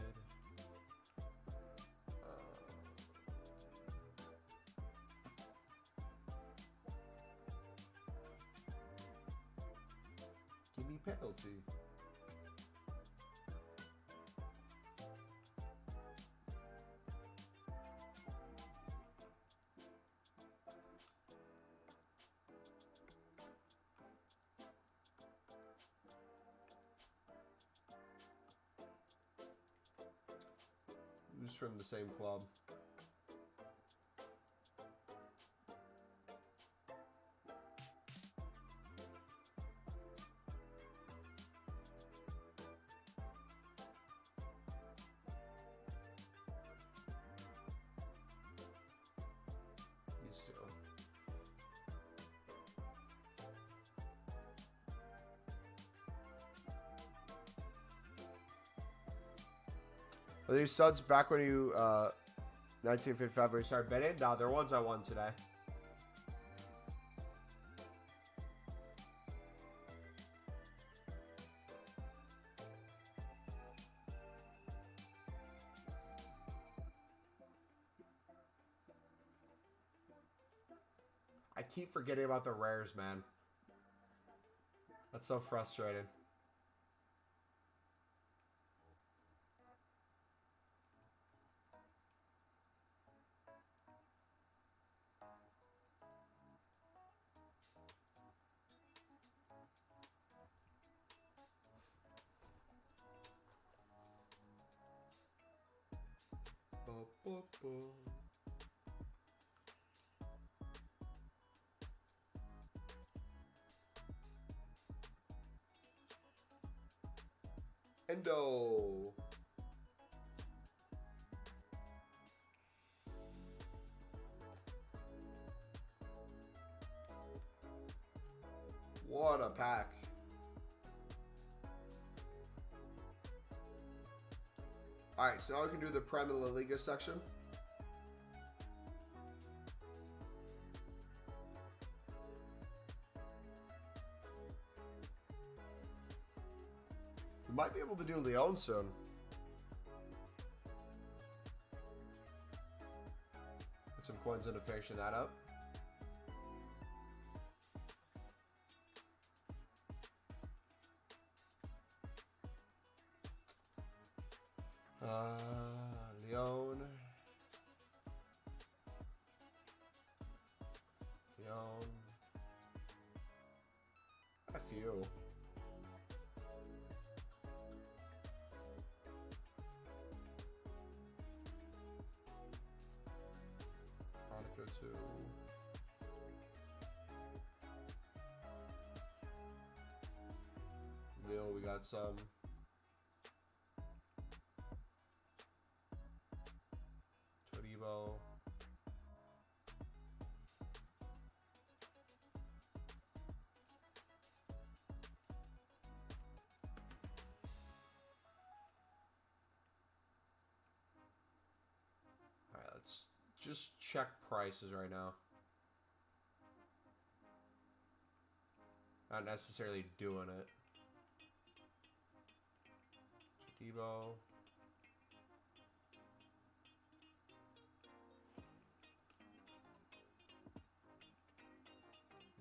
Give me penalty. Who's from the same club? These two. Are these suds back when you, 1955 when you started betting? No, they're ones I won today. I keep forgetting about the rares, man. That's so frustrating. Endo. What a pack. Alright, so now we can do the Prem and La Liga section. We might be able to do Leon soon. Put some coins in to finish that up. Leon. A few. Monaco 2. Lille, we got some. Todibo. Alright, let's just check prices right now. Not necessarily doing it. Todibo.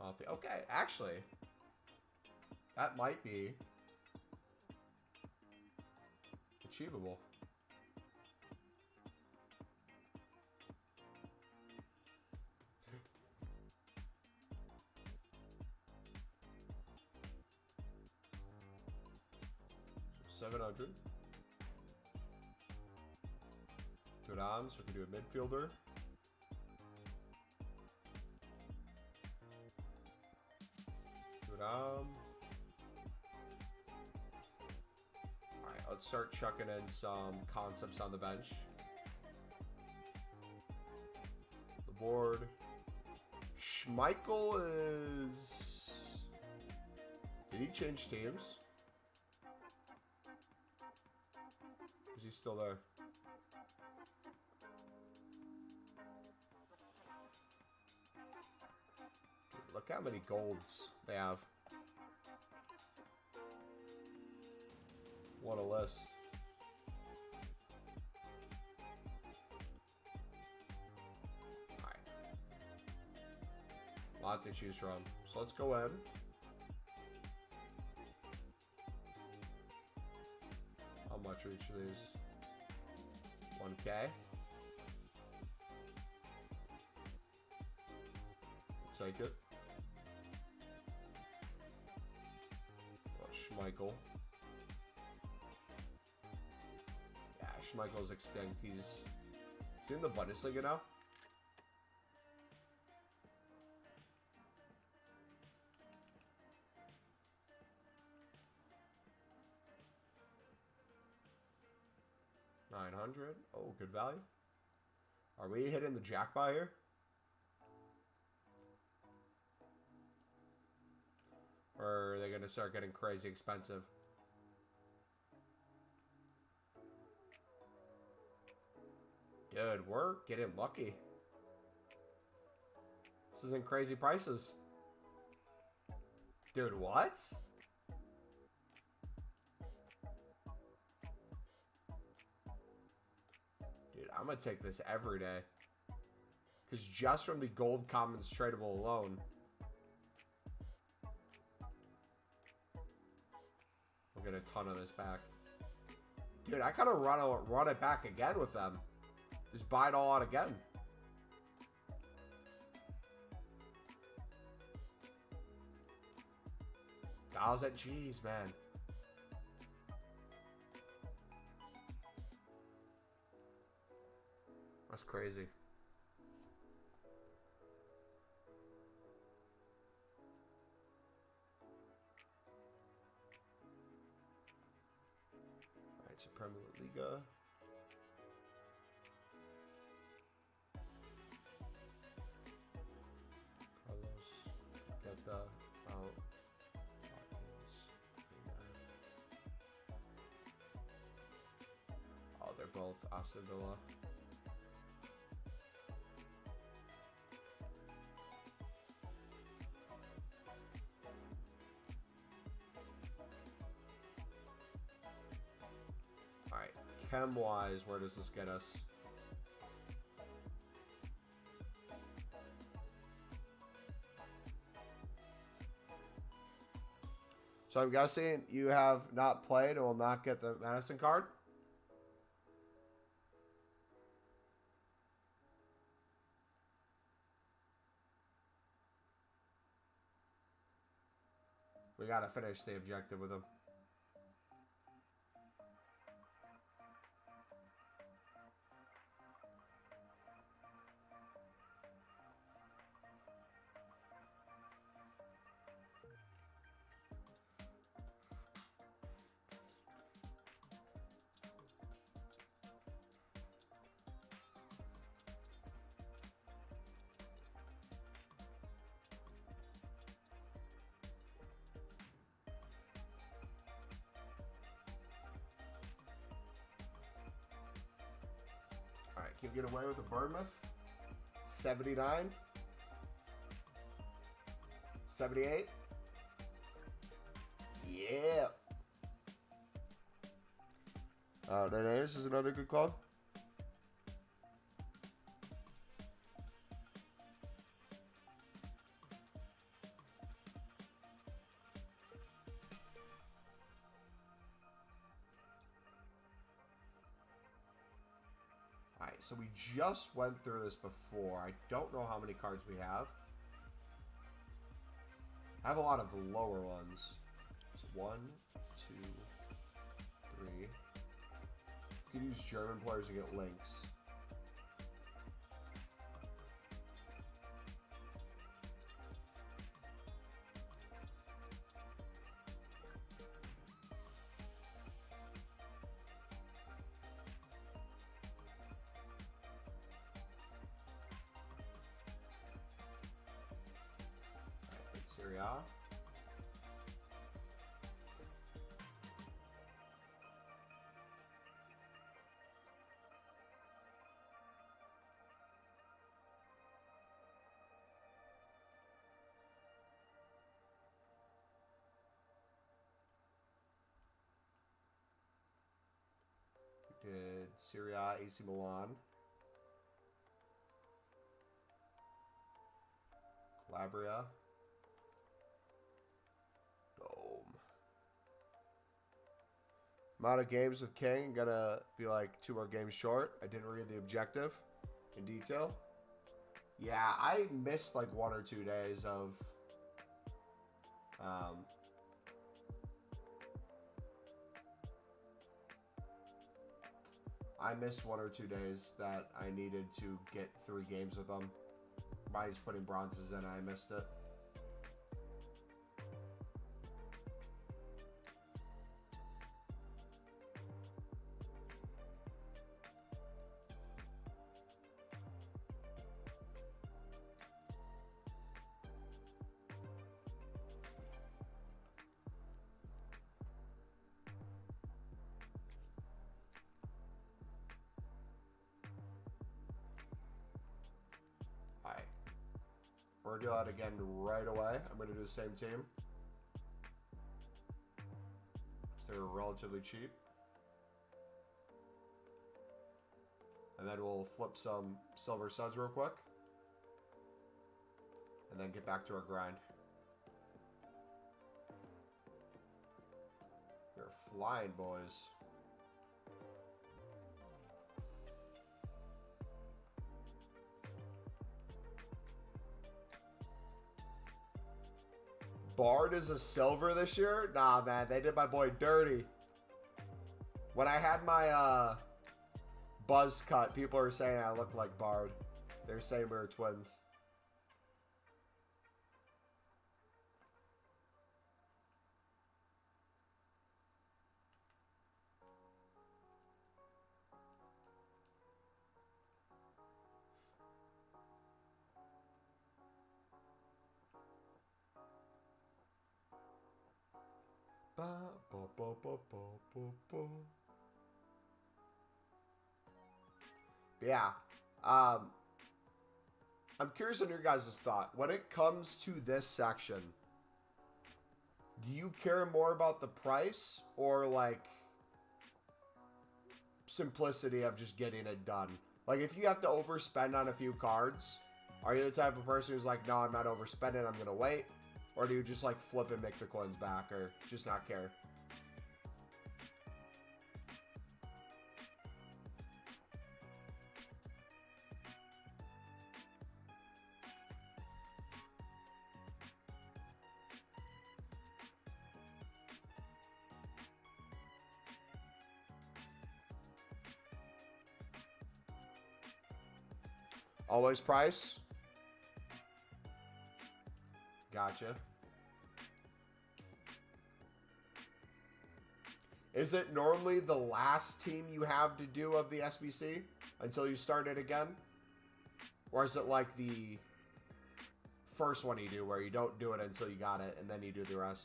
Okay, actually, that might be achievable. So 700. Good on, so we can do a midfielder. Good on. Alright, let's start chucking in some concepts on the bench. The board. Schmeichel is... Did he change teams? Is he still there? Dude, look how many golds they have. What a list. Alright. A lot to choose from. So let's go in. How much are each of these? 1K. Take it. Schmeichel. Yeah, Schmeichel's extinct. He's in the Bundesliga now. $900. Oh, good value. Are we hitting the jackpot here? Or are they going to start getting crazy expensive? Dude, we're getting lucky. This isn't crazy prices. Dude, what? Dude, I'm going to take this every day. Because just from the gold commons tradable alone... We'll get a ton of this back. Dude, I kind of run it back again with them. Just buy it all out again. Dials at G's, man. That's crazy. Alright, so Premier Liga. Get the out. Oh, they're both Aston Villa. Alright, chem-wise, where does this get us? So I'm guessing you have not played and will not get the Madison card? We gotta finish the objective with him. Alright, can you get away with a Bournemouth? 79. 78. Yeah. This is another good call. so we just went through this before. I don't know how many cards we have. I have a lot of lower ones. So 1, 2, 3. You can use German players to get links. Serie A. We did Serie A, AC Milan. Calabria. Boom. Amount of games with King. Gonna be like 2 more games short. I didn't read the objective in detail. Yeah, I missed like 1 or 2 days of I missed 1 or 2 days that I needed to get 3 games with them. By just putting bronzes in, I missed it. Alright. We're going to do that again right away. I'm going to do the same team. So they're relatively cheap. And then we'll flip some silver suds real quick. And then get back to our grind. You're flying, boys. Bard is a silver this year? Nah, man. They did my boy dirty. When I had my buzz cut, people are saying I look like Bard. They're saying we were twins. Yeah. I'm curious on your guys' thought. When it comes to this section, do you care more about the price or like simplicity of just getting it done? Like if you have to overspend on a few cards, are you the type of person who's like, no, I'm not overspending, I'm gonna wait? Or do you just like flip and make the coins back or just not care? Always price? Gotcha. Is it normally the last team you have to do of the SBC until you start it again? Or is it like the first one you do where you don't do it until you got it and then you do the rest?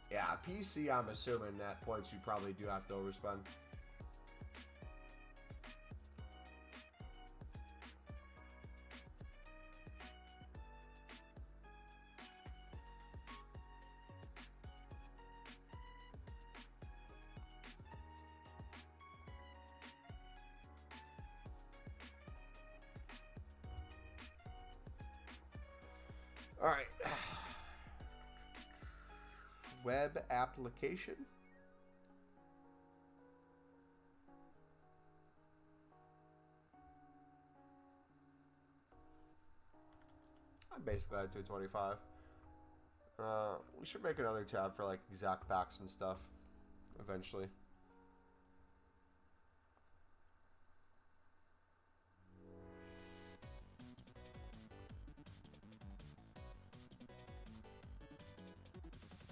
Yeah, PC, I'm assuming at points you probably do have to overspend. All right. Web application. I'm basically at 225. We should make another tab for like exact packs and stuff eventually.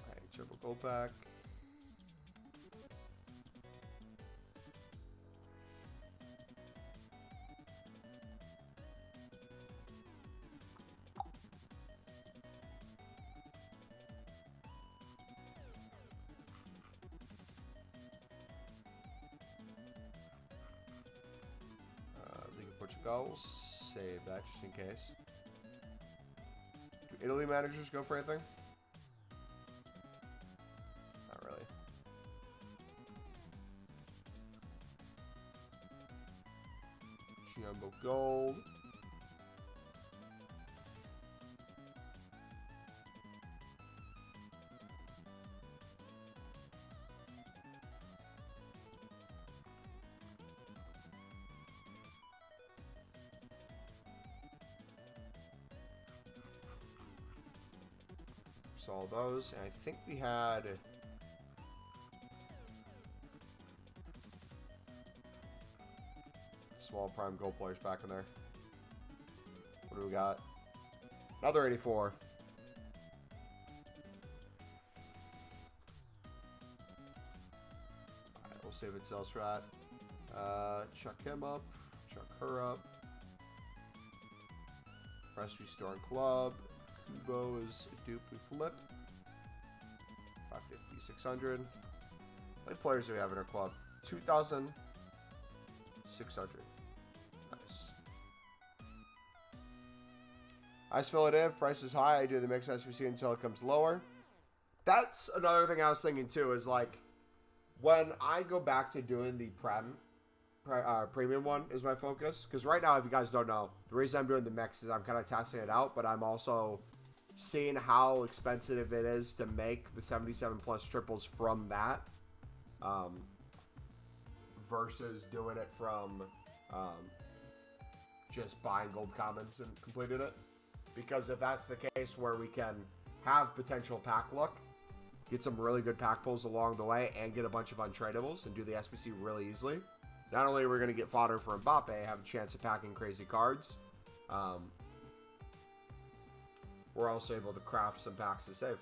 Alright, triple gold pack. Portugal, save that just in case. Do Italy managers go for anything? Not really. Jumbo gold. All those, and I think we had small prime gold players back in there. What do we got? Another 84. Alright, we'll save it sells for that. Chuck him up, chuck her up. Press restore and club. Kubo is a dupe we flipped. 550, 600. How many players do we have in our club? 2,600. Nice. Ice Philadelphia, price is high. I do the mix SBC until it comes lower. That's another thing I was thinking too, is like when I go back to doing the premium one is my focus. Because right now, if you guys don't know, the reason I'm doing the mix is I'm kind of testing it out, but I'm also seeing how expensive it is to make the 77 plus triples from that versus doing it from just buying gold commons and completing it. Because if that's the case where we can have potential pack luck, get some really good pack pulls along the way, and get a bunch of untradables and do the SBC really easily, not only are we going to get fodder for Mbappe, have a chance of packing crazy cards, we're also able to craft some packs to save.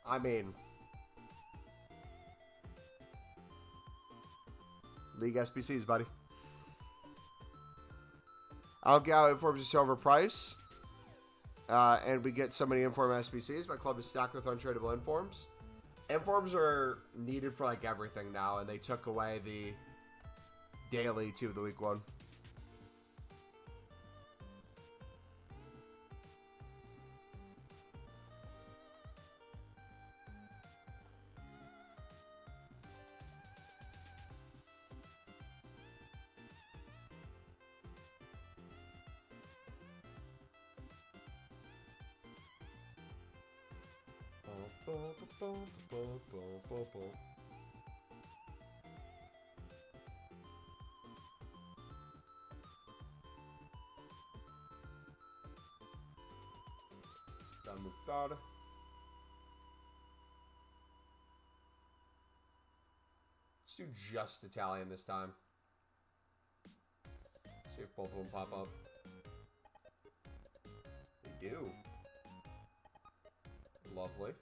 I mean, League SBCs, buddy. I'll get out informs a silver price. And we get so many inform SBCs. My club is stacked with untradeable informs. Informs are needed for like everything now, and they took away the daily to the week one. Done with that. Let's do just Italian this time. See if both of them pop up. They do. Lovely.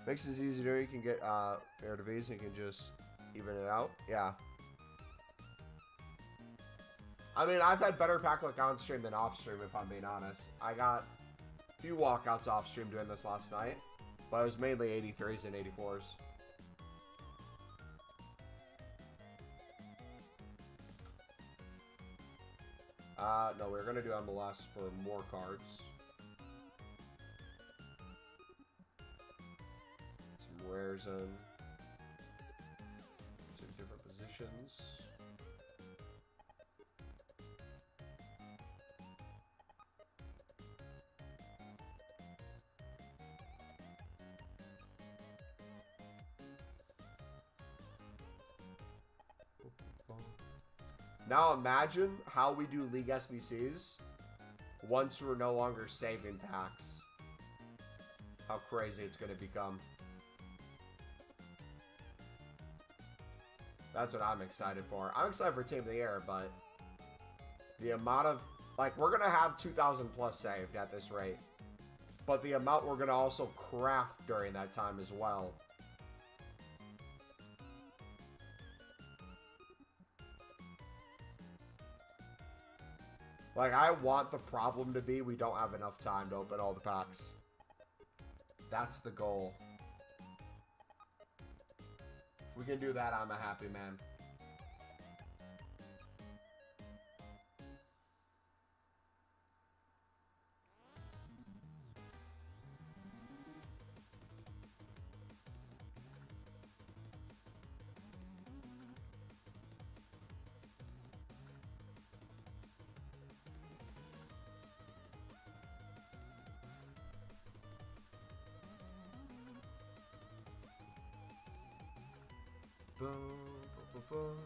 Makes it easy to do. You can get air to V's and you can just even it out. Yeah. I mean, I've had better pack luck on stream than off stream, if I'm being honest. I got a few walkouts off stream doing this last night, but it was mainly 83s and 84s. No, we're going to do MLS for more cards. Some players in 2 different positions. Now imagine how we do League SBCs once we're no longer saving packs. How crazy it's going to become. That's what I'm excited for. I'm excited for Team of the Year, but the amount of... Like, we're going to have 2,000 plus saved at this rate. But the amount we're going to also craft during that time as well. Like, I want the problem to be we don't have enough time to open all the packs. That's the goal. If we can do that, I'm a happy man. Boom, boom, boom, boom.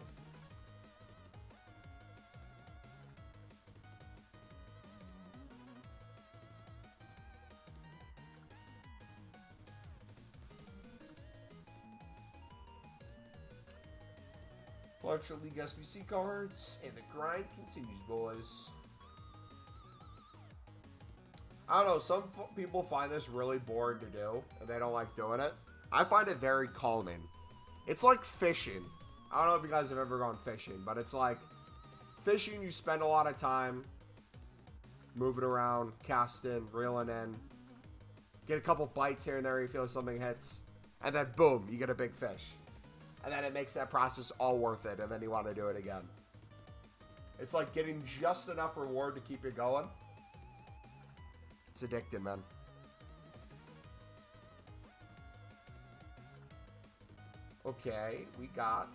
Bunch of League SBC cards, and the grind continues, boys. I don't know, some people find this really boring to do, and they don't like doing it. I find it very calming. It's like fishing. I don't know if you guys have ever gone fishing, but it's like fishing, you spend a lot of time moving around, casting, reeling in, get a couple bites here and there, you feel something hits, and then boom, you get a big fish. And then it makes that process all worth it, and then you want to do it again. It's like getting just enough reward to keep you going. It's addicting, man. Okay, we got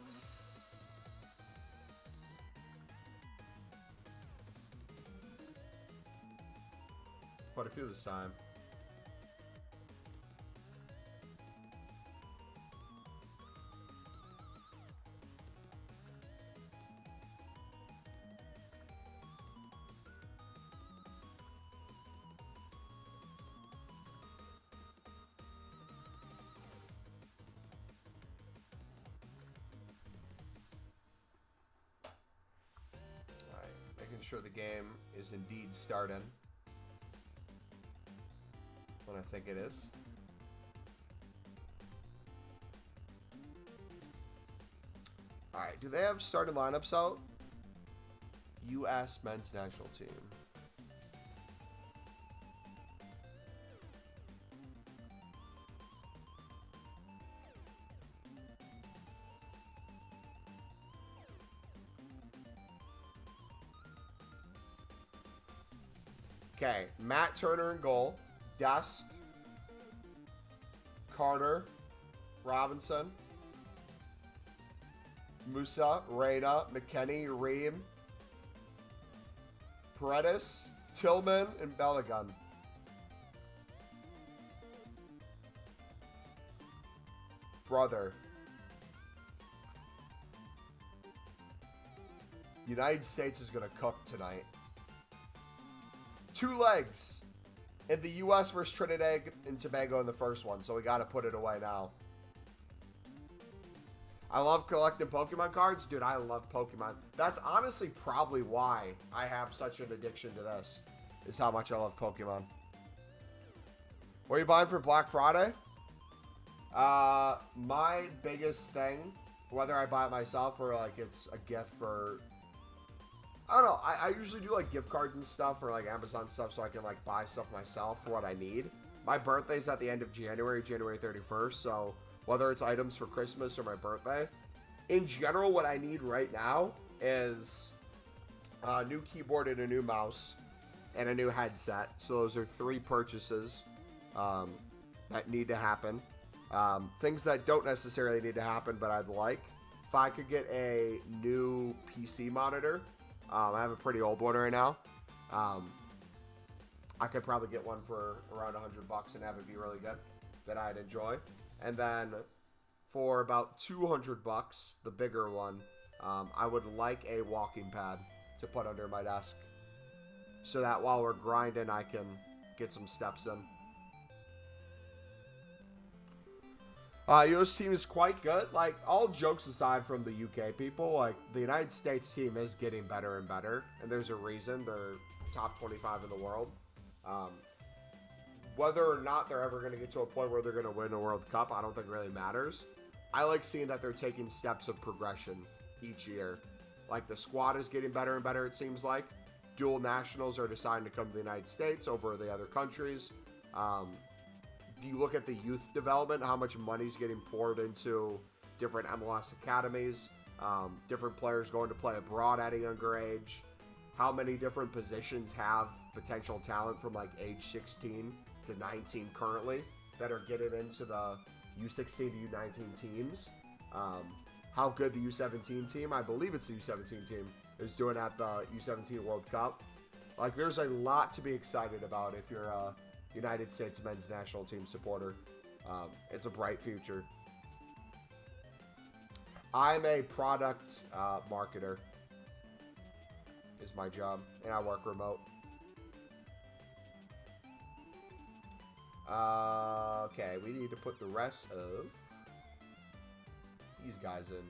quite a few this time. Sure the game is indeed starting when I think it is. Alright, do they have starting lineups out? U.S. men's national team. Okay, Matt Turner in goal. Dust. Carter. Robinson. Musa. Reyna. McKennie. Ream. Paredes. Tillman. And Belagun. Brother. United States is going to cook tonight. 2 legs in the U.S. versus Trinidad and Tobago in the first one, so we got to put it away now. I love collecting Pokemon cards. Dude, I love Pokemon. That's honestly probably why I have such an addiction to this, is how much I love Pokemon. What are you buying for Black Friday? My biggest thing, whether I buy it myself or like it's a gift for... I don't know. I usually do like gift cards and stuff or like Amazon stuff so I can like buy stuff myself for what I need. My birthday's at the end of January, January 31st. So whether it's items for Christmas or my birthday, in general, what I need right now is a new keyboard and a new mouse and a new headset. So those are 3 purchases that need to happen. Things that don't necessarily need to happen, but I'd like. If I could get a new PC monitor, I have a pretty old one right now. I could probably get one for around $100 and have it be really good that I'd enjoy. And then for about $200, the bigger one, I would like a walking pad to put under my desk so that while we're grinding, I can get some steps in. US team is quite good. Like, all jokes aside from the UK people, like, the United States team is getting better and better, and there's a reason they're top 25 in the world. Whether or not they're ever going to get to a point where they're going to win a World Cup, I don't think really matters. I like seeing that they're taking steps of progression each year. Like, the squad is getting better and better, it seems like. Dual nationals are deciding to come to the United States over the other countries. You look at the youth development, how much money's getting poured into different MLS academies, different players going to play abroad at a younger age, how many different positions have potential talent from like age 16 to 19 currently that are getting into the U16 to U19 teams. How good the U17 team, I believe it's the U17 team, is doing at the U17 World Cup. Like, there's a lot to be excited about if you're a United States men's national team supporter. It's a bright future. I'm a product marketer is my job, and I work remote. Okay, we need to put the rest of these guys in.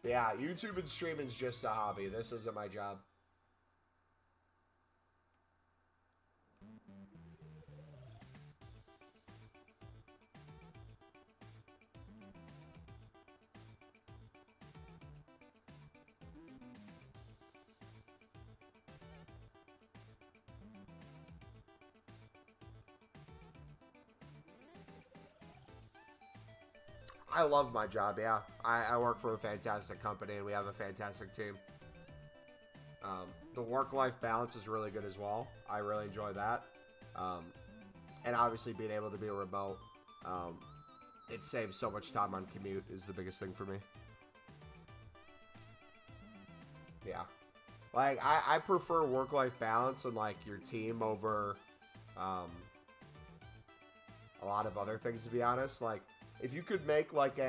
Yeah, YouTube and streaming is just a hobby. This isn't my job. I love my job, yeah. I work for a fantastic company, and we have a fantastic team. The work-life balance is really good as well. I really enjoy that. And obviously being able to be remote, it saves so much time on commute is the biggest thing for me. Yeah. Like, I prefer work-life balance and, like, your team over a lot of other things, to be honest. Like, if you could make, like,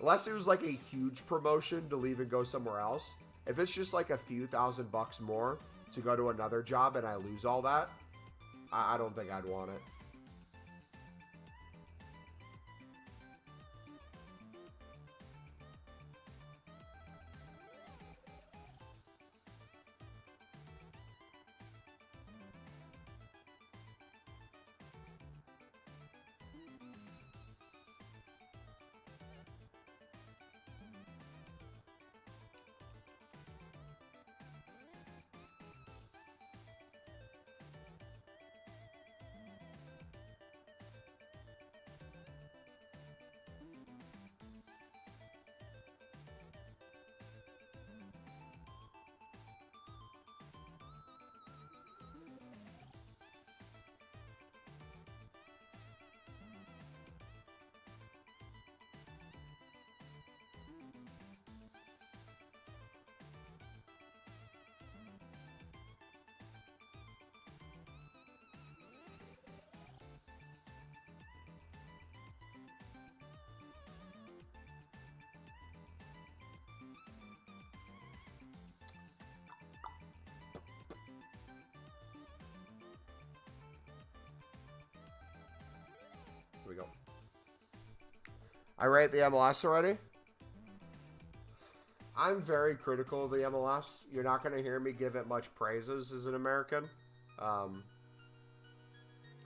unless it was, like, a huge promotion to leave and go somewhere else, if it's just, like, a few $1,000 more to go to another job and I lose all that, I don't think I'd want it. Here we go. I rate the MLS already. I'm very critical of the MLS. You're not going to hear me give it much praises as an American.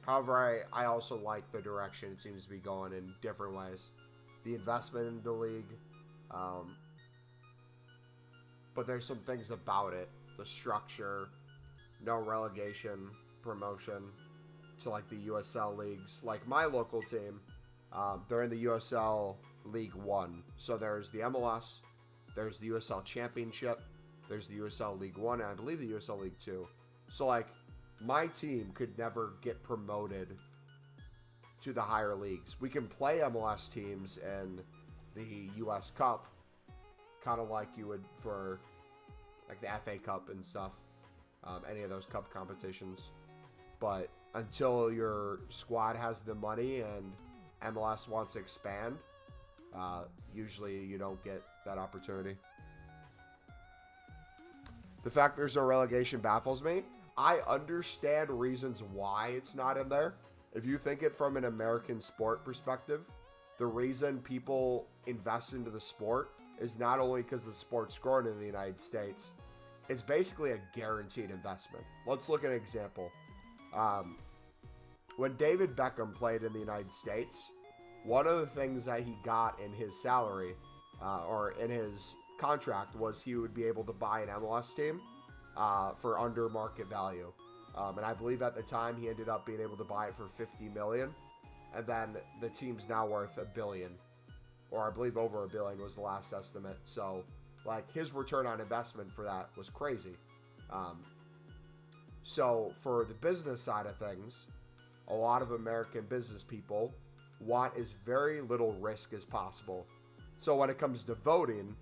However, I also like the direction it seems to be going in different ways. The investment in the league. But there's some things about it. The structure, no relegation, promotion. to like the USL leagues. Like my local team, they're in the USL League 1. So there's the MLS, there's the USL Championship, there's the USL League 1, and I believe the USL League 2. So like my team could never get promoted to the higher leagues. We can play MLS teams in the US Cup, kind of like you would for like the FA Cup and stuff, any of those cup competitions. But until your squad has the money and MLS wants to expand, usually you don't get that opportunity. The fact there's no relegation baffles me. I understand reasons why it's not in there. If you think it from an American sport perspective, the reason people invest into the sport is not only because the sport's growing in the United States, it's basically a guaranteed investment. Let's look at an example. When David Beckham played in the United States, one of the things that he got in his salary, or in his contract, was he would be able to buy an MLS team for under market value. And I believe at the time he ended up being able to buy it for $50 million. And then the team's now worth $1 billion. Or I believe over $1 billion was the last estimate. So, like, his return on investment for that was crazy. So, for the business side of things, a lot of American business people want as very little risk as possible. So, when it comes to voting,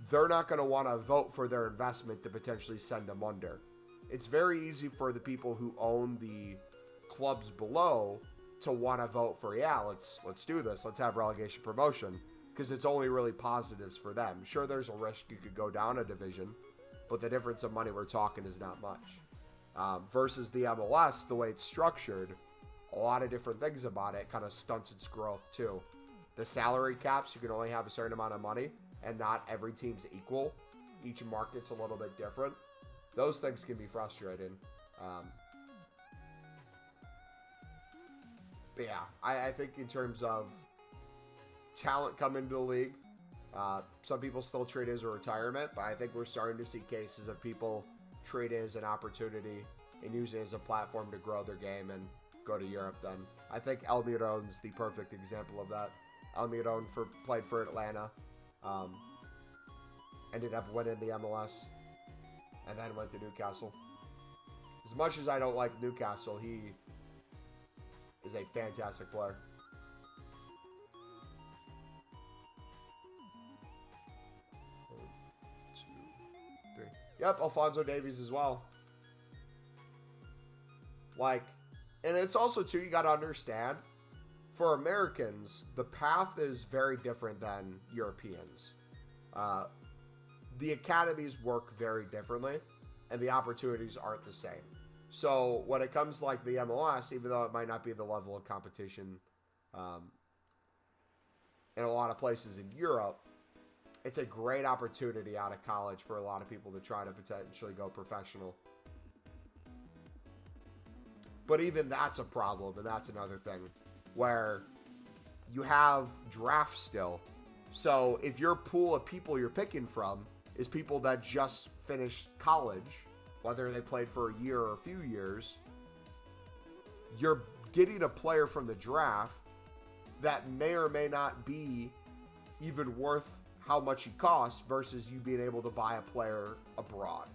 they're not going to want to vote for their investment to potentially send them under. It's very easy for the people who own the clubs below to want to vote for, yeah, let's do this. Let's have relegation promotion, because it's only really positives for them. Sure, there's a risk you could go down a division, but the difference of money we're talking is not much. Versus the MLS, the way it's structured, a lot of different things about it kind of stunts its growth too. The salary caps, you can only have a certain amount of money, and not every team's equal. Each market's a little bit different. Those things can be frustrating. But yeah, I think in terms of talent coming into the league, some people still treat it as a retirement, but I think we're starting to see cases of people treat it as an opportunity and use it as a platform to grow their game and go to Europe then. I think Almiron's the perfect example of that. Almiron played for Atlanta, ended up winning the MLS, and then went to Newcastle. As much as I don't like Newcastle, he is a fantastic player. One, two, three. Yep, Alphonso Davies as well. Like, and it's also, too, you got to understand, for Americans, the path is very different than Europeans. The academies work very differently, and the opportunities aren't the same. So when it comes to like the MLS, even though it might not be the level of competition in a lot of places in Europe, it's a great opportunity out of college for a lot of people to try to potentially go professional. But even that's a problem, and that's another thing, where you have drafts still. So if your pool of people you're picking from is people that just finished college, whether they played for a year or a few years, you're getting a player from the draft that may or may not be even worth how much he costs versus you being able to buy a player abroad.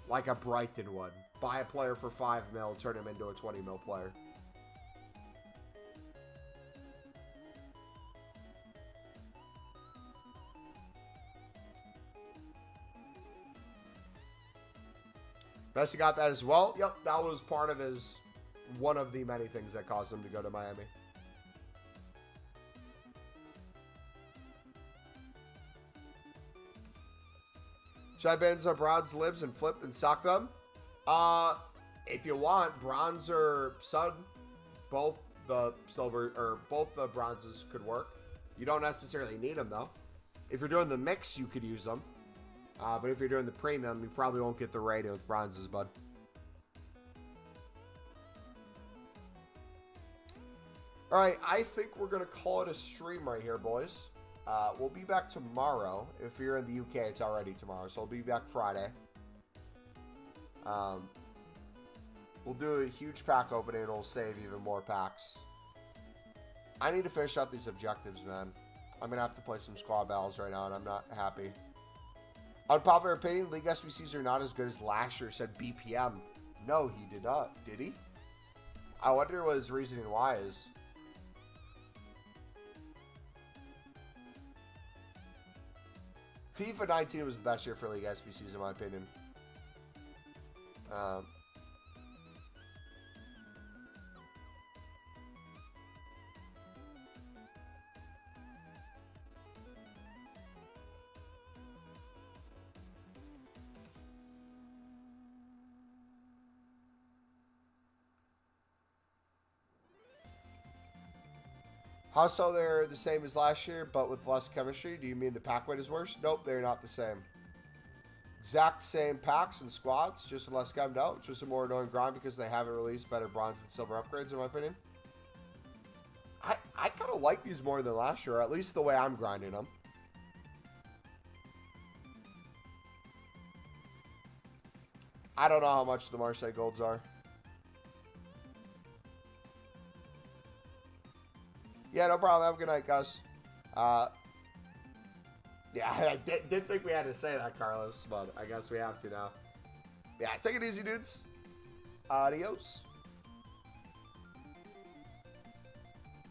Like a Brighton would. Buy a player for $5 mil, turn him into a $20 mil player. Messi got that as well. Yep, that was part of one of the many things that caused him to go to Miami. Should I ban some bronze libs and flip and sock them? If you want, bronze or sun, both the silver or both the bronzes could work. You don't necessarily need them though. If you're doing the mix, you could use them. But if you're doing the premium, you probably won't get the rating with bronzes, bud. Alright, I think we're going to call it a stream right here, boys. We'll be back tomorrow. If you're in the UK, it's already tomorrow, so we'll be back Friday. We'll do a huge pack opening and we'll save even more packs. I need to finish out these objectives, man. I'm going to have to play some squad battles right now, and I'm not happy. Unpopular opinion, League SBCs are not as good as last year, said BPM. No, he did not. Did he? I wonder what his reasoning why is. FIFA 19 was the best year for League SBCs, in my opinion. How so they're the same as last year, but with less chemistry? Do you mean the pack weight is worse? Nope, they're not the same. Exact same packs and squads, just less chemmed out. Just a more annoying grind because they haven't released better bronze and silver upgrades, in my opinion. I kind of like these more than last year, or at least the way I'm grinding them. I don't know how much the Marseille golds are. Yeah, no problem. Have a good night, guys. Yeah, I didn't think we had to say that, Carlos, but I guess we have to now. Yeah, take it easy, dudes. Adios.